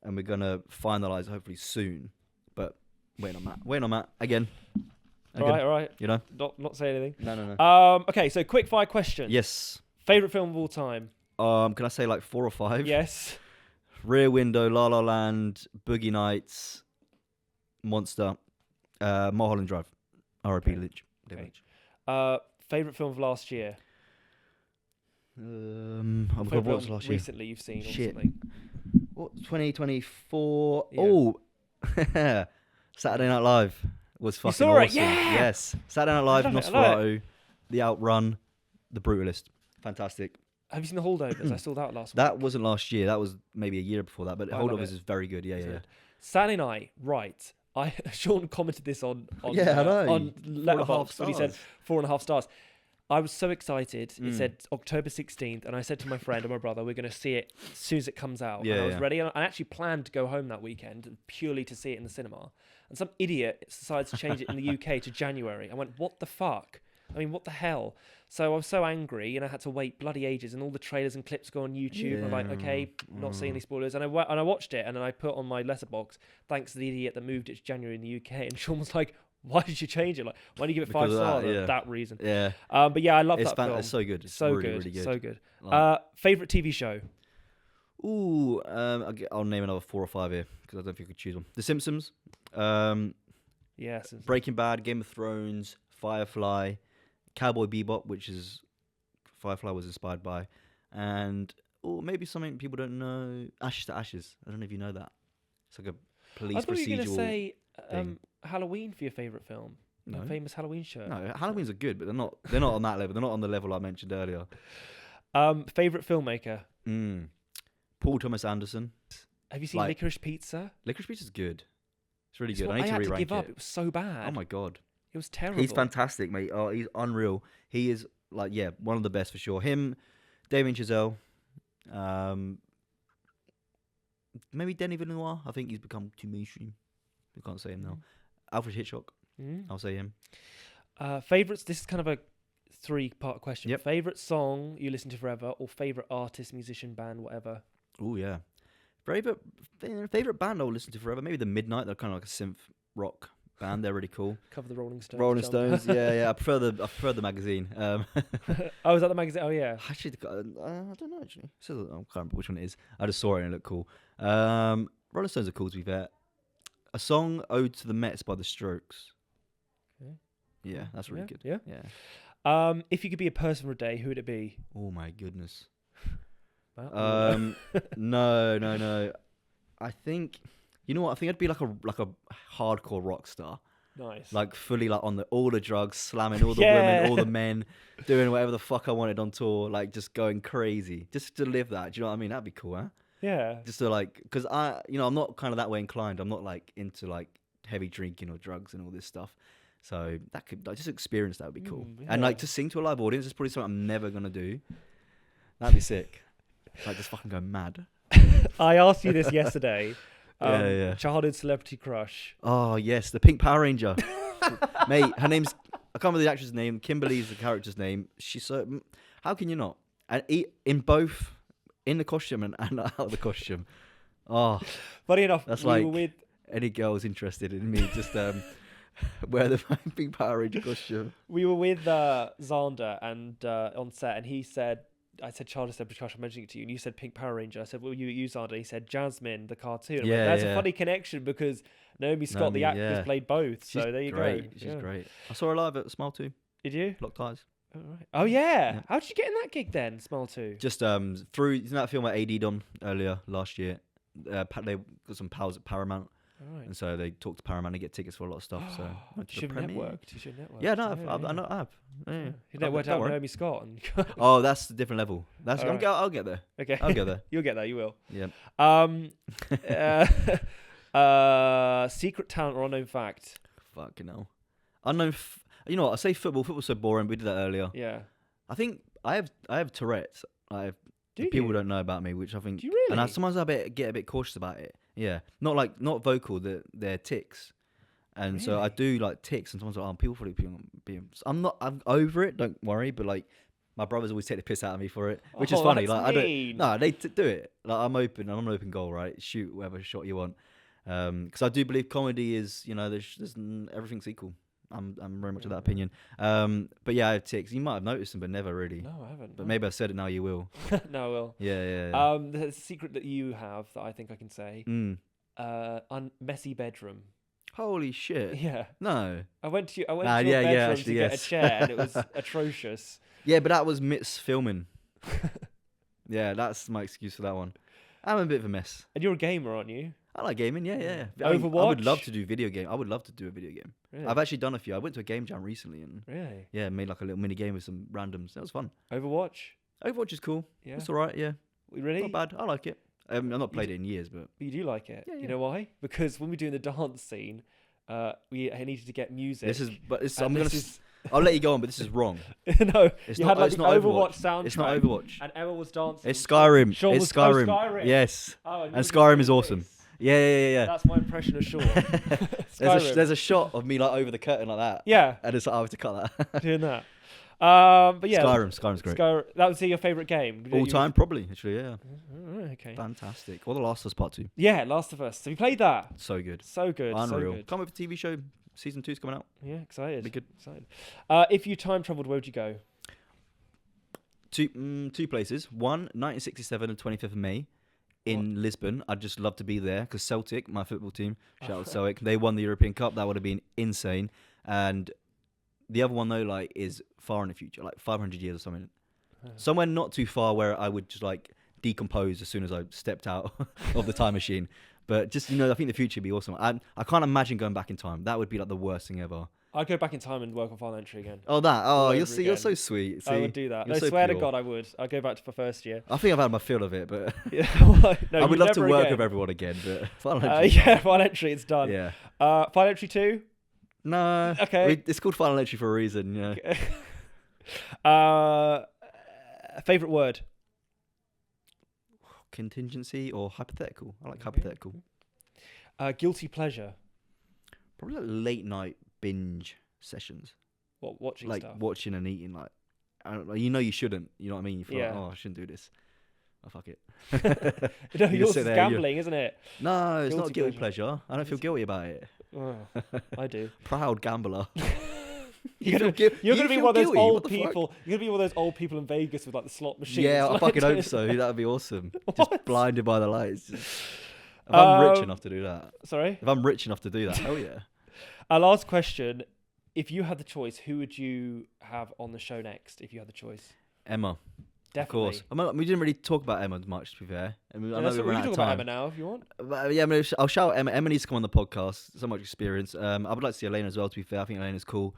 and we're gonna finalize hopefully soon. But waiting on Matt again. again, All right. You know. Not say anything. No. Okay, so quick fire question. Yes. Favorite film of all time? Can I say like 4 or 5? Yes. Rear Window, La La Land, Boogie Nights, Monster, Mulholland Drive, R.I.P. Okay. Lynch. David Okay. Lynch. Favorite film of last year? What Favorite was film last year? recently you've seen or Shit. something? What 2024? Yeah. Oh, Saturday Night Live was fucking saw it? awesome. Yeah! Yes, Saturday Night Live, I love it. Nosferatu, The Outrun, The Brutalist. Fantastic. Have you seen The Holdovers? I saw that last week. That wasn't last year. That was maybe a year before that. But I love Holdovers it. is very good. Yeah. Saturday night, right. Sean commented this on Yeah, I know. on Letterboxd when he said stars. 4.5 stars. I was so excited. It Mm. said October 16th, and I said to my friend and my brother, we're going to see it as soon as it comes out. Yeah, and I was yeah. ready. And I actually planned to go home that weekend purely to see it in the cinema. And some idiot decides to change it in the UK to January. I went, what the fuck? I mean, what the hell? So I was so angry, and I had to wait bloody ages, and all the trailers and clips go on YouTube. And I'm like, okay, not seeing any spoilers. And I watched it, and then I put on my letterbox, thanks to the idiot that moved it to January in the UK. And Sean was like, why did you change it? Like, why did you give it 5 Because of that, stars? yeah. For that reason. Yeah. But yeah, I love that film. It's so good. It's So really, good, really good. so good. Like- Favorite TV show? Ooh, I'll name another 4 or 5 here because I don't think I could choose one. The Simpsons, Yes. Breaking Bad, Game of Thrones, Firefly, Cowboy Bebop, which is Firefly was inspired by, and maybe something people don't know. Ashes to Ashes. I don't know if you know that. It's like a police I thought you were going to procedural. say thing. Halloween for your favorite film. No. A famous Halloween show. No, Halloween's are good, but they're not. They're not on that level. They're not on the level I mentioned earlier. Favorite filmmaker? Paul Thomas Anderson. Have you seen Like- Licorice Pizza? Licorice Pizza's good. It's really It's good. what I need to had to re-rank give up. it. It was so bad. Oh my god. It was terrible. He's fantastic, mate. Oh, he's unreal. He is one of the best for sure. Him, Damien Chazelle, maybe Denis Villeneuve. I think he's become too mainstream. We can't say him now. Alfred Hitchcock. Mm. I'll say him. Favorites? This is kind of a 3-part question. Yep. Favorite song you listen to forever, or favorite artist, musician, band, whatever? Oh yeah. Favorite band I'll listen to forever. Maybe the Midnight. They're kind of like a synth rock band. They're really cool. Cover the Rolling Stones. Rolling jumper. Stones. Yeah. I prefer the magazine. Oh, is that the magazine? Oh, yeah. Actually, I don't know. Actually, I can't remember which one it is. I just saw it and it looked cool. Rolling Stones are cool, to be fair. A song, "Ode to the Mets" by The Strokes. Okay. Yeah, that's really good. Yeah. Yeah. If you could be a person for a day, who would it be? Oh my goodness. Well, No. I think you know what? I think I'd be like a hardcore rock star. nice. Like fully like on all the drugs, slamming all the Yeah. women, all the men, doing whatever the fuck I wanted on tour, like just going crazy, just to live that. Do you know what I mean? That'd be cool, huh? Yeah. Just to because I'm not kind of that way inclined. I'm not like into like heavy drinking or drugs and all this stuff. So that could just experience that would be cool. Yeah. And like to sing to a live audience is probably something I'm never gonna do. That'd be sick. Like just fucking go mad. I asked you this yesterday. Yeah. Childhood celebrity crush. Oh yes, the Pink Power Ranger. Mate, her name's I can't remember the actress' name. Kimberly's the character's name. She's so. How can you not? And in both, in the costume and out of the costume. Oh, Funny enough, That's we were like- with any girl's interested in me, just wear the Pink Power Ranger costume. Xander and on set, and he said, I said childhood celebrity crush, I'm mentioning it to you, and you said Pink Power Ranger. I said, well, you Xander. He said Jasmine, the cartoon. I went, Yeah, That's yeah. a funny connection because Naomi Scott, the Naomi, actress, yeah. played both. She's So there you great. go. She's Yeah. great. I saw her live at Smile 2, Did you? Locked Eyes. Oh, right. Oh yeah. Yeah. How did you get in that gig then? Smile 2. Just through that film I AD'd on earlier last year. They got some pals at Paramount, All right. and so they talked to Paramount to get tickets for a lot of stuff. So I went to You the should have premiere. networked. You should network. Yeah, no, I know I have. Yeah. You Don't networked out with worry. Naomi Scott. And Oh, that's a different level. That's All right. I'll get there. okay. I'll get there. You'll get there. You will. Yeah. Secret talent or unknown fact? Fucking hell. Unknown. You know what? I say football. Football's so boring. We did that earlier. Yeah. I think I have Tourette's. Do People you? don't know about me, which I think. Do you really? And sometimes I get a bit cautious about it. Yeah. Not vocal. They're tics. And so I Really? do like tics, and sometimes people probably I'm over it. Don't worry. But like, my brothers always take the piss out of me for it, which is Oh, funny. that's Like I don't. mean. No, they do it. Like I'm open. I'm an open goal, right? Shoot whatever shot you want. Because I do believe comedy is, there's everything's equal. I'm very much of that opinion. But yeah, I have tics. You might have noticed them, but never really. No, I haven't. But maybe I've said it now. You will. No, I will. Yeah. There's a secret that you have that I think I can say. Messy bedroom. Holy shit. Yeah. No. I went to your bedroom to get a chair, and it was atrocious. Yeah, but that was Mitt's filming. Yeah, that's my excuse for that one. I'm a bit of a mess. And you're a gamer, aren't you? I like gaming, yeah. Overwatch? I would love to do video game. I would love to do a video game. Really? I've actually done a few. I went to a game jam recently and Really? made like a little mini game with some randoms. That was fun. Overwatch? Overwatch is cool. Yeah. It's alright, yeah. Really? Not bad. I like it. I've not played it in years, but You do like it? Yeah. You know why? Because when we're doing the dance scene, I needed to get music. I'll let you go on, but this is wrong. No, It's you not, had like it's the not Overwatch soundtrack. It's not Overwatch. And Emma was dancing. It's Skyrim. Shaun It's was Skyrim. Skyrim. Yes. Oh, And Skyrim is awesome. Yeah. That's my impression of Shaun. Skyrim. There's a shot of me like over the curtain like that. Yeah. And it's like, I have to cut that. Doing that. But yeah. Skyrim's great. That was your favourite game? All time, probably, actually, yeah. Okay. Fantastic. Or The Last of Us Part 2. Yeah, Last of Us. Have you played that? So good. So good. Unreal. So good. Come with a TV show. Season 2's coming out. Yeah, excited. Be good. Excited. If you time travelled, where would you go? Two places. One, 1967 and 25th of May in Lisbon. I'd just love to be there because Celtic, my football team, shout out Celtic, they won the European Cup. That would have been insane. And the other one, though, like, is far in the future, like 500 years or something. Somewhere not too far where I would just, like, decompose as soon as I stepped out of the time machine. But just, I think the future would be awesome. I can't imagine going back in time. That would be, like, the worst thing ever. I'd go back in time and work on final entry again. You're so sweet. See, I would do that. You're I so swear pure. to God, I would. I'd go back to my first year. I think I've had my fill of it, but No, I would love to work again. with everyone again. But final entry, final entry, it's done. yeah. Final entry 2? No. Okay. It's called final entry for a reason. Favourite word? Contingency or hypothetical? I like hypothetical. Guilty pleasure? Probably like late night binge sessions. What, watching like stuff? watching and eating. Like, I don't know, you shouldn't. You know what I mean? You feel like, Yeah. I shouldn't do this. Oh, fuck it. No, You yours sit is there, gambling, isn't it? No, it's not Guilty guilty pleasure. I don't feel guilty about it. Oh, I do. Proud gambler. You're gonna be one of those old people. You're gonna be one of those old people in Vegas with like the slot machines. Yeah, I like, fucking hope so. That would be awesome. Just What? blinded by the lights. If I'm rich enough to do that. Sorry. If I'm rich enough to do that, hell yeah. Our last question: if you had the choice, who would you have on the show next? If you had the choice, Emma. definitely. Of course. We didn't really talk about Emma much, to be fair. I mean, I know So we we ran can out talk of about time. Emma now if you want. But, yeah, I mean, I'll shout out Emma. Emma needs to come on the podcast. So much experience. I would like to see Elena as well, to be fair. I think Elena's cool.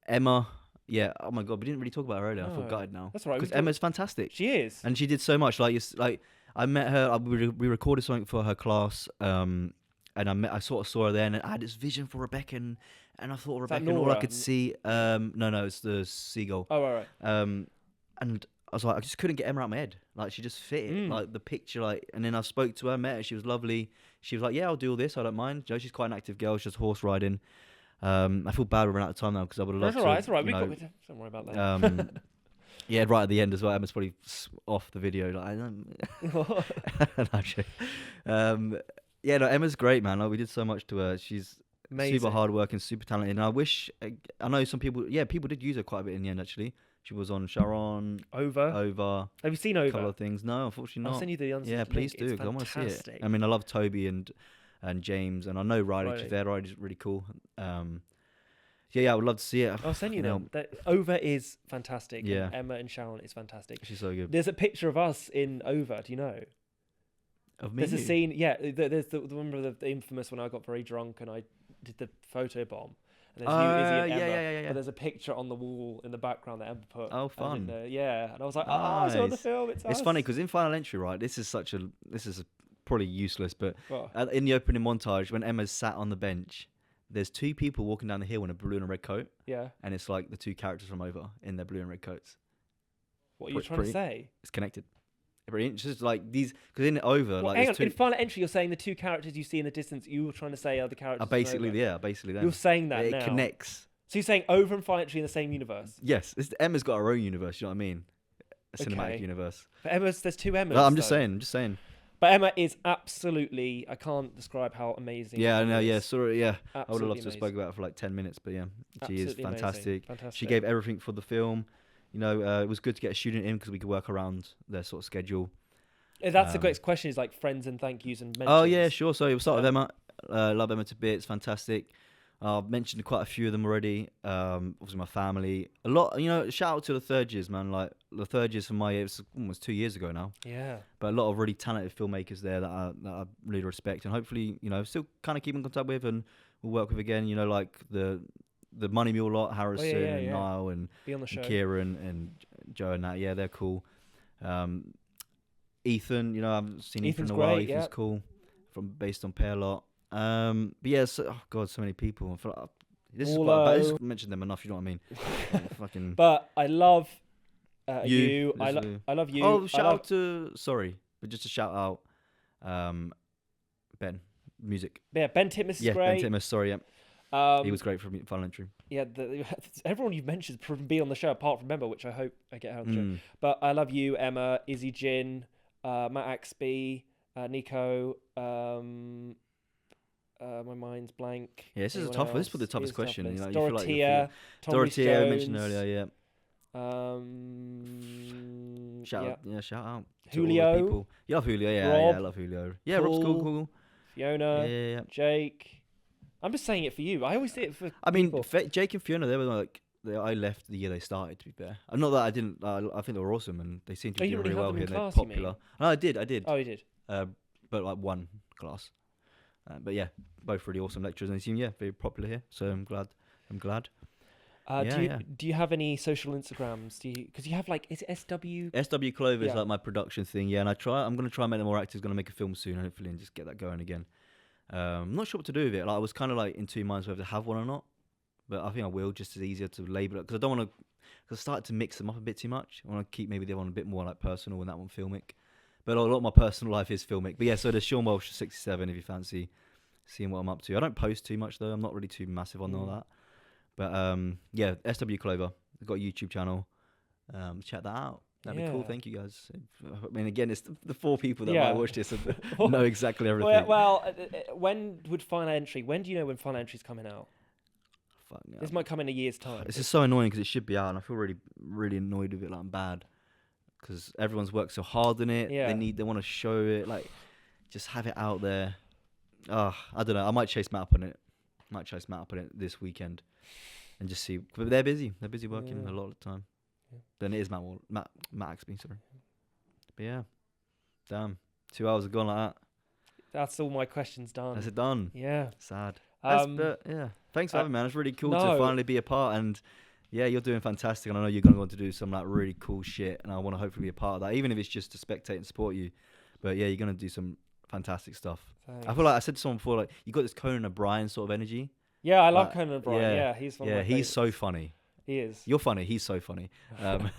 Emma, yeah. Oh my God, we didn't really talk about her earlier. I feel No, gutted now. that's all right, Because we Emma's fantastic. She is. And she did so much. Like I met her. We recorded something for her class. And I sort of saw her there, and I had this vision for Rebecca, and I thought that Rebecca, and all I Nora? could see. No, it's the seagull. Oh, all right. And I was like, I just couldn't get Emma out of my head. Like, she just fit it. Like, the picture, like, and then I spoke to her, met her, she was lovely. She was like, yeah, I'll do all this, I don't mind. She's quite an active girl, she's just horse riding. I feel bad we're running out of time now, because I would have loved That's all right. It's all right. to, Don't worry about that. yeah, right at the end as well, Emma's probably off the video. Like, no, actually. Yeah, no, Emma's great, man. Like, we did so much to her. She's Amazing. super hardworking, super talented. And I know some people, people did use her quite a bit in the end, actually. She was on Shaun, Over. Have you seen a Over? couple of things. No, unfortunately not. I'll send you the Yeah, please do. I want to see it. fantastic. I mean, I love Toby and James, and I know Riley. Riley. Riley's really cool. Yeah, I would love to see it. I'll send you Fucking them. Over is fantastic. Yeah. And Emma and Shaun is fantastic. hell, she's so good. There's a picture of us in Over. Do you know? Of me, There's a scene. Yeah, there's the remember the infamous when I got very drunk and I did the photo bomb. And there's you, Izzy, and Emma. yeah. But there's a picture on the wall in the background that Emma put. Oh, fun. Yeah, and I was like, it's on the Nice. film. It's us. It's funny because in Final Entry, right? This is probably useless, but Well, in the opening montage, when Emma's sat on the bench, there's two people walking down the hill in a blue and a red coat, yeah. and it's like the two characters from Over in their blue and red coats. What are you trying to say? It's connected. It's just like these, because in Over, Well, like hang there's on. two. In Final Entry, you're saying the two characters you see in the distance. You were trying to say are the characters. from Basically, Over. yeah, basically them. You're saying that it now. connects. So you're saying Over and Final Entry in the same universe? Yes, Emma's got her own universe. You know what I mean? A cinematic Okay. universe. But there's two Emmas. No, I'm just though. saying. But Emma is absolutely, I can't describe how amazing. Yeah, I know. she Yeah, is. sorry. Yeah, I would have Absolutely loved to have amazing. spoke about it for like 10 minutes, but yeah, she is Absolutely amazing. fantastic. Fantastic. She gave everything for the film. You know, it was good to get a student in because we could work around their sort of schedule. That's the great question. Is like friends and thank yous and mentions. Oh yeah, sure. So we'll start with Emma. Love Emma to bits. Fantastic. I've mentioned quite a few of them already. Obviously my family. A lot. You know, shout out to the third years, man. Like the third years from my year, it's almost 2 years ago now. Yeah. But a lot of really talented filmmakers there that I really respect, and hopefully, you know, still kind of keep in contact with, and we'll work with again. You know, like the Money Mule lot, Harrison and Niall and Be on the show. Kieran and Joe and that. Yeah, they're cool. Ethan, you know, I haven't seen Ethan in a while. Ethan's cool, based on Pair Lot. But yeah, so many people. I feel like I just mentioned them enough. You know what I mean? Fucking. But I love you. I love you. Oh, but just a shout out, Ben, music. Yeah, Ben Titmus is great. Ben Titmus. Sorry, he was great for me. Final entry. Yeah, everyone you've mentioned from being on the show, apart from Member, which I hope I get out of the show. But I love you, Emma, Izzy Jin, Matt Axby, Nico. My mind's blank. Yeah, this is a tough one. This is the toughest question. You know, Dorothea, Dorothea, I mentioned earlier, yeah. Shout out. Julio. People. You love Julio, yeah, Rob, I love Julio. Yeah, Rob's cool. Fiona, Jake. I'm just saying it for you. I always say it for people. Jake and Fiona, they were like, I left the year they started, to be fair. Not that I didn't, I think they were awesome and they seemed to be doing really well here and they're popular. No, I did. Oh, you did? But like one class. But yeah, both really awesome lecturers and they seem, very popular here. So I'm glad. Do you have any social Instagrams? Because you have like, is it SW? SW Clover is like my production thing, yeah. And I'm going to try and make them more active. Going to make a film soon, hopefully, and just get that going again. I'm not sure what to do with it. Like I was kind of like in 2 minds whether to have one or not. But I think I will, just as easier to label it. Because I don't want to, because I started to mix them up a bit too much. I want to keep maybe the one a bit more like personal and that one filmic. But a lot of my personal life is filmic. But yeah, so there's Shaun Walsh 67 if you fancy seeing what I'm up to. I don't post too much though. I'm not really too massive on all that. But yeah, SW Clover. I've got a YouTube channel. Check that out. That'd be cool. Thank you guys. I mean, again, it's the 4 people that might watch this and know exactly everything. Well, when would Final Entry? When do you know when Final Entry's coming out? Fuck no. This might come in a year's time. This is so annoying because it should be out, and I feel really, really annoyed with it. Like I'm bad because everyone's worked so hard on it. Yeah. They want to show it. Like, just have it out there. I don't know. I might chase Matt up on it. This weekend, and just see. But they're busy. They're busy working a lot of the time. Yeah. Then it is Matt Axby, sorry. But yeah, damn, 2 hours have gone like that. That's all my questions done. That's it done. Yeah. Sad. But yeah, thanks for having me, man. It's really cool to finally be a part. And yeah, you're doing fantastic. And I know you're going to go on to do some like really cool shit. And I want to hopefully be a part of that, even if it's just to spectate and support you. But yeah, you're going to do some fantastic stuff. Thanks. I feel like I said to someone before, like you got this Conan O'Brien sort of energy. Yeah, I love Conan O'Brien. Yeah, he's one of my he's favorites. so funny. He is. You're funny. He's so funny. I'm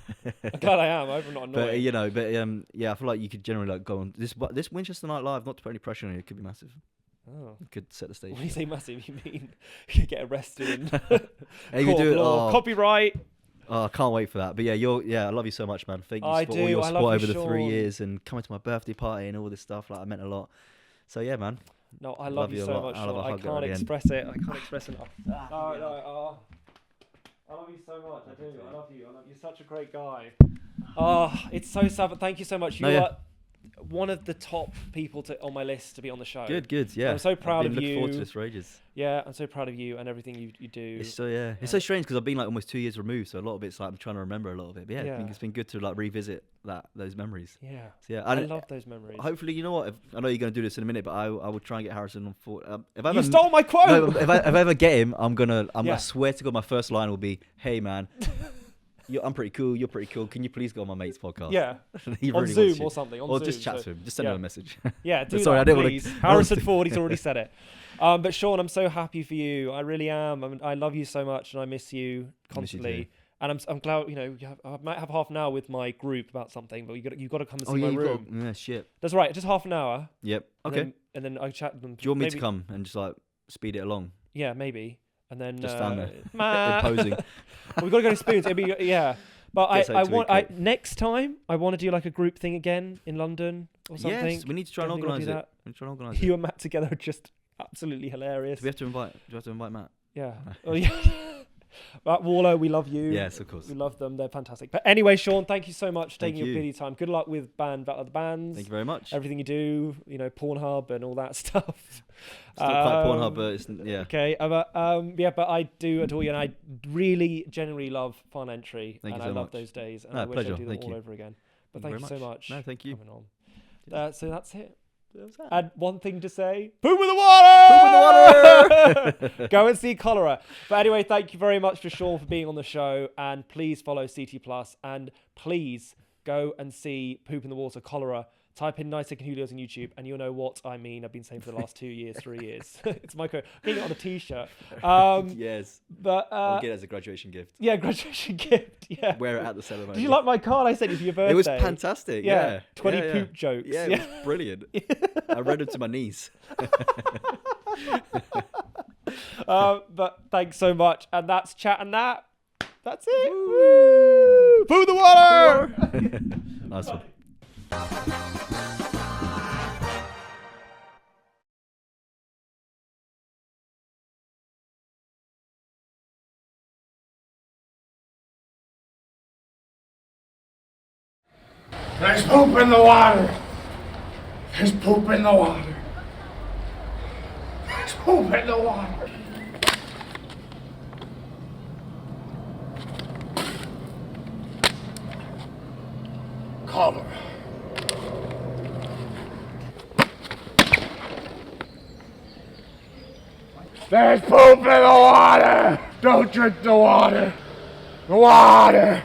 glad I am. I hope I'm not annoying. But yeah, I feel like you could generally like go on this Winchester Night Live. Not to put any pressure on it. It could be massive. Oh. It could set the stage. When you say massive, you mean you get arrested and hey, you do it. Copyright. Oh, I can't wait for that. But yeah, I love you so much, man. Thank you for all your support over the 3 years and coming to my birthday party and all this stuff. Like, I meant a lot. So yeah, man. No, I love you so much, Shaun. I can't express it. I can't express enough. No. I love you so much. I do. I love you. You're such a great guy. Oh, it's so sad, but thank you so much. You are one of the top people on my list to be on the show. Good. Yeah. I'm so proud of you. Looking forward to this for ages. Yeah, I'm so proud of you and everything you do. It's so strange because I've been like almost 2 years removed, so a lot of it's like I'm trying to remember a lot of it. But yeah, I think it's been good to like revisit those memories. Yeah. So, yeah, I love those memories. Hopefully, you know what? I know you're going to do this in a minute, but I will try and get Harrison on 4. You stole my quote. No, if I ever get him, I swear to God, my first line will be, "Hey man, I'm pretty cool. You're pretty cool. Can you please go on my mate's podcast?" Yeah. On Zoom or something. Or just chat to him. Just send him a message. Yeah, do Sorry, that, I didn't please. Harrison Ford, he's already said it. But Shaun, I'm so happy for you. I really am. I love you so much, and I miss you constantly. You and I'm glad, I might have half an hour with my group about something, but you've got to come and see my room. Yeah, shit. That's right. Just half an hour. Yep. Okay. And then I chat with them. Do you want me to come and just like speed it along? Yeah, maybe. And then just stand there, imposing. Well, we've got to go to Spoons. It'd be But Gets I out to want a cave. next time I want to do like a group thing again in London or something. Yes, we need to try and Don't think I'll organise do it. that. We need to try and organise You it. and Matt together are just absolutely hilarious. Do we have to invite? Do we have to invite Matt? Yeah. Oh yeah. But Waller, we love you. Yes, of course. We love them. They're fantastic. But anyway, Sean, thank you so much for Thank taking your you. busy time. Good luck with Battle of the Bands. Thank you very much. Everything you do, Pornhub and all that stuff. Still quite Pornhub, but it's, yeah. Okay, but I do adore you, and I really genuinely love Fun Entry, Thank and you I so love much. those days, and No, I wish pleasure. I'd do them Thank all you. over again. But Thank thank you you so very much. No, thank you. for coming on. Cheers. So that's it. That was that. And one thing to say: poop in the water. Poop in the water. Go and see Cholera. But anyway, thank you very much for Shaun for being on the show, and please follow CT Plus, and please go and see Poop in the Water Cholera. Type in Nice and Julios on YouTube, and you'll know what I mean. I've been saying for the last 2 years, 3 years. It's my code. I'm getting it on a T-shirt. Yes. But I'll get it as a graduation gift. yeah, graduation gift. Yeah. Wear it at the ceremony. Did you like my card I sent you for your birthday? It was fantastic. Yeah. 20 Yeah, yeah. poop jokes. Yeah, it was brilliant. I read them to my niece. But thanks so much. And that's Chat and That. That's it. Woo! Poo the water! Nice one. There's poop in the water. There's poop in the water. There's poop in the water. Cholera. There's poop in the water. Don't drink the water. The water.